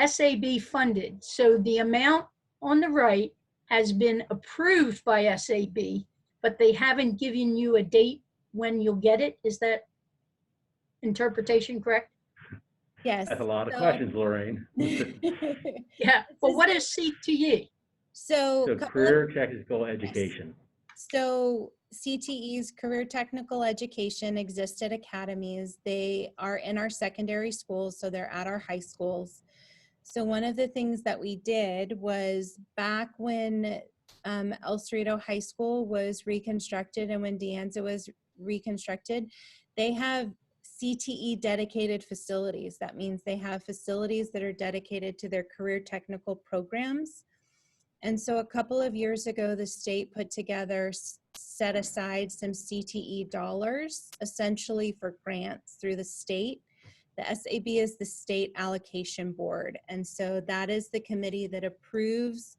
SAB funded. So the amount on the right has been approved by SAB, but they haven't given you a date when you'll get it. Is that interpretation correct? Yes. That's a lot of so- questions, Lorraine. Yeah, well, what is CTE? So, So couple of- career technical education. So CTE's Career Technical Education exists at academies. They are in our secondary schools, so they're at our high schools. So one of the things that we did was back when El Cerrito High School was reconstructed and when De Anza was reconstructed, they have CTE dedicated facilities. That means they have facilities that are dedicated to their career technical programs. And so a couple of years ago, the state put together, set aside some CTE dollars, essentially for grants through the state. The SAB is the state allocation board. And so that is the committee that approves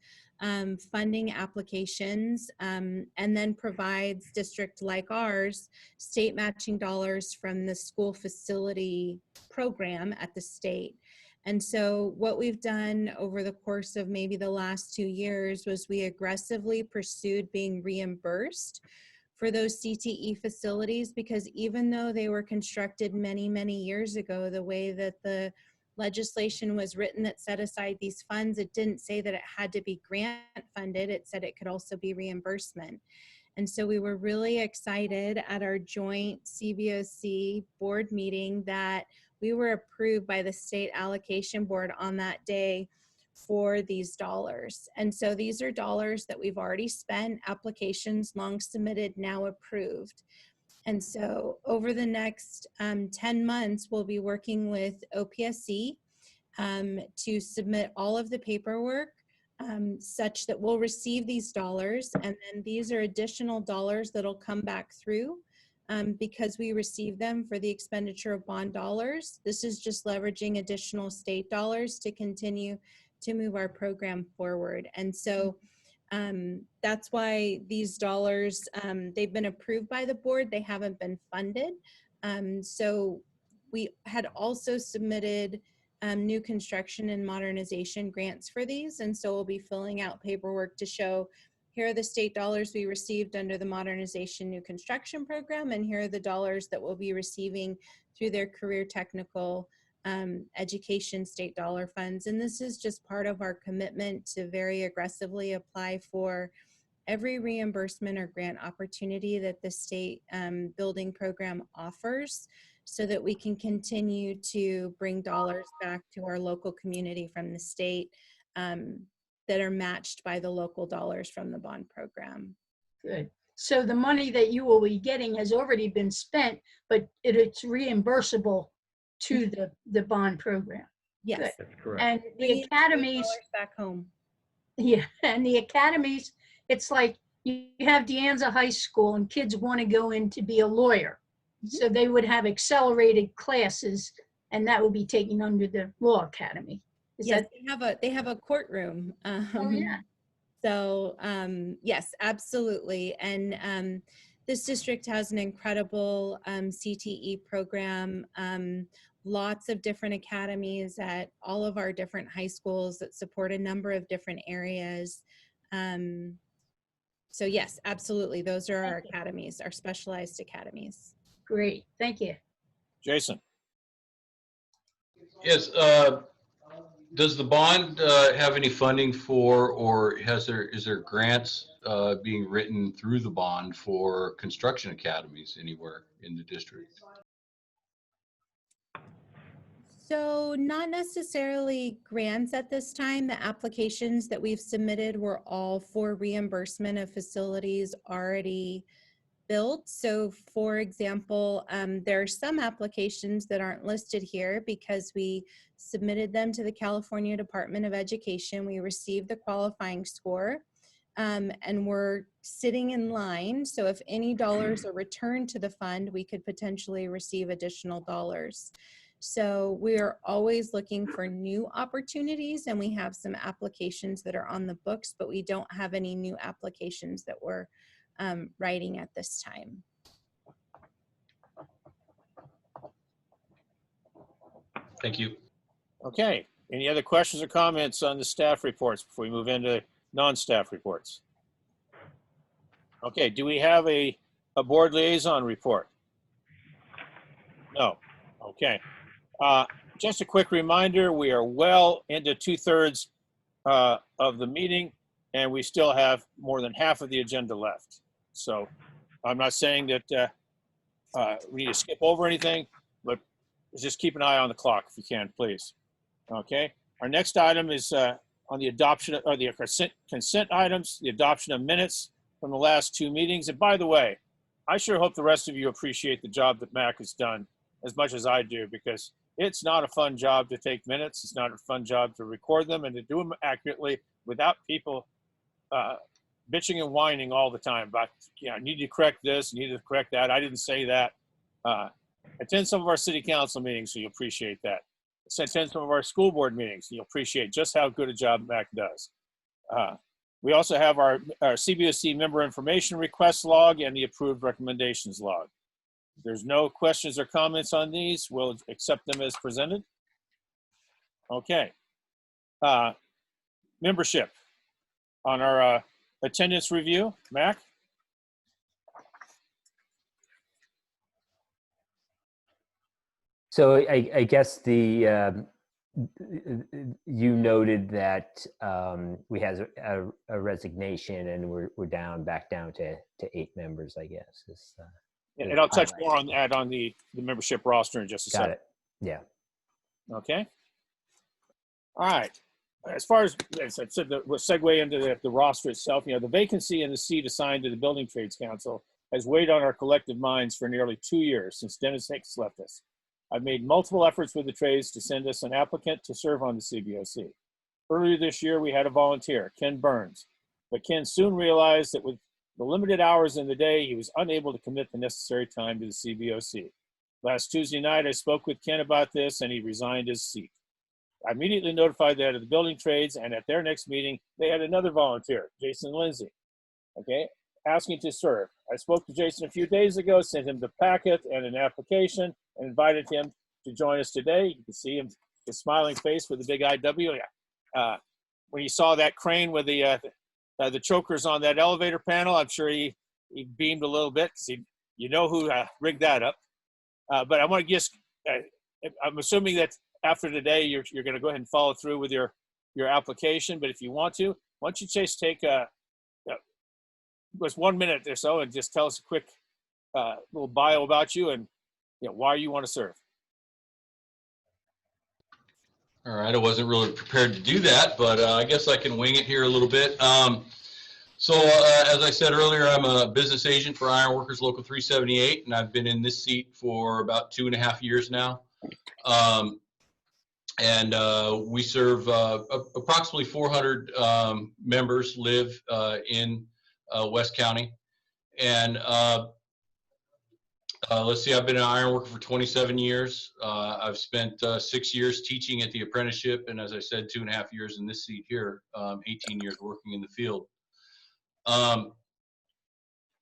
funding applications and then provides district like ours, state matching dollars from the school facility program at the state. And so what we've done over the course of maybe the last 2 years was we aggressively pursued being reimbursed for those CTE facilities, because even though they were constructed many, many years ago, the way that the legislation was written that set aside these funds, it didn't say that it had to be grant funded. It said it could also be reimbursement. And so we were really excited at our joint CBOC board meeting that we were approved by the state allocation board on that day for these dollars. And so these are dollars that we've already spent, applications long submitted, now approved. And so over the next 10 months, we'll be working with OPSC to submit all of the paperwork such that we'll receive these dollars. And then these are additional dollars that'll come back through because we receive them for the expenditure of bond dollars. This is just leveraging additional state dollars to continue to move our program forward. And so that's why these dollars, they've been approved by the board, they haven't been funded. So we had also submitted new construction and modernization grants for these. And so we'll be filling out paperwork to show here are the state dollars we received under the modernization new construction program, and here are the dollars that we'll be receiving through their career technical education state dollar funds. And this is just part of our commitment to very aggressively apply for every reimbursement or grant opportunity that the state building program offers, so that we can continue to bring dollars back to our local community from the state that are matched by the local dollars from the bond program. Good. So the money that you will be getting has already been spent, but it's reimbursable to the bond program. Yes, Good. That's correct. And the academies back home. Yeah, and the academies, it's like you have De Anza High School and kids want to go in to be a lawyer. So they would have accelerated classes and that would be taken under the law academy. Is Yes, that, they have a courtroom. oh yeah. So yes, absolutely. And this district has an incredible CTE program, lots of different academies at all of our different high schools that support a number of different areas. So yes, absolutely. Those are our academies, our specialized academies. Great, thank you. Jason. Yes. Does the bond have any funding for, or is there grants being written through the bond for construction academies anywhere in the district? So not necessarily grants at this time. The applications that we've submitted were all for reimbursement of facilities already built. So for example, there are some applications that aren't listed here because we submitted them to the California Department of Education. We received the qualifying score and we're sitting in line. So if any dollars are returned to the fund, we could potentially receive additional dollars. So we are always looking for new opportunities, and we have some applications that are on the books, but we don't have any new applications that we're writing at this time. Thank you. Okay, any other questions or comments on the staff reports before we move into non-staff reports? Okay, do we have a board liaison report? No, okay. just a quick reminder, we are well into 2/3 of the meeting, and we still have more than half of the agenda left. So I'm not saying that we need to skip over anything, but just keep an eye on the clock if you can, please. Okay. Our next item is on the adoption of, or the consent items, the adoption of minutes from the last 2 meetings. And by the way, I sure hope the rest of you appreciate the job that Mac has done as much as I do, because it's not a fun job to take minutes. It's not a fun job to record them and to do them accurately without people bitching and whining all the time about, you know, I need to correct this, need to correct that. I didn't say that. Attend some of our city council meetings, so you'll appreciate that. Attend some of our school board meetings, you'll appreciate just how good a job Mac does. We also have our CBOC member information request log and the approved recommendations log. If there's no questions or comments on these, we'll accept them as presented. Okay. Membership on our attendance review, Mac? So I guess the you noted that we had a resignation, and we're back down to 8 members, I guess. And I'll touch more on that on the membership roster in just a second. Got it. Yeah. Okay. All right. As far as I said, we'll segue into the roster itself. You know, the vacancy in the seat assigned to the Building Trades Council has weighed on our collective minds for nearly 2 years since Dennis Hicks left us. I've made multiple efforts with the trades to send us an applicant to serve on the CBOC. Earlier this year, we had a volunteer, Ken Burns, but Ken soon realized that with the limited hours in the day, he was unable to commit the necessary time to the CBOC. Last Tuesday night, I spoke with Ken about this, and he resigned his seat. I immediately notified that of the building trades, and at their next meeting, they had another volunteer, Jason Lindsay, okay, asking to serve. I spoke to Jason a few days ago, sent him the packet and an application, and invited him to join us today. You can see him, his smiling face with the big IW. When he saw that crane with the chokers on that elevator panel, I'm sure he beamed a little bit, because you know who rigged that up. But I want to just, I'm assuming that after today, you're going to go ahead and follow through with your application. But if you want to, why don't you just take just 1 minute or so and just tell us a quick little bio about you and why you want to serve. All right, I wasn't really prepared to do that, but I guess I can wing it here a little bit. So as I said earlier, I'm a business agent for Ironworkers Local 378, and I've been in this seat for about 2.5 years now. And we serve approximately 400 members live in West County. And let's see, I've been an ironworker for 27 years. I've spent 6 years teaching at the apprenticeship, and as I said, 2.5 years in this seat here, 18 years working in the field.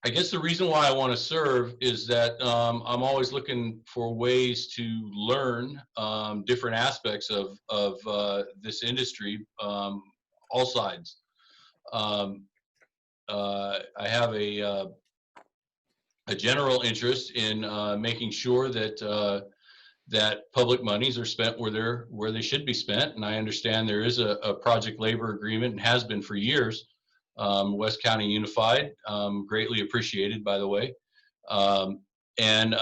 I guess the reason why I want to serve is that I'm always looking for ways to learn different aspects of this industry, all sides. I have a general interest in making sure that that public monies are spent where they should be spent, and I understand there is a project labor agreement and has been for years. West County Unified, greatly appreciated, by the way, and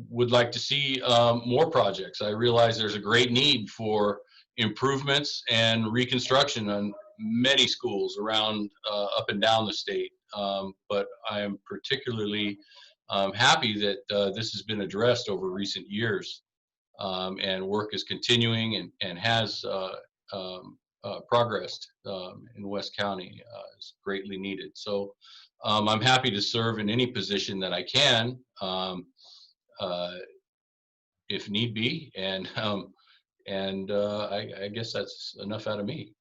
would like to see more projects. I realize there's a great need for improvements and reconstruction on many schools around up and down the state, but I am particularly happy that this has been addressed over recent years, and work is continuing and has progressed in West County is greatly needed. So I'm happy to serve in any position that I can, if need be, and I guess that's enough out of me.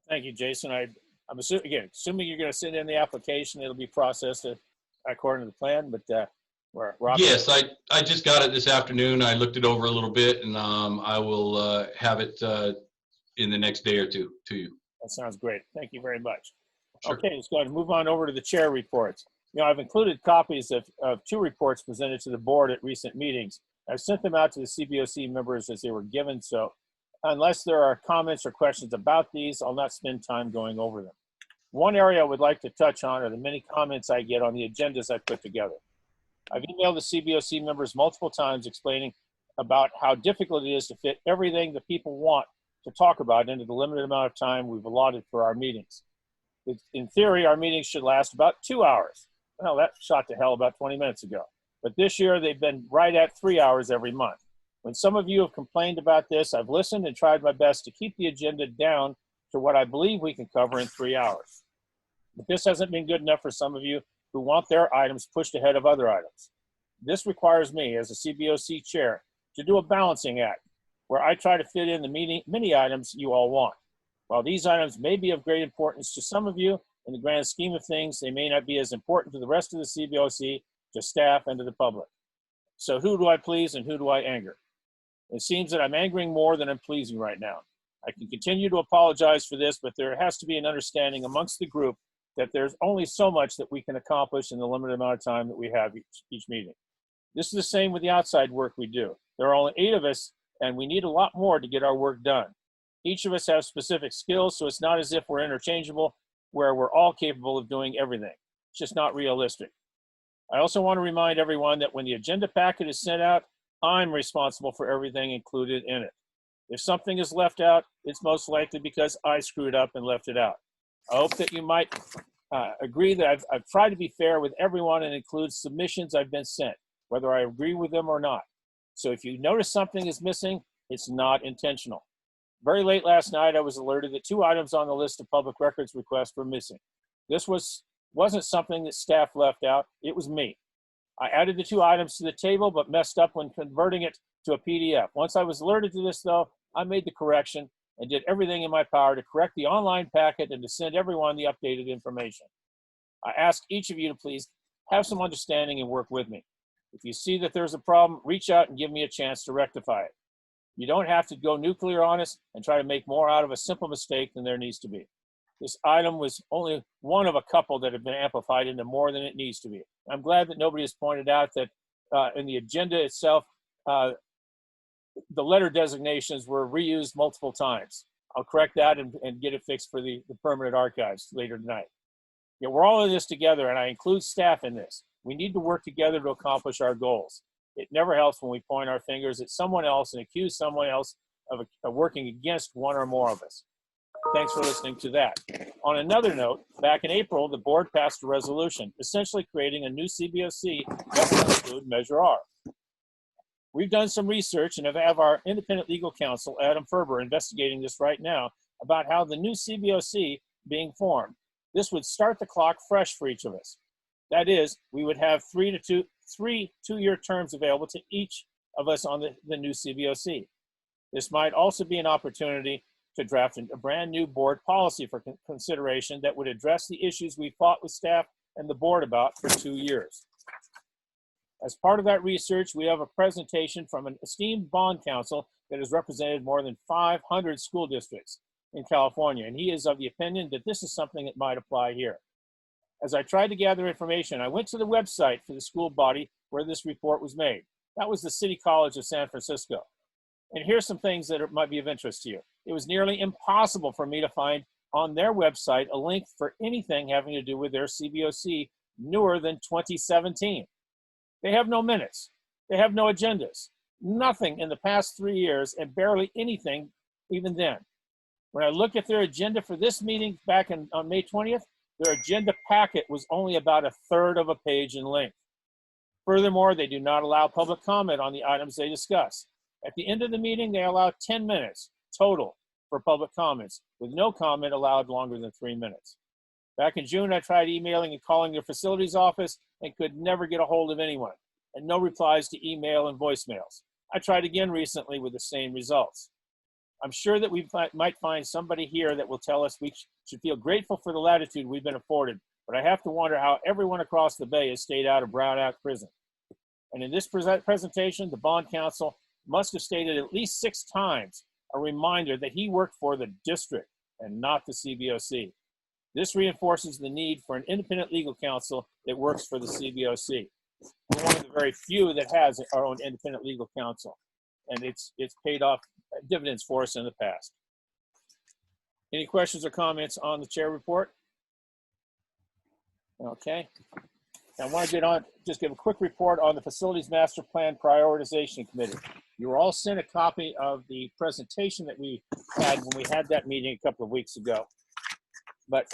Thank you, Jason. I'm assuming you're going to send in the application. It'll be processed according to the plan, but we're yes, I just got it this afternoon. I looked it over a little bit, and I will have it in the next day or two to you. That sounds great. Thank you very much. Sure. Okay, let's go ahead and move on over to the chair reports. I've included copies of 2 reports presented to the board at recent meetings. I've sent them out to the CBOC members as they were given, so unless there are comments or questions about these, I'll not spend time going over them. One area I would like to touch on are the many comments I get on the agendas I put together. I've emailed the CBOC members multiple times explaining about how difficult it is to fit everything that people want to talk about into the limited amount of time we've allotted for our meetings. In theory, our meetings should last about 2 hours. Well, that shot to hell about 20 minutes ago. But this year, they've been right at 3 hours every month. When some of you have complained about this, I've listened and tried my best to keep the agenda down to what I believe we can cover in 3 hours. But this hasn't been good enough for some of you who want their items pushed ahead of other items. This requires me, as a CBOC chair, to do a balancing act where I try to fit in the many items you all want. While these items may be of great importance to some of you, in the grand scheme of things, they may not be as important to the rest of the CBOC, to staff, and to the public. So who do I please and who do I anger? It seems that I'm angering more than I'm pleasing right now. I can continue to apologize for this, but there has to be an understanding amongst the group that there's only so much that we can accomplish in the limited amount of time that we have each meeting. This is the same with the outside work we do. There are only 8 of us, and we need a lot more to get our work done. Each of us has specific skills, so it's not as if we're interchangeable, where we're all capable of doing everything. It's just not realistic. I also want to remind everyone that when the agenda packet is sent out, I'm responsible for everything included in it. If something is left out, it's most likely because I screwed up and left it out. I hope that you might agree that I've tried to be fair with everyone and include submissions I've been sent, whether I agree with them or not. So if you notice something is missing, it's not intentional. Very late last night, I was alerted that 2 items on the list of public records requests were missing. This wasn't something that staff left out, it was me. I added the 2 items to the table, but messed up when converting it to a PDF. Once I was alerted to this though, I made the correction and did everything in my power to correct the online packet and to send everyone the updated information. I ask each of you to please have some understanding and work with me. If you see that there's a problem, reach out and give me a chance to rectify it. You don't have to go nuclear on us and try to make more out of a simple mistake than there needs to be. This item was only one of a couple that have been amplified into more than it needs to be. I'm glad that nobody has pointed out that in the agenda itself, the letter designations were reused multiple times. I'll correct that and get it fixed for the permanent archives later tonight. Yeah, we're all in this together, and I include staff in this. We need to work together to accomplish our goals. It never helps when we point our fingers at someone else and accuse someone else of working against one or more of us. Thanks for listening to that. On another note, back in April, the board passed a resolution, essentially creating a new CBOC that will include Measure R. We've done some research and have our independent legal counsel, Adam Ferber, investigating this right now about how the new CBOC being formed. This would start the clock fresh for each of us. That is, we would have 3 two-year terms available to each of us on the new CBOC. This might also be an opportunity to draft a brand new board policy for consideration that would address the issues we fought with staff and the board about for 2 years. As part of that research, we have a presentation from an esteemed bond counsel that has represented more than 500 school districts in California, and he is of the opinion that this is something that might apply here. As I tried to gather information, I went to the website for the school body where this report was made. That was the City College of San Francisco. And here's some things that might be of interest to you. It was nearly impossible for me to find on their website a link for anything having to do with their CBOC newer than 2017. They have no minutes. They have no agendas. Nothing in the past 3 years, and barely anything even then. When I look at their agenda for this meeting back on May 20th, their agenda packet was only about 1/3 of a page in length. Furthermore, they do not allow public comment on the items they discuss. At the end of the meeting, they allow 10 minutes total for public comments, with no comment allowed longer than 3 minutes. Back in June, I tried emailing and calling their facilities office and could never get a hold of anyone, and no replies to email and voicemails. I tried again recently with the same results. I'm sure that we might find somebody here that will tell us we should feel grateful for the latitude we've been afforded, but I have to wonder how everyone across the Bay has stayed out of Brown Act prison. And in this presentation, the bond counsel must have stated at least 6 times a reminder that he worked for the district and not the CBOC. This reinforces the need for an independent legal counsel that works for the CBOC. we're one of the very few that has our own independent legal counsel, and it's paid off dividends for us in the past. Any questions or comments on the chair report? Okay. I want to get on, just give a quick report on the Facilities Master Plan Prioritization Committee. You were all sent a copy of the presentation that we had when we had that meeting a couple of weeks ago. But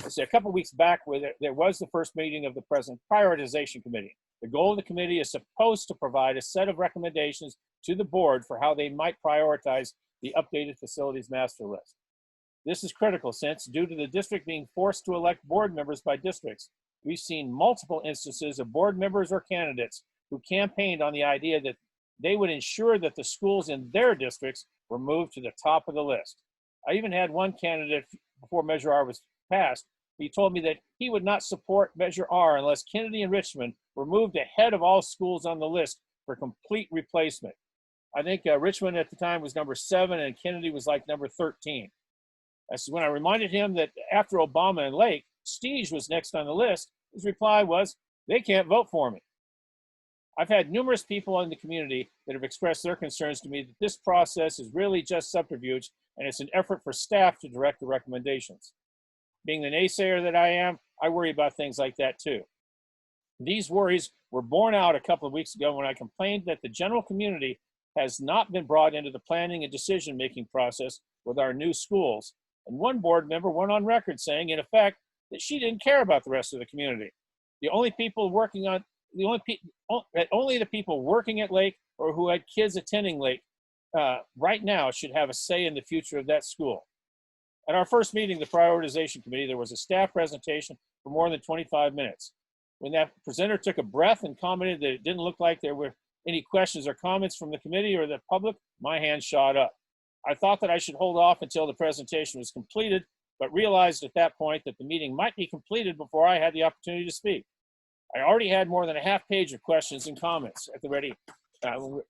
let's say a couple of weeks back, where there was the first meeting of the present Prioritization Committee. The goal of the committee is supposed to provide a set of recommendations to the board for how they might prioritize the updated facilities master list. This is critical since, due to the district being forced to elect board members by districts, we've seen multiple instances of board members or candidates who campaigned on the idea that they would ensure that the schools in their districts were moved to the top of the list. I even had one candidate before Measure R was passed. He told me that he would not support Measure R unless Kennedy and Richmond were moved ahead of all schools on the list for complete replacement. I think Richmond at the time was number 7 and Kennedy was like number 13. That's when I reminded him that after Obama and Lake, Stige was next on the list. His reply was, they can't vote for me. I've had numerous people in the community that have expressed their concerns to me that this process is really just subterfuge and it's an effort for staff to direct the recommendations. Being the naysayer that I am, I worry about things like that too. These worries were borne out a couple of weeks ago when I complained that the general community has not been brought into the planning and decision-making process with our new schools. And one board member went on record saying, in effect, that she didn't care about the rest of the community. Only the people working at Lake or who had kids attending Lake right now should have a say in the future of that school. At our first meeting, the Prioritization Committee, there was a staff presentation for more than 25 minutes. When that presenter took a breath and commented that it didn't look like there were any questions or comments from the committee or the public, my hand shot up. I thought that I should hold off until the presentation was completed, but realized at that point that the meeting might be completed before I had the opportunity to speak. I already had more than a half page of questions and comments at the ready.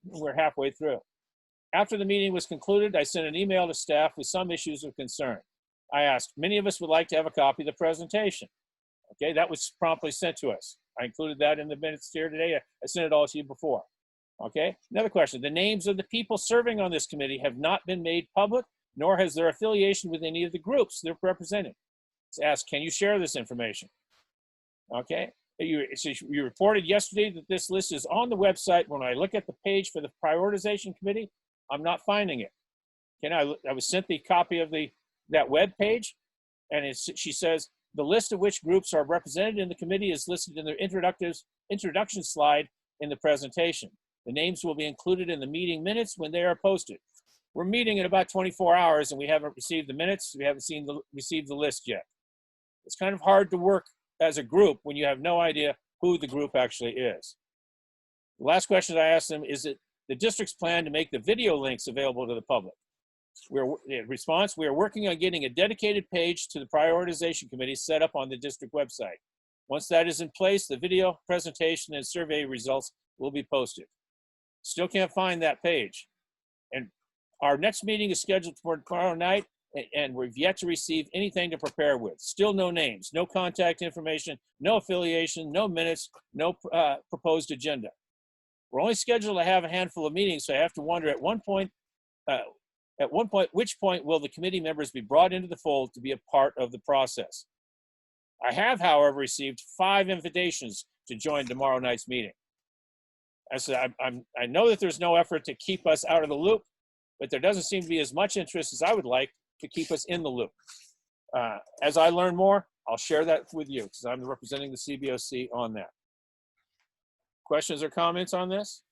We're halfway through. After the meeting was concluded, I sent an email to staff with some issues of concern. I asked, many of us would like to have a copy of the presentation. Okay, that was promptly sent to us. I included that in the minutes here today. I sent it all to you before. Okay, another question. The names of the people serving on this committee have not been made public, nor has their affiliation with any of the groups they're representing. It's asked, can you share this information? Okay, you reported yesterday that this list is on the website. When I look at the page for the prioritization committee, I'm not finding it. I was sent the copy of that web page, and she says, the list of which groups are represented in the committee is listed in the introduction slide in the presentation. The names will be included in the meeting minutes when they are posted. We're meeting in about 24 hours and we haven't received the minutes. We haven't received the list yet. It's kind of hard to work as a group when you have no idea who the group actually is. The last question I asked them is, it the district's plan to make the video links available to the public? Response, we are working on getting a dedicated page to the prioritization committee set up on the district website. Once that is in place, the video presentation and survey results will be posted. Still can't find that page. And our next meeting is scheduled for tomorrow night, and we've yet to receive anything to prepare with. Still no names, no contact information, no affiliation, no minutes, no proposed agenda. We're only scheduled to have a handful of meetings, so I have to wonder at which point will the committee members be brought into the fold to be a part of the process? I have, however, received 5 invitations to join tomorrow night's meeting. I know that there's no effort to keep us out of the loop, but there doesn't seem to be as much interest as I would like to keep us in the loop. As I learn more, I'll share that with you because I'm representing the CBOC on that. Questions or comments on this?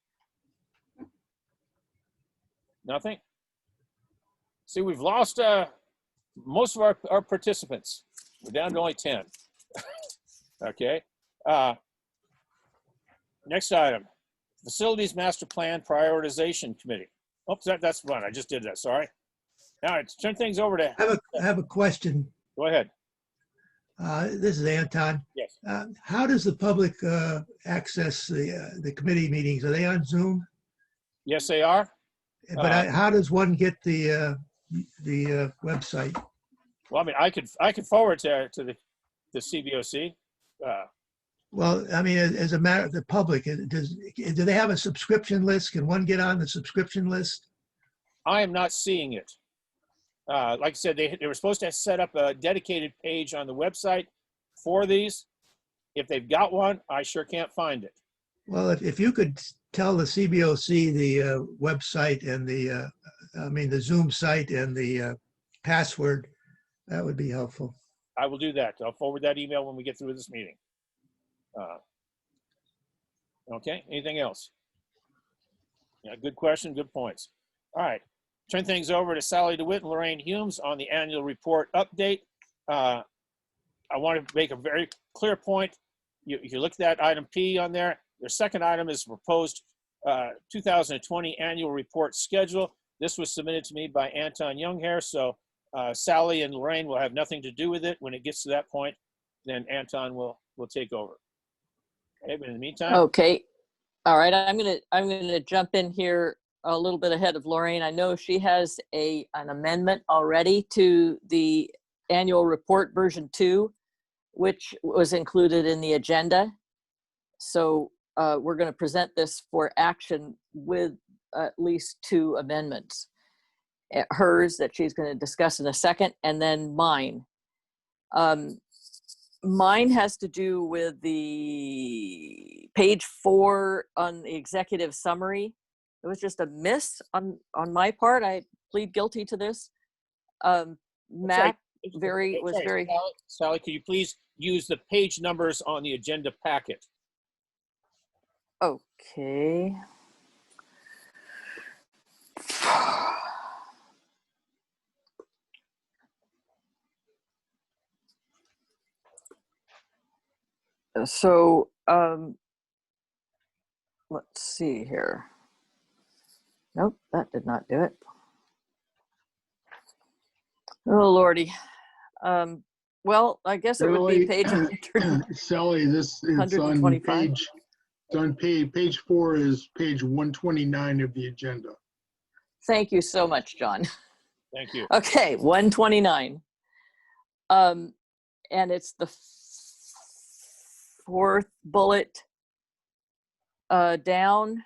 Nothing? See, we've lost most of our participants. We're down to only 10. Okay. Next item, Facilities Master Plan Prioritization Committee. Oops, that's one. I just did that. Sorry. Now, let's turn things over to. I have a question. Go ahead. This is Anton. Yes. How does the public access the committee meetings? Are they on Zoom? Yes, they are. But how does one get the website? Well, I mean, I could forward to the CBOC. Well, I mean, as a matter of the public, do they have a subscription list? Can one get on the subscription list? I am not seeing it. Like I said, they were supposed to set up a dedicated page on the website for these. If they've got one, I sure can't find it. Well, if you could tell the CBOC the website and the Zoom site and the password, that would be helpful. I will do that. I'll forward that email when we get through this meeting. Okay, anything else? Yeah, good question, good points. All right, turn things over to Sally DeWitt and Lorraine Humes on the annual report update. I want to make a very clear point. You look at that item P on there. Their second item is proposed 2020 annual report schedule. This was submitted to me by Anton Younghair, so Sally and Lorraine will have nothing to do with it. When it gets to that point, then Anton will take over. Okay, but in the meantime. Okay. All right. I'm gonna jump in here a little bit ahead of Lorraine. I know she has an amendment already to the annual report version 2, which was included in the agenda. So we're going to present this for action with at least 2 amendments. Hers that she's going to discuss in a second, and then mine. Mine has to do with the page 4 on the executive summary. It was just a miss on my part. I plead guilty to this. Matt was very. Sally, could you please use the page numbers on the agenda packet? Okay. So let's see here. Nope, that did not do it. Oh Lordy. Well, I guess it would be page. Sally, this is on page 4 is page 129 of the agenda. Thank you so much, John. Thank you. Okay, 129. And it's the 4th bullet down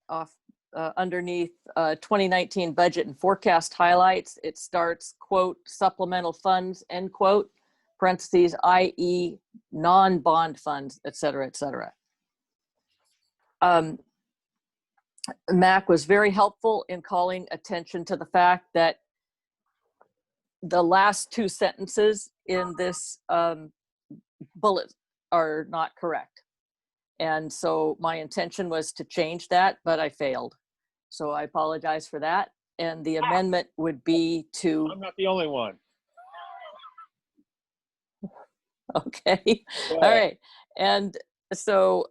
off underneath 2019 budget and forecast highlights. It starts, quote, supplemental funds, end quote, parentheses, i.e. non-bond funds, et cetera, et cetera. Mac was very helpful in calling attention to the fact that the last 2 sentences in this bullet are not correct. And so my intention was to change that, but I failed. So I apologize for that. And the amendment would be to. I'm not the only one. Okay. All right. And so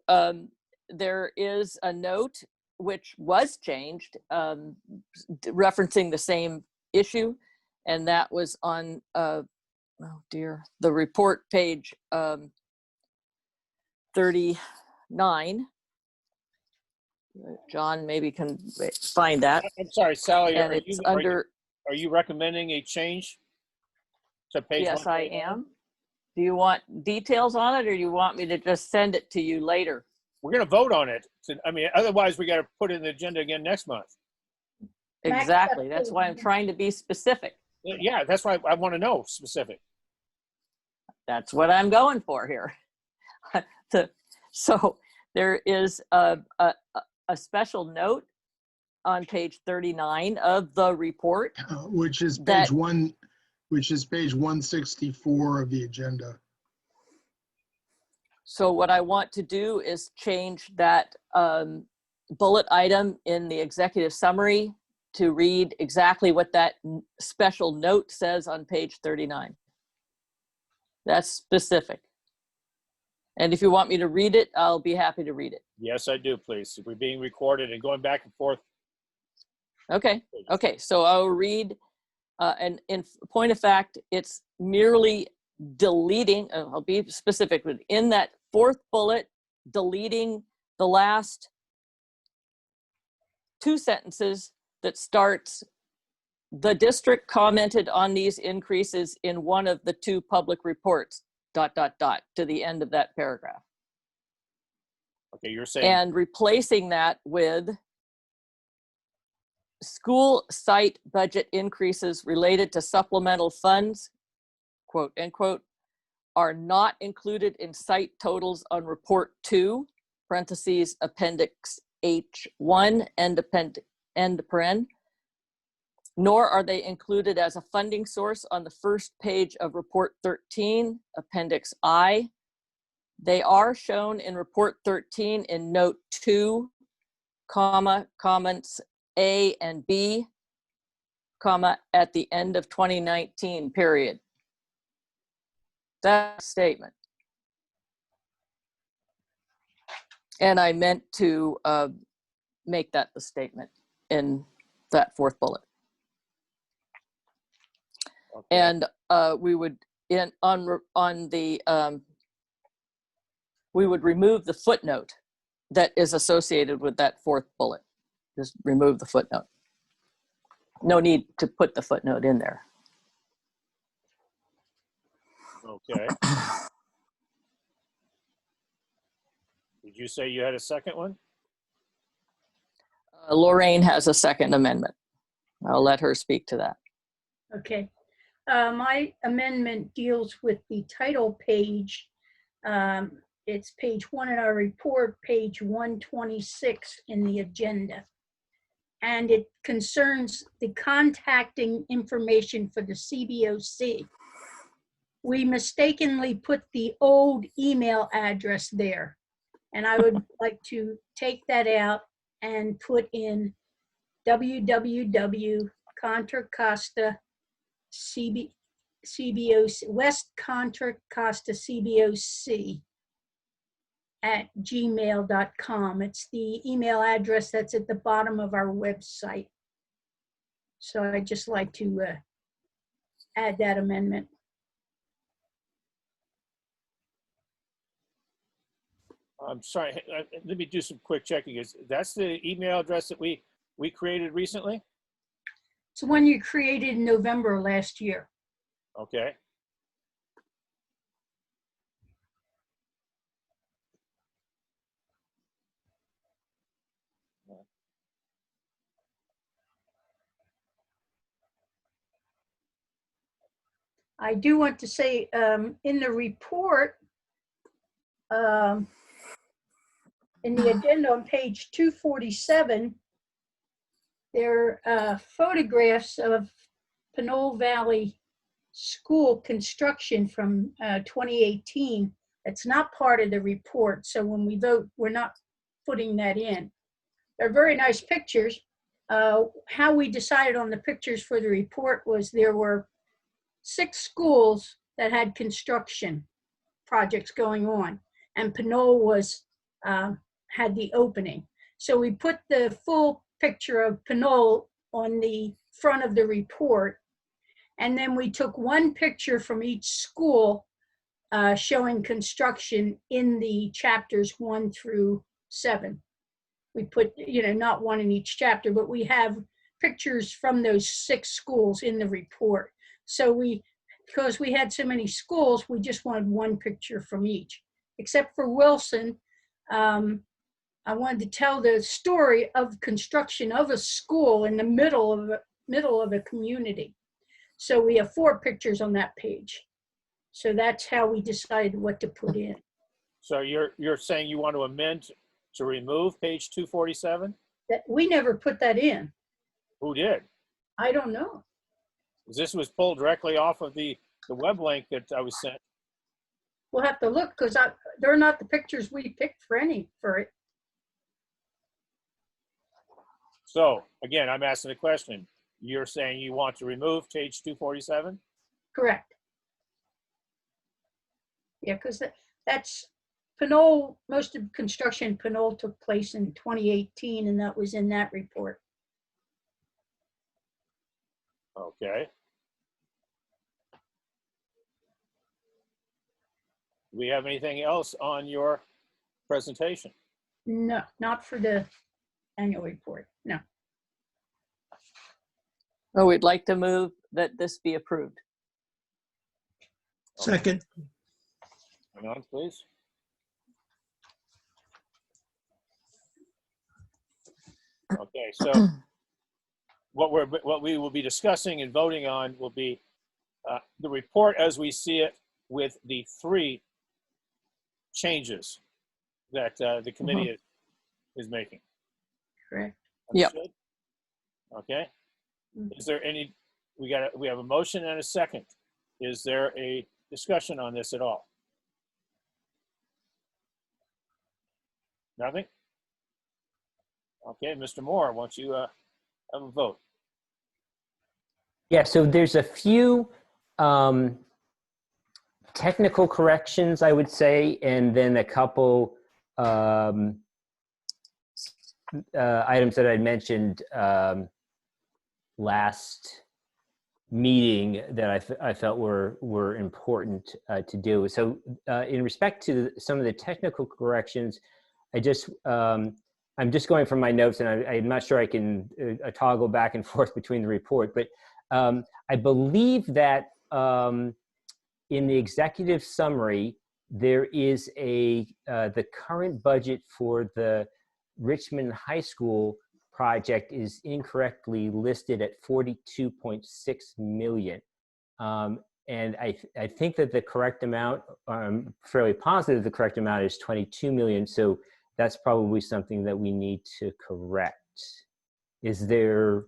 there is a note which was changed, referencing the same issue. And that was on, oh dear, the report page 39. John maybe can find that. I'm sorry, Sally, and are you recommending a change to page 1? Yes, I am. Do you want details on it, or do you want me to just send it to you later? We're going to vote on it. I mean, otherwise we got to put it in the agenda again next month. Exactly. That's why I'm trying to be specific. Yeah, that's why I want to know specific. That's what I'm going for here. So there is a special note on page 39 of the report, which is page 164 of the agenda. So what I want to do is change that bullet item in the executive summary to read exactly what that special note says on page 39. That's specific. And if you want me to read it, I'll be happy to read it. Yes, I do, please. We're being recorded and going back and forth. Okay. Okay. So I'll read, and in point of fact, it's merely deleting, I'll be specific, but in that 4th bullet, deleting the last 2 sentences that starts, the district commented on these increases in one of the 2 public reports, ... to the end of that paragraph. Okay, you're saying. And replacing that with school site budget increases related to supplemental funds, quote unquote, are not included in site totals on report 2, parentheses, appendix H1, end paren, nor are they included as a funding source on the first page of report 13, appendix I. They are shown in report 13 in note 2, comma, comments A and B, comma, at the end of 2019, period. That statement. And I meant to make that the statement in that 4th bullet. Okay. And we would we would remove the footnote that is associated with that 4th bullet. Just remove the footnote. No need to put the footnote in there. Okay. Did you say you had a second one? Lorraine has a second amendment. I'll let her speak to that. Okay. My amendment deals with the title page. It's page 1 in our report, page 126 in the agenda. And it concerns the contacting information for the CBOC. We mistakenly put the old email address there. And I would like to take that out and put in www.Contra Costa CBOC, West Contra Costa CBOC at gmail.com. It's the email address that's at the bottom of our website. So I'd just like to add that amendment. I'm sorry, let me do some quick checking. That's the email address that we created recently? It's the one you created in November last year. Okay. I do want to say in the report, in the agenda on page 247, there are photographs of Pinole Valley School construction from 2018. It's not part of the report, so when we vote, we're not putting that in. They're very nice pictures. How we decided on the pictures for the report was there were 6 schools that had construction projects going on, and Pinole was had the opening. So we put the full picture of Pinole on the front of the report, and then we took one picture from each school showing construction in the chapters 1 through 7. We put, not one in each chapter, but we have pictures from those 6 schools in the report. So because we had so many schools, we just wanted one picture from each. Except for Wilson, I wanted to tell the story of construction of a school in the middle of a community. So we have 4 pictures on that page. So that's how we decided what to put in. So you're saying you want to amend to remove page 247? That we never put that in. Who did? I don't know. This was pulled directly off of the web link that I was sent. We'll have to look because they're not the pictures we picked for it. So again, I'm asking the question. You're saying you want to remove page 247? Correct. Yeah, because that's Pinole, most of construction Pinole took place in 2018, and that was in that report. Okay. Do we have anything else on your presentation? No, not for the annual report, no. Oh, we'd like to move that this be approved. Second. Hang on, please. Okay, so what we will be discussing and voting on will be the report as we see it with the 3 changes that the committee is making. Correct. Yep. Understood? Okay. Is there any, we have a motion and a second. Is there a discussion on this at all? Nothing? Okay, Mr. Moore, why don't you have a vote? Yeah, so there's a few technical corrections, I would say, and then a couple items that I mentioned last meeting that I felt were important to do. So in respect to some of the technical corrections, I'm just going from my notes, and I'm not sure I can toggle back and forth between the report, but I believe that in the executive summary, there is the current budget for the Richmond High School project is incorrectly listed at 42.6 million. And I think that the correct amount, I'm fairly positive the correct amount is 22 million. So that's probably something that we need to correct. Is there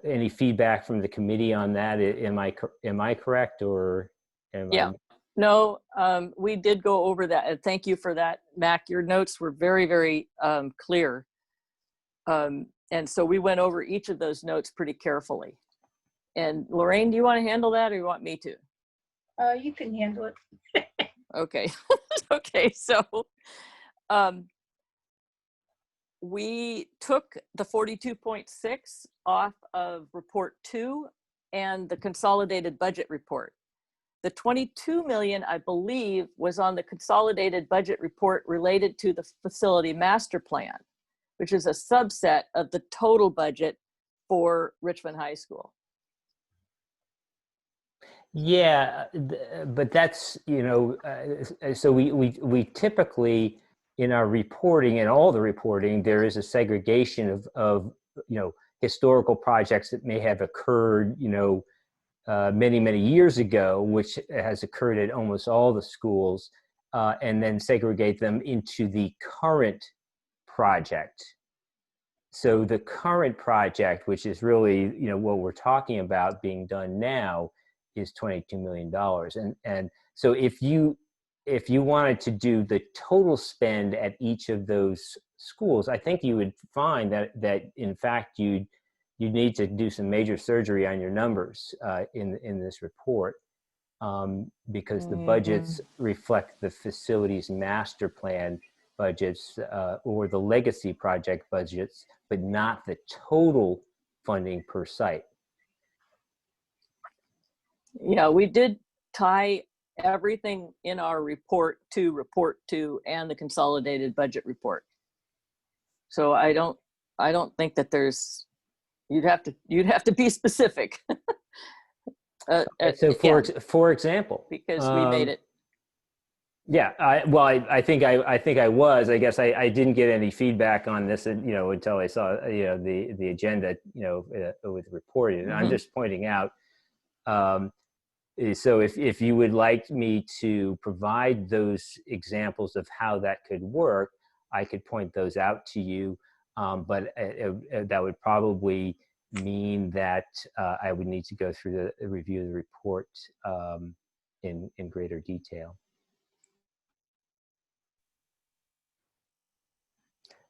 any feedback from the committee on that? Am I correct, or am Yeah. No, we did go over that. And thank you for that, Mac. Your notes were very, very clear. And so we went over each of those notes pretty carefully. And Lorraine, do you want to handle that, or you want me to? You can handle it. Okay. Okay. So we took the 42.6 off of report 2 and the consolidated budget report. The 22 million, I believe, was on the consolidated budget report related to the facility master plan, which is a subset of the total budget for Richmond High School. Yeah, but that's, so we typically, in our reporting and all the reporting, there is a segregation of historical projects that may have occurred, many, many years ago, which has occurred at almost all the schools, and then segregate them into the current project. So the current project, which is really, what we're talking about being done now, is $22 million. And so if you wanted to do the total spend at each of those schools, I think you would find that in fact you need to do some major surgery on your numbers in this report, because the budgets reflect the facilities master plan budgets or the legacy project budgets, but not the total funding per site. Yeah, we did tie everything in our report 2 and the consolidated budget report. So I don't think that there's, you'd have to be specific. So for example, because we made it. Yeah, I think I was. I guess I didn't get any feedback on this, until I saw the agenda, with reported. And I'm just pointing out. So if you would like me to provide those examples of how that could work, I could point those out to you. But that would probably mean that I would need to go through the review of the report in greater detail.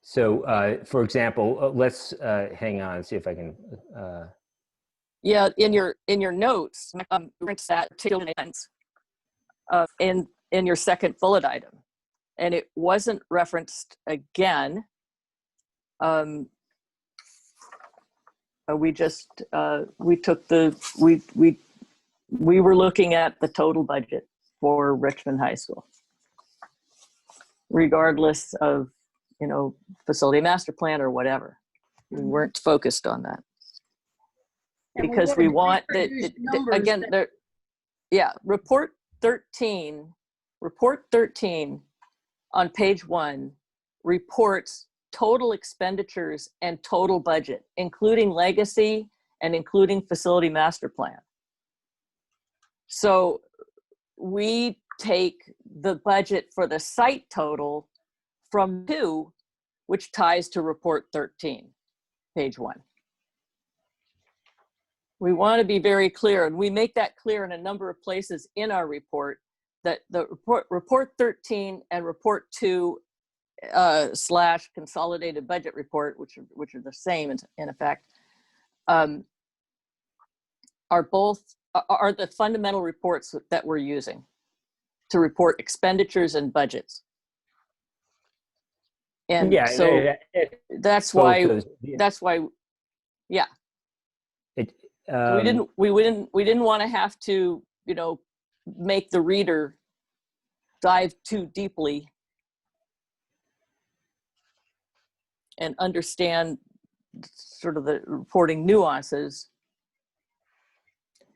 So, for example, let's hang on and see if I can. Yeah, in your notes, reference that particular events in your second bullet item, and it wasn't referenced again. We just we were looking at the total budget for Richmond High School, regardless of facility master plan or whatever. We weren't focused on that. Because we want that again, report 13 Report 13 on page 1 reports total expenditures and total budget, including legacy and including facility master plan. So we take the budget for the site total from 2, which ties to report 13, page 1. We want to be very clear, and we make that clear in a number of places in our report, that the report 13 and report 2 / consolidated budget report, which are the same in effect, are the fundamental reports that we're using to report expenditures and budgets. And Yeah, so that's why, yeah. We didn't want to have to, make the reader dive too deeply and understand sort of the reporting nuances.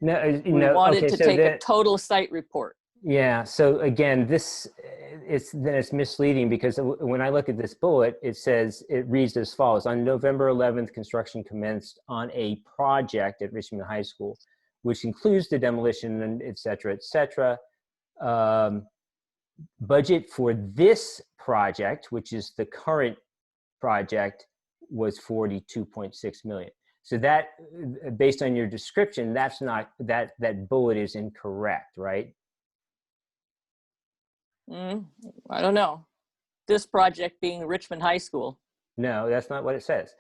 No, We wanted okay, to so take a total site report. Yeah, so again, it's misleading because when I look at this bullet, it reads as follows: on November 11th, construction commenced on a project at Richmond High School, which includes the demolition and et cetera, budget for this project, which is the current project, was $42.6 million. So that, based on your description, that's not, that bullet is incorrect, right? I don't know. This project being Richmond High School. No, that's not what it says.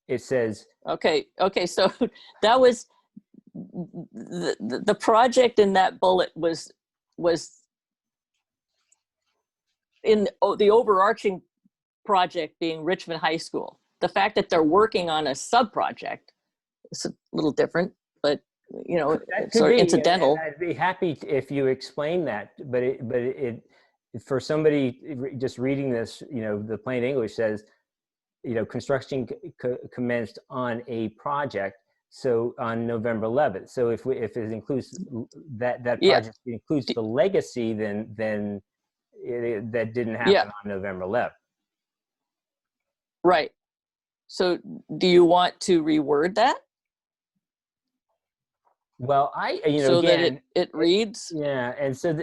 It says, okay, so that was the project in that bullet was in the overarching project being Richmond High School. The fact that they're working on a sub-project is a little different, but it's sort of incidental. I'd be happy if you explain that, but it for somebody just reading this, the plain English says, construction commenced on a project, so on November 11th. So if it includes that project includes the legacy, then that didn't happen on November 11th. Right. So do you want to reword that? Well, so again, that it reads. Yeah, and so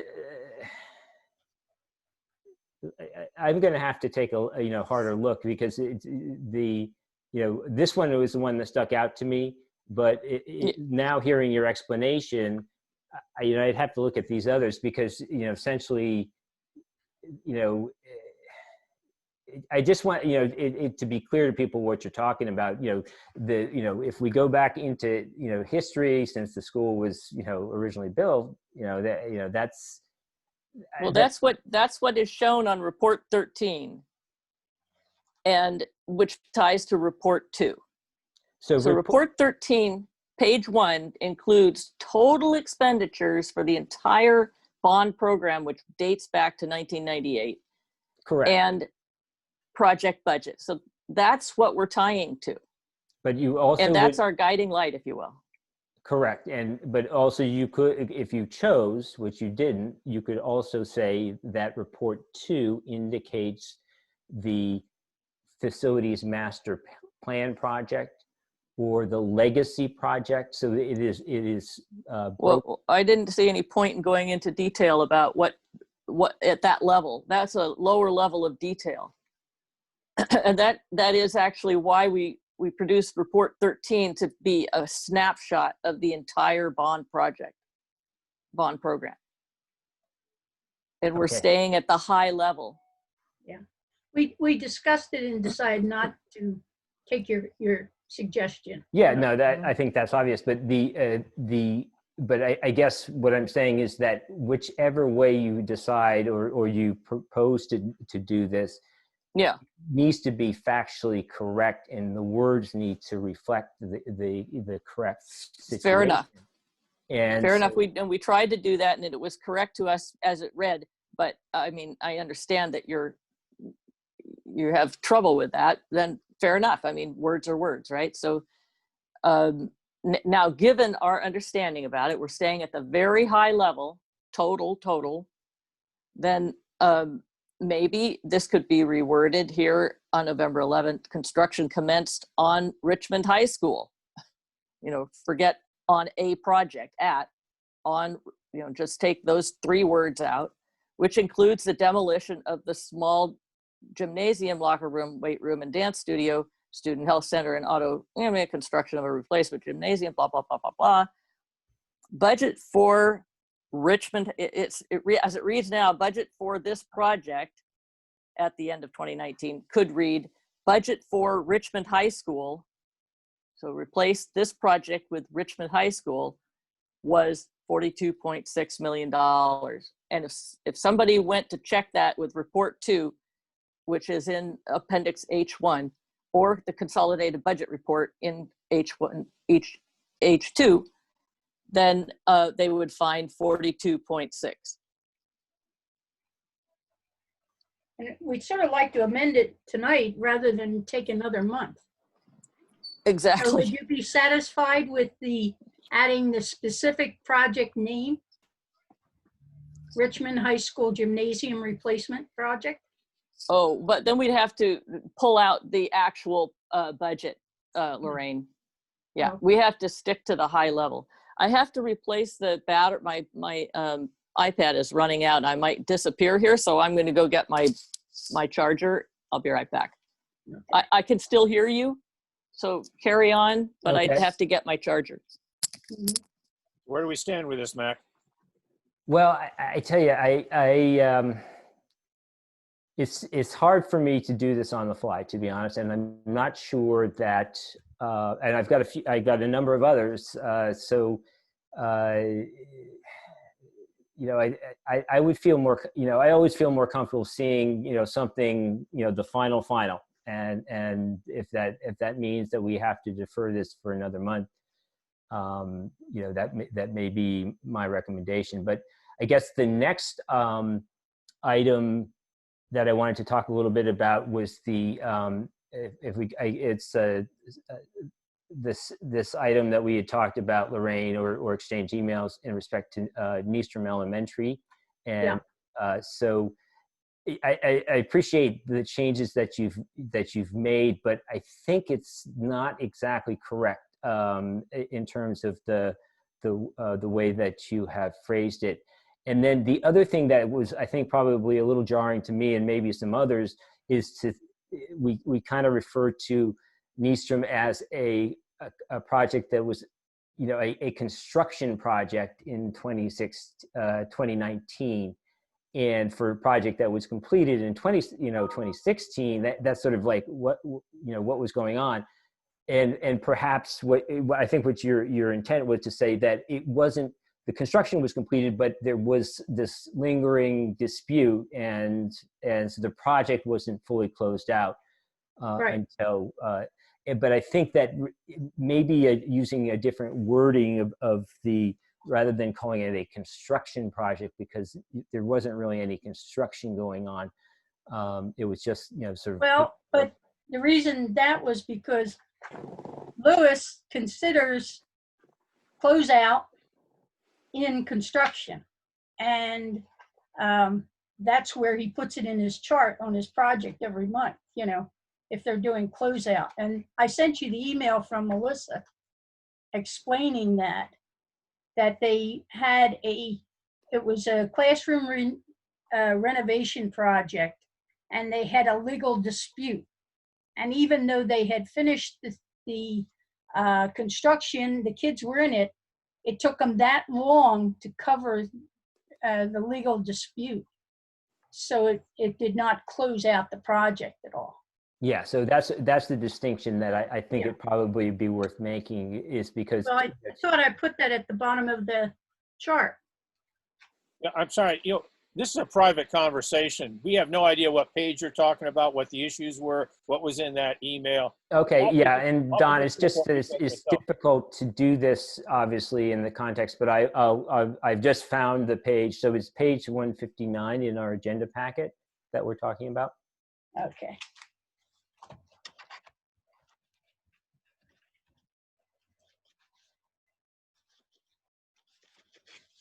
I'm going to have to take a harder look, because this one was the one that stuck out to me. But now hearing your explanation, I'd have to look at these others, because essentially, I just want it to be clear to people what you're talking about. If we go back into history since the school was originally built, that's. Well, that's what is shown on report 13, and which ties to report 2. So report 13, page 1, includes total expenditures for the entire bond program, which dates back to 1998. Correct. And project budget. So that's what we're tying to. But you also, and that's our guiding light, if you will. Correct. But also you could, if you chose, which you didn't, you could also say that report 2 indicates the facilities master plan project or the legacy project. So it is. Well, I didn't see any point in going into detail about what at that level. That's a lower level of detail. And that is actually why we produced report 13, to be a snapshot of the entire bond program. And we're staying at the high level. Yeah. We discussed it and decided not to take your suggestion. Yeah, no, I think that's obvious, but but I guess what I'm saying is that whichever way you decide or you propose to do this, needs to be factually correct, and the words need to reflect the correct situation. Fair enough. And fair enough. We tried to do that, and it was correct to us as it read. But I mean, I understand that you have trouble with that. Then fair enough. I mean, words are words, right? So now, given our understanding about it, we're staying at the very high level, total. then maybe this could be reworded here on November 11th. Construction commenced on Richmond High School. You know, forget on a project, on, you know, just take those 3 words out, which includes the demolition of the small gymnasium, locker room, weight room, and dance studio, student health center, and construction of a replacement gymnasium, blah, blah, blah, blah, blah. Budget for Richmond, as it reads now, budget for this project at the end of 2019 could read budget for Richmond High School. So replace this project with Richmond High School was $42.6 million. And if somebody went to check that with report 2, which is in appendix H1, or the consolidated budget report in H1, H2, then they would find 42.6. And we'd sort of like to amend it tonight rather than take another month. Exactly. So would you be satisfied with adding the specific project name? Richmond High School Gymnasium Replacement Project? Oh, but then we'd have to pull out the actual budget, Lorraine. Yeah, we have to stick to the high level. I have to replace the battery. My iPad is running out. I might disappear here, so I'm going to go get my charger. I'll be right back. Okay. I can still hear you, so carry on, but okay. I have to get my charger. Where do we stand with this, Mac? Well, I tell you, it's hard for me to do this on the fly, to be honest, and I'm not sure that. And I've got I got a number of others. You know, I would feel more. You know, I always feel more comfortable seeing, you know, something, you know, the final, and if that means that we have to defer this for another month, you know, that may be my recommendation. But I guess the next item that I wanted to talk a little bit about was the this item that we had talked about, Lorraine, or exchanged emails in respect to Nystrom Elementary, and so I appreciate the changes that you've made, but I think it's not exactly correct in terms of the way that you have phrased it. And then the other thing that was, I think, probably a little jarring to me and maybe some others is we kind of refer to Nystrom as a project that was, you know, a construction project in 2019, and for a project that was completed in 2016. That's sort of like what was going on, and perhaps what I think what your intent was to say that it wasn't. The construction was completed, but there was this lingering dispute, and so the project wasn't fully closed out until. But I think that maybe using a different wording of the, rather than calling it a construction project, because there wasn't really any construction going on. It was just, you know, sort of. Well, but the reason that was because Lewis considers closeout in construction, and that's where he puts it in his chart on his project every month, you know, if they're doing closeout. And I sent you the email from Melissa explaining that they had it was a classroom renovation project, and they had a legal dispute. And even though they had finished the construction, the kids were in it, it took them that long to cover the legal dispute. So it did not close out the project at all. Yeah, so that's the distinction that I think it probably would be worth making, is because. Well, I thought I put that at the bottom of the chart. Yeah, I'm sorry, you know, this is a private conversation. We have no idea what page you're talking about, what the issues were, what was in that email. Okay, yeah, and Don, it's just that it's difficult to do this, obviously, in the context, but I've just found the page. So it's page 159 in our agenda packet that we're talking about. Okay.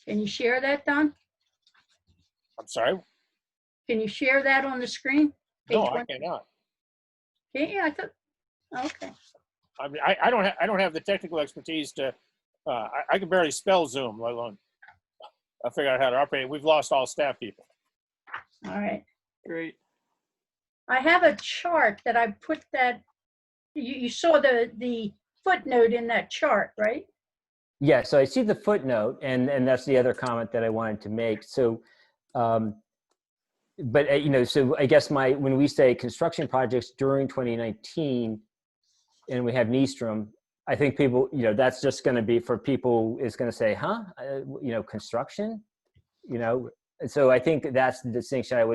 Can you share that, Don? I'm sorry? Can you share that on the screen? No, Page I one? cannot. Yeah, I thought, okay. I mean, I don't have the technical expertise to, I can barely spell Zoom, let alone I figure out how to operate it. We've lost all staff people. All right. Great. I have a chart that I put that, you saw the footnote in that chart, right? Yeah, so I see the footnote, and that's the other comment that I wanted to make. So, but you know, so I guess when we say construction projects during 2019, and we have Nystrom, I think people, you know, that's just going to be for people is going to say, huh, you know, construction, you know. So I think that's the distinction I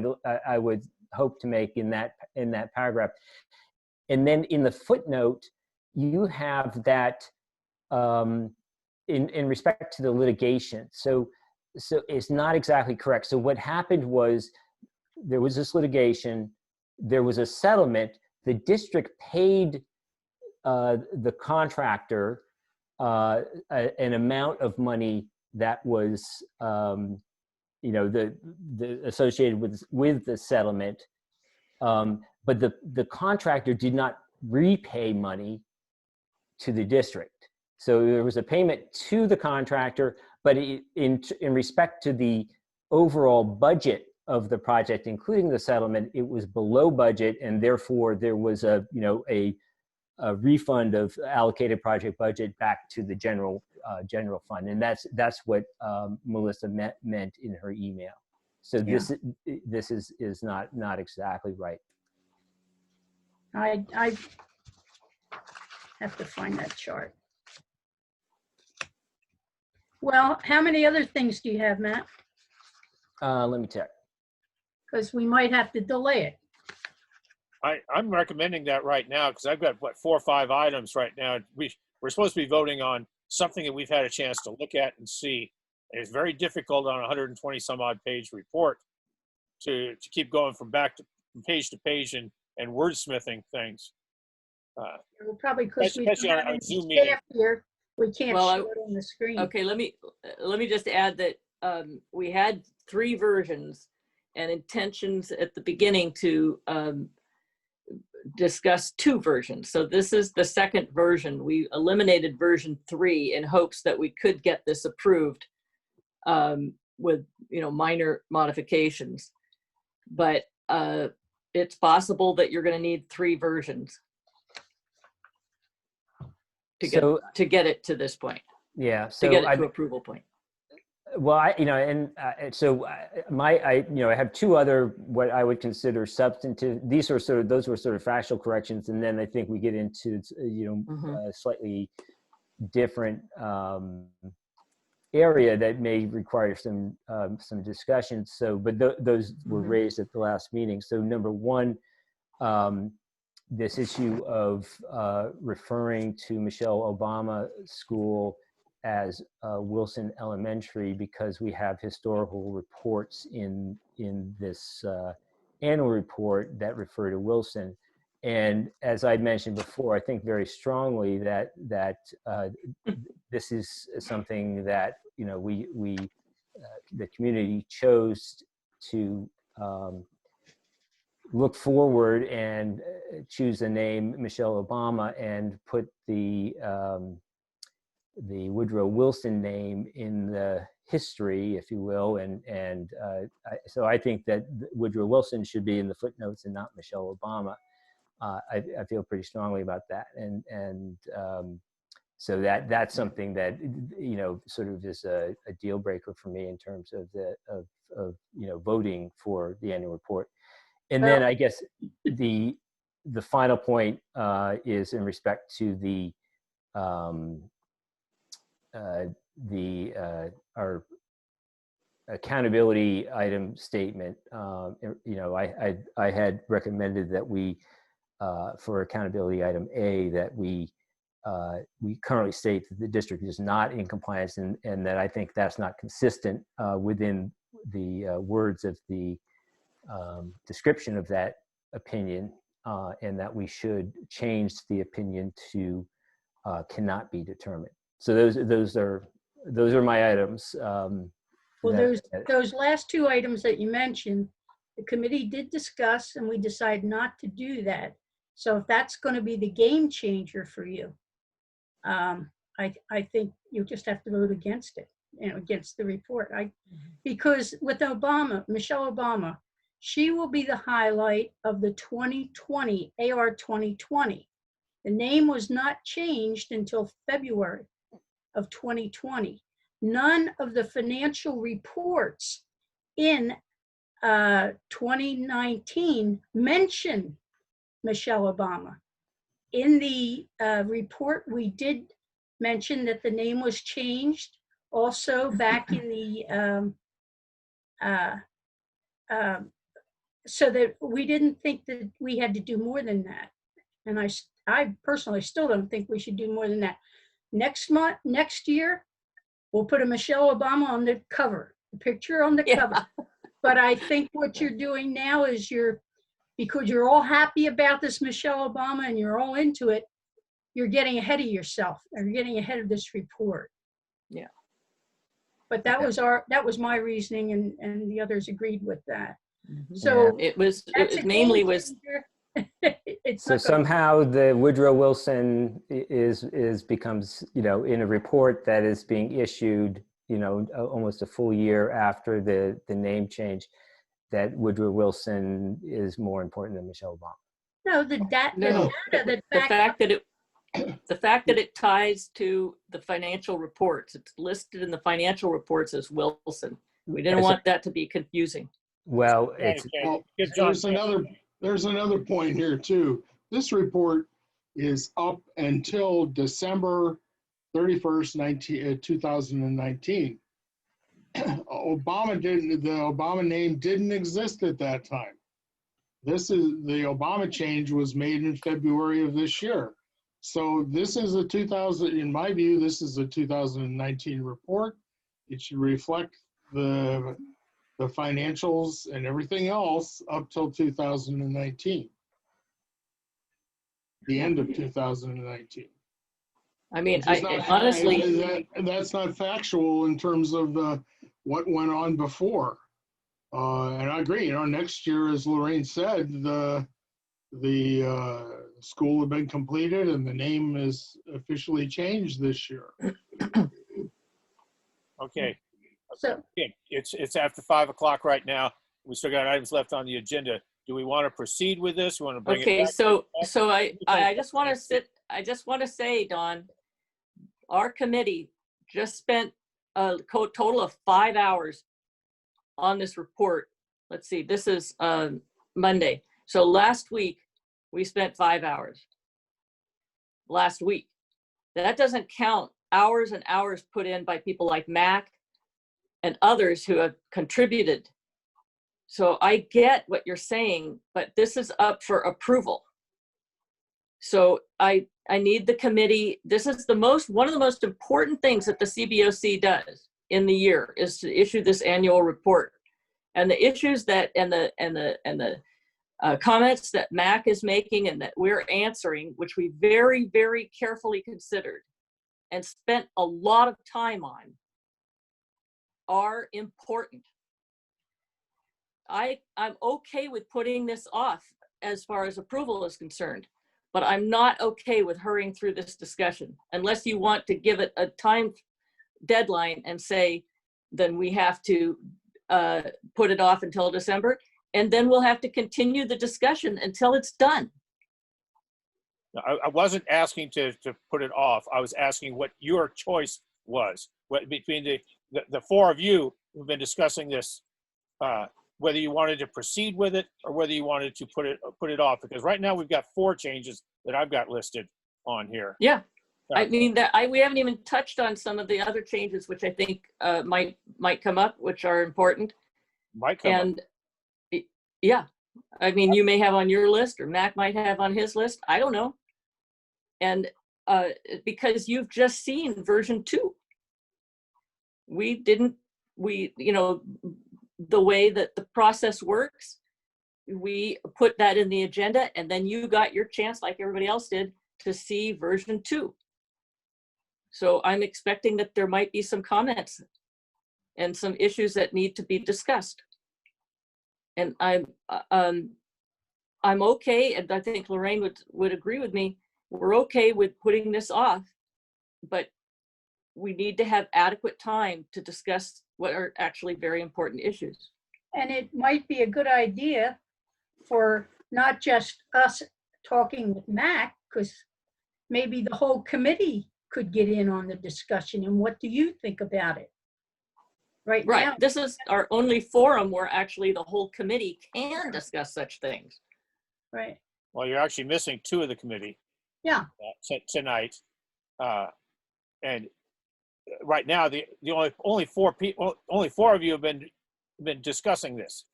would hope to make in that paragraph. And then in the footnote, you have that in respect to the litigation. So it's not exactly correct. So what happened was there was this litigation, there was a settlement, the district paid the contractor an amount of money that was you know, the associated with the settlement, but the contractor did not repay money to the district. So there was a payment to the contractor, but in respect to the overall budget of the project, including the settlement, it was below budget, and therefore there was a refund of allocated project budget back to the general fund, and that's what Melissa meant in her email. So this is not exactly right. I have to find that chart. Well, how many other things do you have, Matt? Let me check. Because we might have to delay it. I'm recommending that right now because I've got, 4 or 5 items right now. We're supposed to be voting on something that we've had a chance to look at and see. And it's very difficult on a 120 some odd page report to keep going from page to page and wordsmithing things. Well, probably because we especially don't on have any Zoom meeting. staff here, we can't show it on the screen. Okay, let me just add that we had 3 versions and intentions at the beginning to discuss 2 versions. So this is the second version. We eliminated version 3 in hopes that we could get this approved with, you know, minor modifications. But it's possible that you're going to need 3 versions to get it to this point. Yeah. So to get it to approval point. Well, I have 2 other what I would consider substantive. Those were sort of factual corrections, and then I think we get into slightly different area that may require some discussion. So, but those were raised at the last meeting. So, number 1, this issue of referring to Michelle Obama School as Wilson Elementary, because we have historical reports in this annual report that refer to Wilson. And as I mentioned before, I think very strongly that this is something that, you know, the community chose to look forward and choose the name Michelle Obama and put the Woodrow Wilson name in the history, if you will, so I think that Woodrow Wilson should be in the footnotes and not Michelle Obama. I feel pretty strongly about that, and so that's something that, you know, sort of is a deal breaker for me in terms of you know, voting for the annual report. And then I guess the final point is in respect to our accountability item statement. You know, I had recommended that we, for accountability item A, that we currently state that the district is not in compliance, and that I think that's not consistent within the words of the description of that opinion, and that we should change the opinion to cannot be determined. So those are my items. Well, those last 2 items that you mentioned, The committee did discuss and we decided not to do that. So if that's going to be the game changer for you, I think you just have to vote against it, against the report. Because with Obama, Michelle Obama, she will be the highlight of the 2020, AR 2020. The name was not changed until February of 2020. None of the financial reports in 2019 mention Michelle Obama. In the report, we did mention that the name was changed. Also, back in the so that we didn't think that we had to do more than that, and I personally still don't think we should do more than that. Next year, we'll put a Michelle Obama on the cover, the picture on the cover. But I think what you're doing now is because you're all happy about this Michelle Obama and you're all into it, you're getting ahead of yourself, or you're getting ahead of this report. Yeah. But that was my reasoning, and the others agreed with that. Mm-hmm. So it mainly was. So somehow the Woodrow Wilson becomes, in a report that is being issued, almost a full year after the name change, that Woodrow Wilson is more important than Michelle Obama. No, the fact that it ties to the financial reports. It's listed in the financial reports as Wilson. We didn't want that to be confusing. Well, there's another point here too. This report is up until December 31st, 2019. The Obama name didn't exist at that time. The Obama change was made in February of this year. So this is in my view, this is a 2019 report. It should reflect the financials and everything else up till 2019, the end of 2019. I mean, honestly, that's not factual in terms of what went on before. And I agree. Next year, as Lorraine said, the school had been completed and the name is officially changed this year. Okay. So it's after 5 o'clock right now. We still got items left on the agenda. Do we want to proceed with this? We want to bring it back? So I just want to say, Dawn, our committee just spent a total of 5 hours on this report. Let's see, this is Monday. So last week we spent 5 hours. Last week. That doesn't count hours and hours put in by people like Mac and others who have contributed. So I get what you're saying, but this is up for approval. So I need the committee. This is one of the most important things that the CBOC does in the year is to issue this annual report. And the issues that and the comments that Mac is making and that we're answering, which we very, very carefully considered and spent a lot of time on, are important. I'm okay with putting this off as far as approval is concerned, but I'm not okay with hurrying through this discussion unless you want to give it a time deadline and say, then we have to put it off until December, and then we'll have to continue the discussion until it's done. I wasn't asking to put it off. I was asking what your choice was. Between the four of you who've been discussing this, whether you wanted to proceed with it or whether you wanted to put it off, because right now we've got 4 changes that I've got listed on here. Yeah, I mean we haven't even touched on some of the other changes, which I think might come up, which are important. Might come up. Yeah, I mean you may have on your list, or Mac might have on his list. I don't know, and because you've just seen version 2. The way that the process works, we put that in the agenda, and then you got your chance, like everybody else did, to see version 2. So I'm expecting that there might be some comments and some issues that need to be discussed. And I'm okay, and I think Lorraine would agree with me. We're okay with putting this off, but we need to have adequate time to discuss what are actually very important issues. And it might be a good idea for not just us talking with Mac, because maybe the whole committee could get in on the discussion. And what do you think about it? Right now, This is our only forum where actually the whole committee can discuss such things. right? Well, you're actually missing two of the committee Yeah. Tonight. And right now, the only four of you have been discussing this.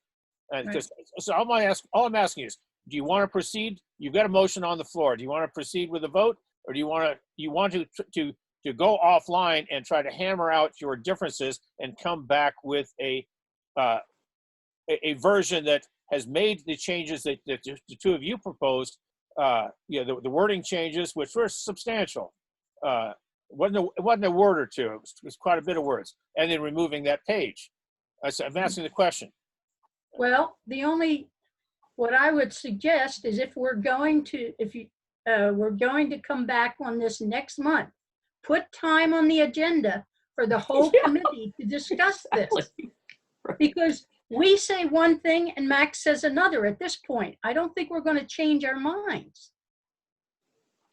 Right. So all I'm asking is, do you want to proceed? You've got a motion on the floor. Do you want to proceed with a vote, or do you want to go offline and try to hammer out your differences and come back with a version that has made the changes that the two of you proposed? The wording changes, which were substantial. It wasn't a word or two. It was quite a bit of words. And then removing that page. I'm asking the question. Well, what I would suggest is if we're going to come back on this next month, put time on the agenda for the whole committee to discuss this. Because we say one thing and Max says another at this point. I don't think we're going to change our minds.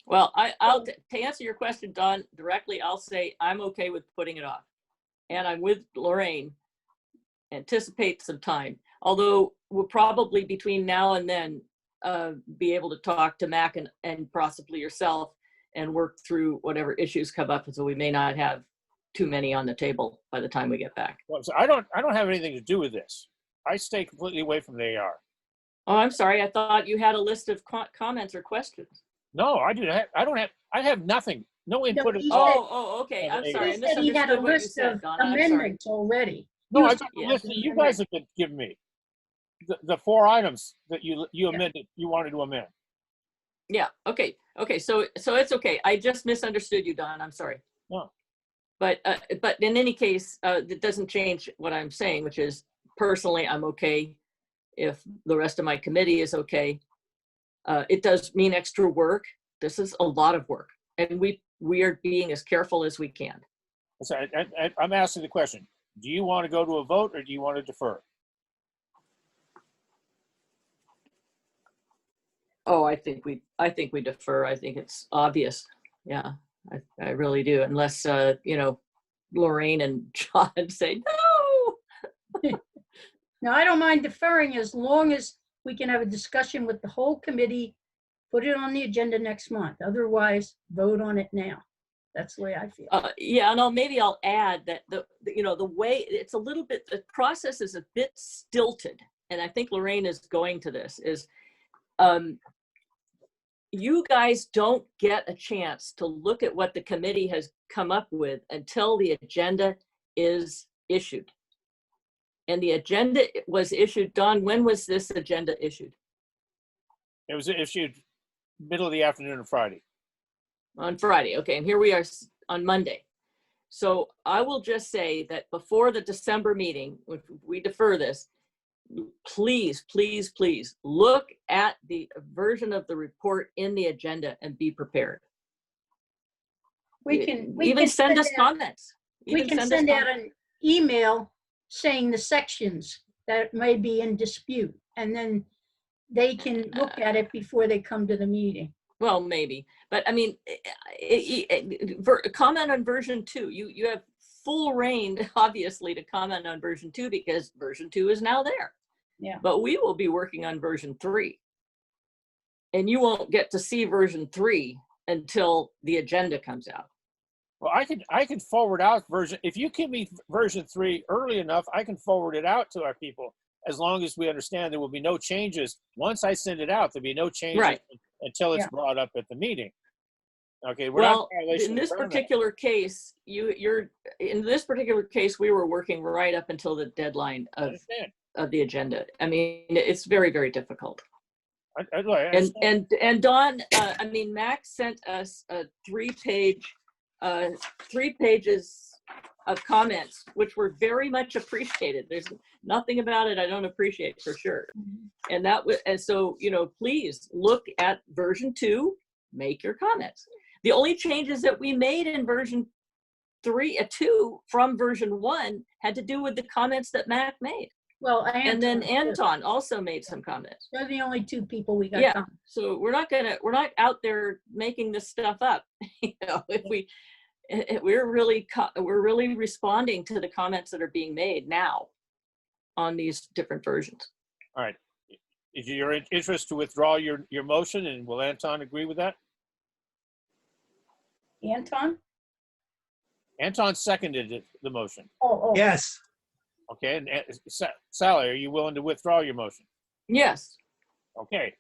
Well, to answer your question, Don, directly, I'll say I'm okay with putting it off. And I'm with Lorraine. Anticipate some time. Although we'll probably between now and then be able to talk to Mac and possibly yourself and work through whatever issues come up. And so we may not have too many on the table by the time we get back. Well, so I don't have anything to do with this. I stay completely away from the AR. Oh, I'm sorry. I thought you had a list of comments or questions. No, I do. I have nothing. No input. Okay. I'm sorry. He said he had a list of amendments already. No, I got the list that you guys have been giving me. The 4 items that you amended, you wanted to amend. Yeah. Okay. So it's okay. I just misunderstood you, Don. I'm sorry. No. But in any case, it doesn't change what I'm saying, which is personally, I'm okay if the rest of my committee is okay. It does mean extra work. This is a lot of work, and we are being as careful as we can. So I'm asking the question: do you want to go to a vote, or do you want to defer? Oh, I think we defer. I think it's obvious. Yeah, I really do. Unless Lorraine and John say no. No, I don't mind deferring as long as we can have a discussion with the whole committee, put it on the agenda next month. Otherwise, vote on it now. That's the way I feel. Yeah, and maybe I'll add that the way it's a little bit, the process is a bit stilted, and I think Lorraine is going to this is. You guys don't get a chance to look at what the committee has come up with until the agenda is issued. And the agenda was issued, Don, when was this agenda issued? It was issued middle of the afternoon on Friday. On Friday, okay, and here we are on Monday. So I will just say that before the December meeting, if we defer this, please look at the version of the report in the agenda and be prepared. We can send us comments. We can send out an email saying the sections that may be in dispute, and then they can look at it before they come to the meeting. Well, maybe, but I mean, comment on version 2. You have full reign, obviously, to comment on version 2 because version 2 is now there. Yeah. But we will be working on version 3. And you won't get to see version 3 until the agenda comes out. Well, I can forward out version, if you give me version 3 early enough, I can forward it out to our people, as long as we understand there will be no changes. Once I send it out, there'll be no changes until it's brought up at the meeting. Okay, we're not in violation in this particular case, in this particular case, we were working right up until the deadline of the agenda. I mean, it's very, very difficult. And Dawn, I mean, Max sent us a 3 pages of comments, which were very much appreciated. There's nothing about it I don't appreciate, for sure. And that was, and so, you know, please look at version 2, make your comments. The only changes that we made in version 2 from version 1 had to do with the comments that Mac made. Well, And then Anton also made some comments. They're the only 2 people we got. Yeah, so we're not out there making this stuff up. You know, if we're really responding to the comments that are being made now on these different versions. All right. Is your interest to withdraw your motion, and will Anton agree with that? Anton? Anton seconded the motion. Oh. Yes. Okay, and Sally, are you willing to withdraw your motion? Yes. Okay,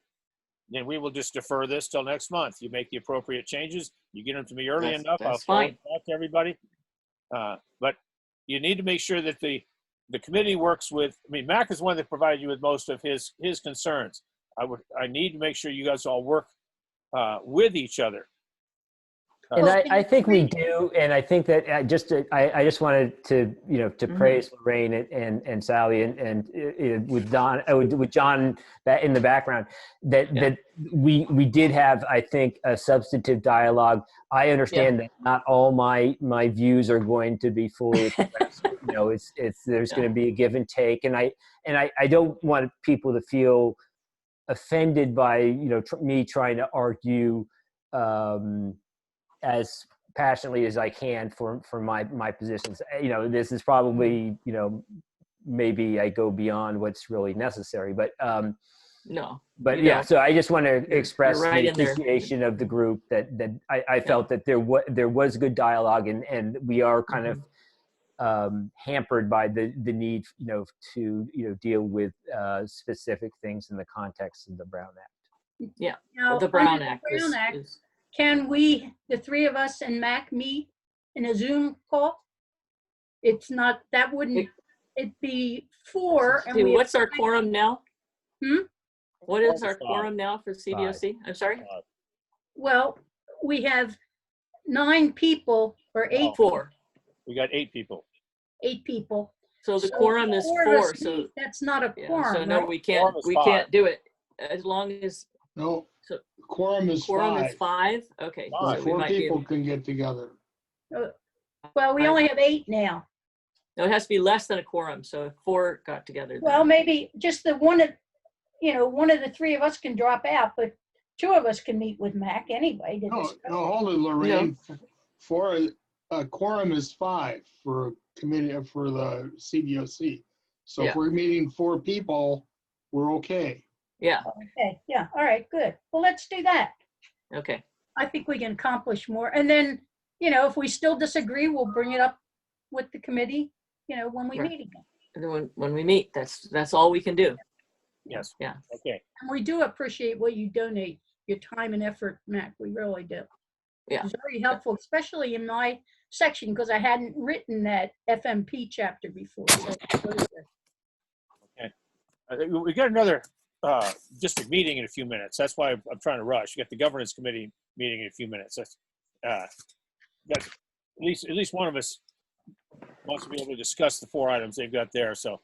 then we will just defer this till next month. You make the appropriate changes. You get them to me early enough. I'll fine. talk to everybody. But you need to make sure that the committee works with. I mean, Mac is one that provided you with most of his concerns. I need to make sure you guys all work with each other. And I think we do, and I think that I just wanted to praise Lorraine and Sally and with John in the background that we did have, I think, a substantive dialogue. I understand that not all my views are going to be fully expressed. You know, there's going to be a give and take, and I don't want people to feel offended by me trying to argue as passionately as I can for my positions. You know, this is probably, maybe I go beyond what's really necessary, but no. But yeah, so I just want to express right the appreciation of the group that I felt that there was good dialogue, and we are kind of hampered by the need, to deal with specific things in the context of the Brown Act. Yeah, Now, the Brown under Act. the Brown Act, can we, the 3 of us and Mac, meet in a Zoom call? It's not, that wouldn't, it'd be 4. And what's our quorum now? What is our 5. quorum now for CBOC? I'm sorry? Well, we have 9 people or 8. 4. We got 8 people. 8 people. So the quorum is 4 of 4. us So meet. That's not a quorum. so no, right? we can't do it as long as. No, So quorum is quorum 5. is 5. Okay. So So we 4 might be people able, can get together. Well, we only have 8 now. no, it has to be less than a quorum. So if 4 got together. then- Well, maybe just one of the 3 of us can drop out, but 2 of us can meet with Mac anyway. To No, discuss. hold it, Lorraine. For a quorum is 5 for a committee for the CBOC. So if we're meeting 4 people, we're okay. Yeah. Okay, yeah, all right, good. Well, let's do that. Okay. I think we can accomplish more. And then, if we still disagree, we'll bring it up with the committee, when we Right. meet again. And then when we meet, that's all we can do. Yes. Yeah. Okay. And we do appreciate what you donate, your time and effort, Mac. We really do. Yeah. It's very helpful, especially in my section, because I hadn't written that FMP chapter before. So it's really good. We got another district meeting in a few minutes. That's why I'm trying to rush. We got the governance committee meeting in a few minutes. That's got at least one of us wants to be able to discuss the 4 items they've got there. So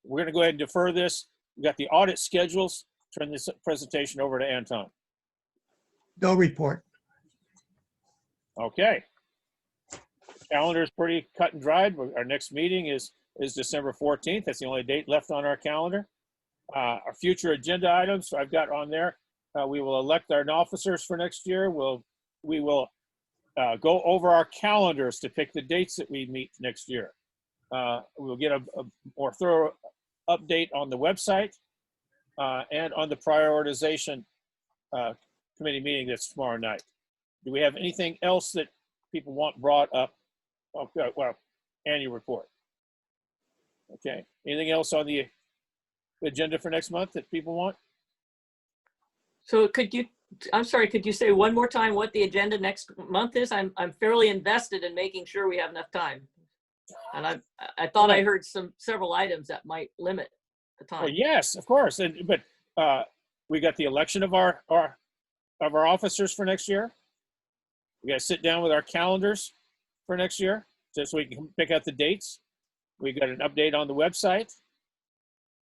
we're going to go ahead and defer this. We got the audit schedules. Turn this presentation over to Anton. No report. Okay. Calendar is pretty cut and dried. Our next meeting is December 14th. That's the only date left on our calendar. Our future agenda items I've got on there. We will elect our officers for next year. We will go over our calendars to pick the dates that we meet next year. We'll get a more thorough update on the website and on the prioritization committee meeting that's tomorrow night. Do we have anything else that people want brought up? Okay, well, annual report. Okay. Anything else on the agenda for next month that people want? So I'm sorry, could you say one more time what the agenda next month is? I'm fairly invested in making sure we have enough time. And I thought I heard several items that might limit the time. Well, yes, of course. But we got the election of our officers for next year. We got to sit down with our calendars for next year. just so we can pick out the dates. We got an update on the website.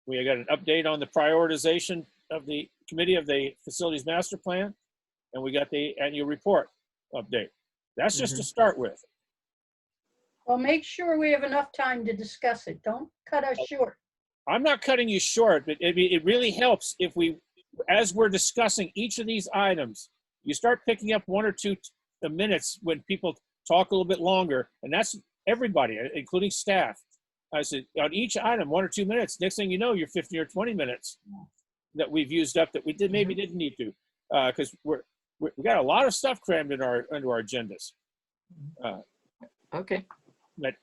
We got an update on the prioritization of the committee of the facilities master plan, and we got the annual report update. That's just to start with. Well, make sure we have enough time to discuss it. Don't cut us short. I'm not cutting you short, but it really helps if we, as we're discussing each of these items, you start picking up 1 or 2 minutes when people talk a little bit longer, and that's everybody, including staff. I said, on each item, 1 or 2 minutes. Next thing you know, you're 15 or 20 minutes that we've used up that we maybe didn't need to, because we got a lot of stuff crammed into our agendas. Okay. But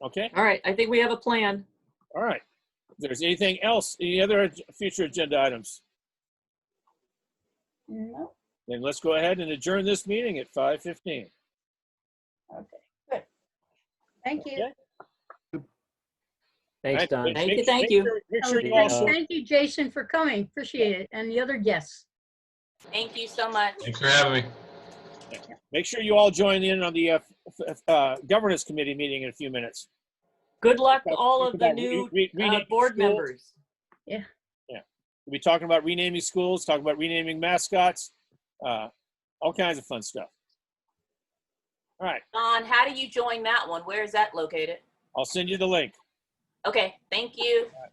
okay. All right. I think we have a plan. All right. If there's anything else, any other future agenda items? No. Then let's go ahead and adjourn this meeting at 5:15. Okay, good. Thank you. Okay. Thanks, Don. Thank you. Make sure you all show. Thank you, Jason, for coming. Appreciate it. And the other guests. Thank you so much. Thanks for having me. Make sure you all join in on the governance committee meeting in a few minutes. Good luck to all of the About new renaming board schools. members. Yeah. We'll be talking about renaming schools, talking about renaming mascots, all kinds of fun stuff. All right, Don, how do you join that one? Where is that located? I'll send you the link. Okay, thank you. All right.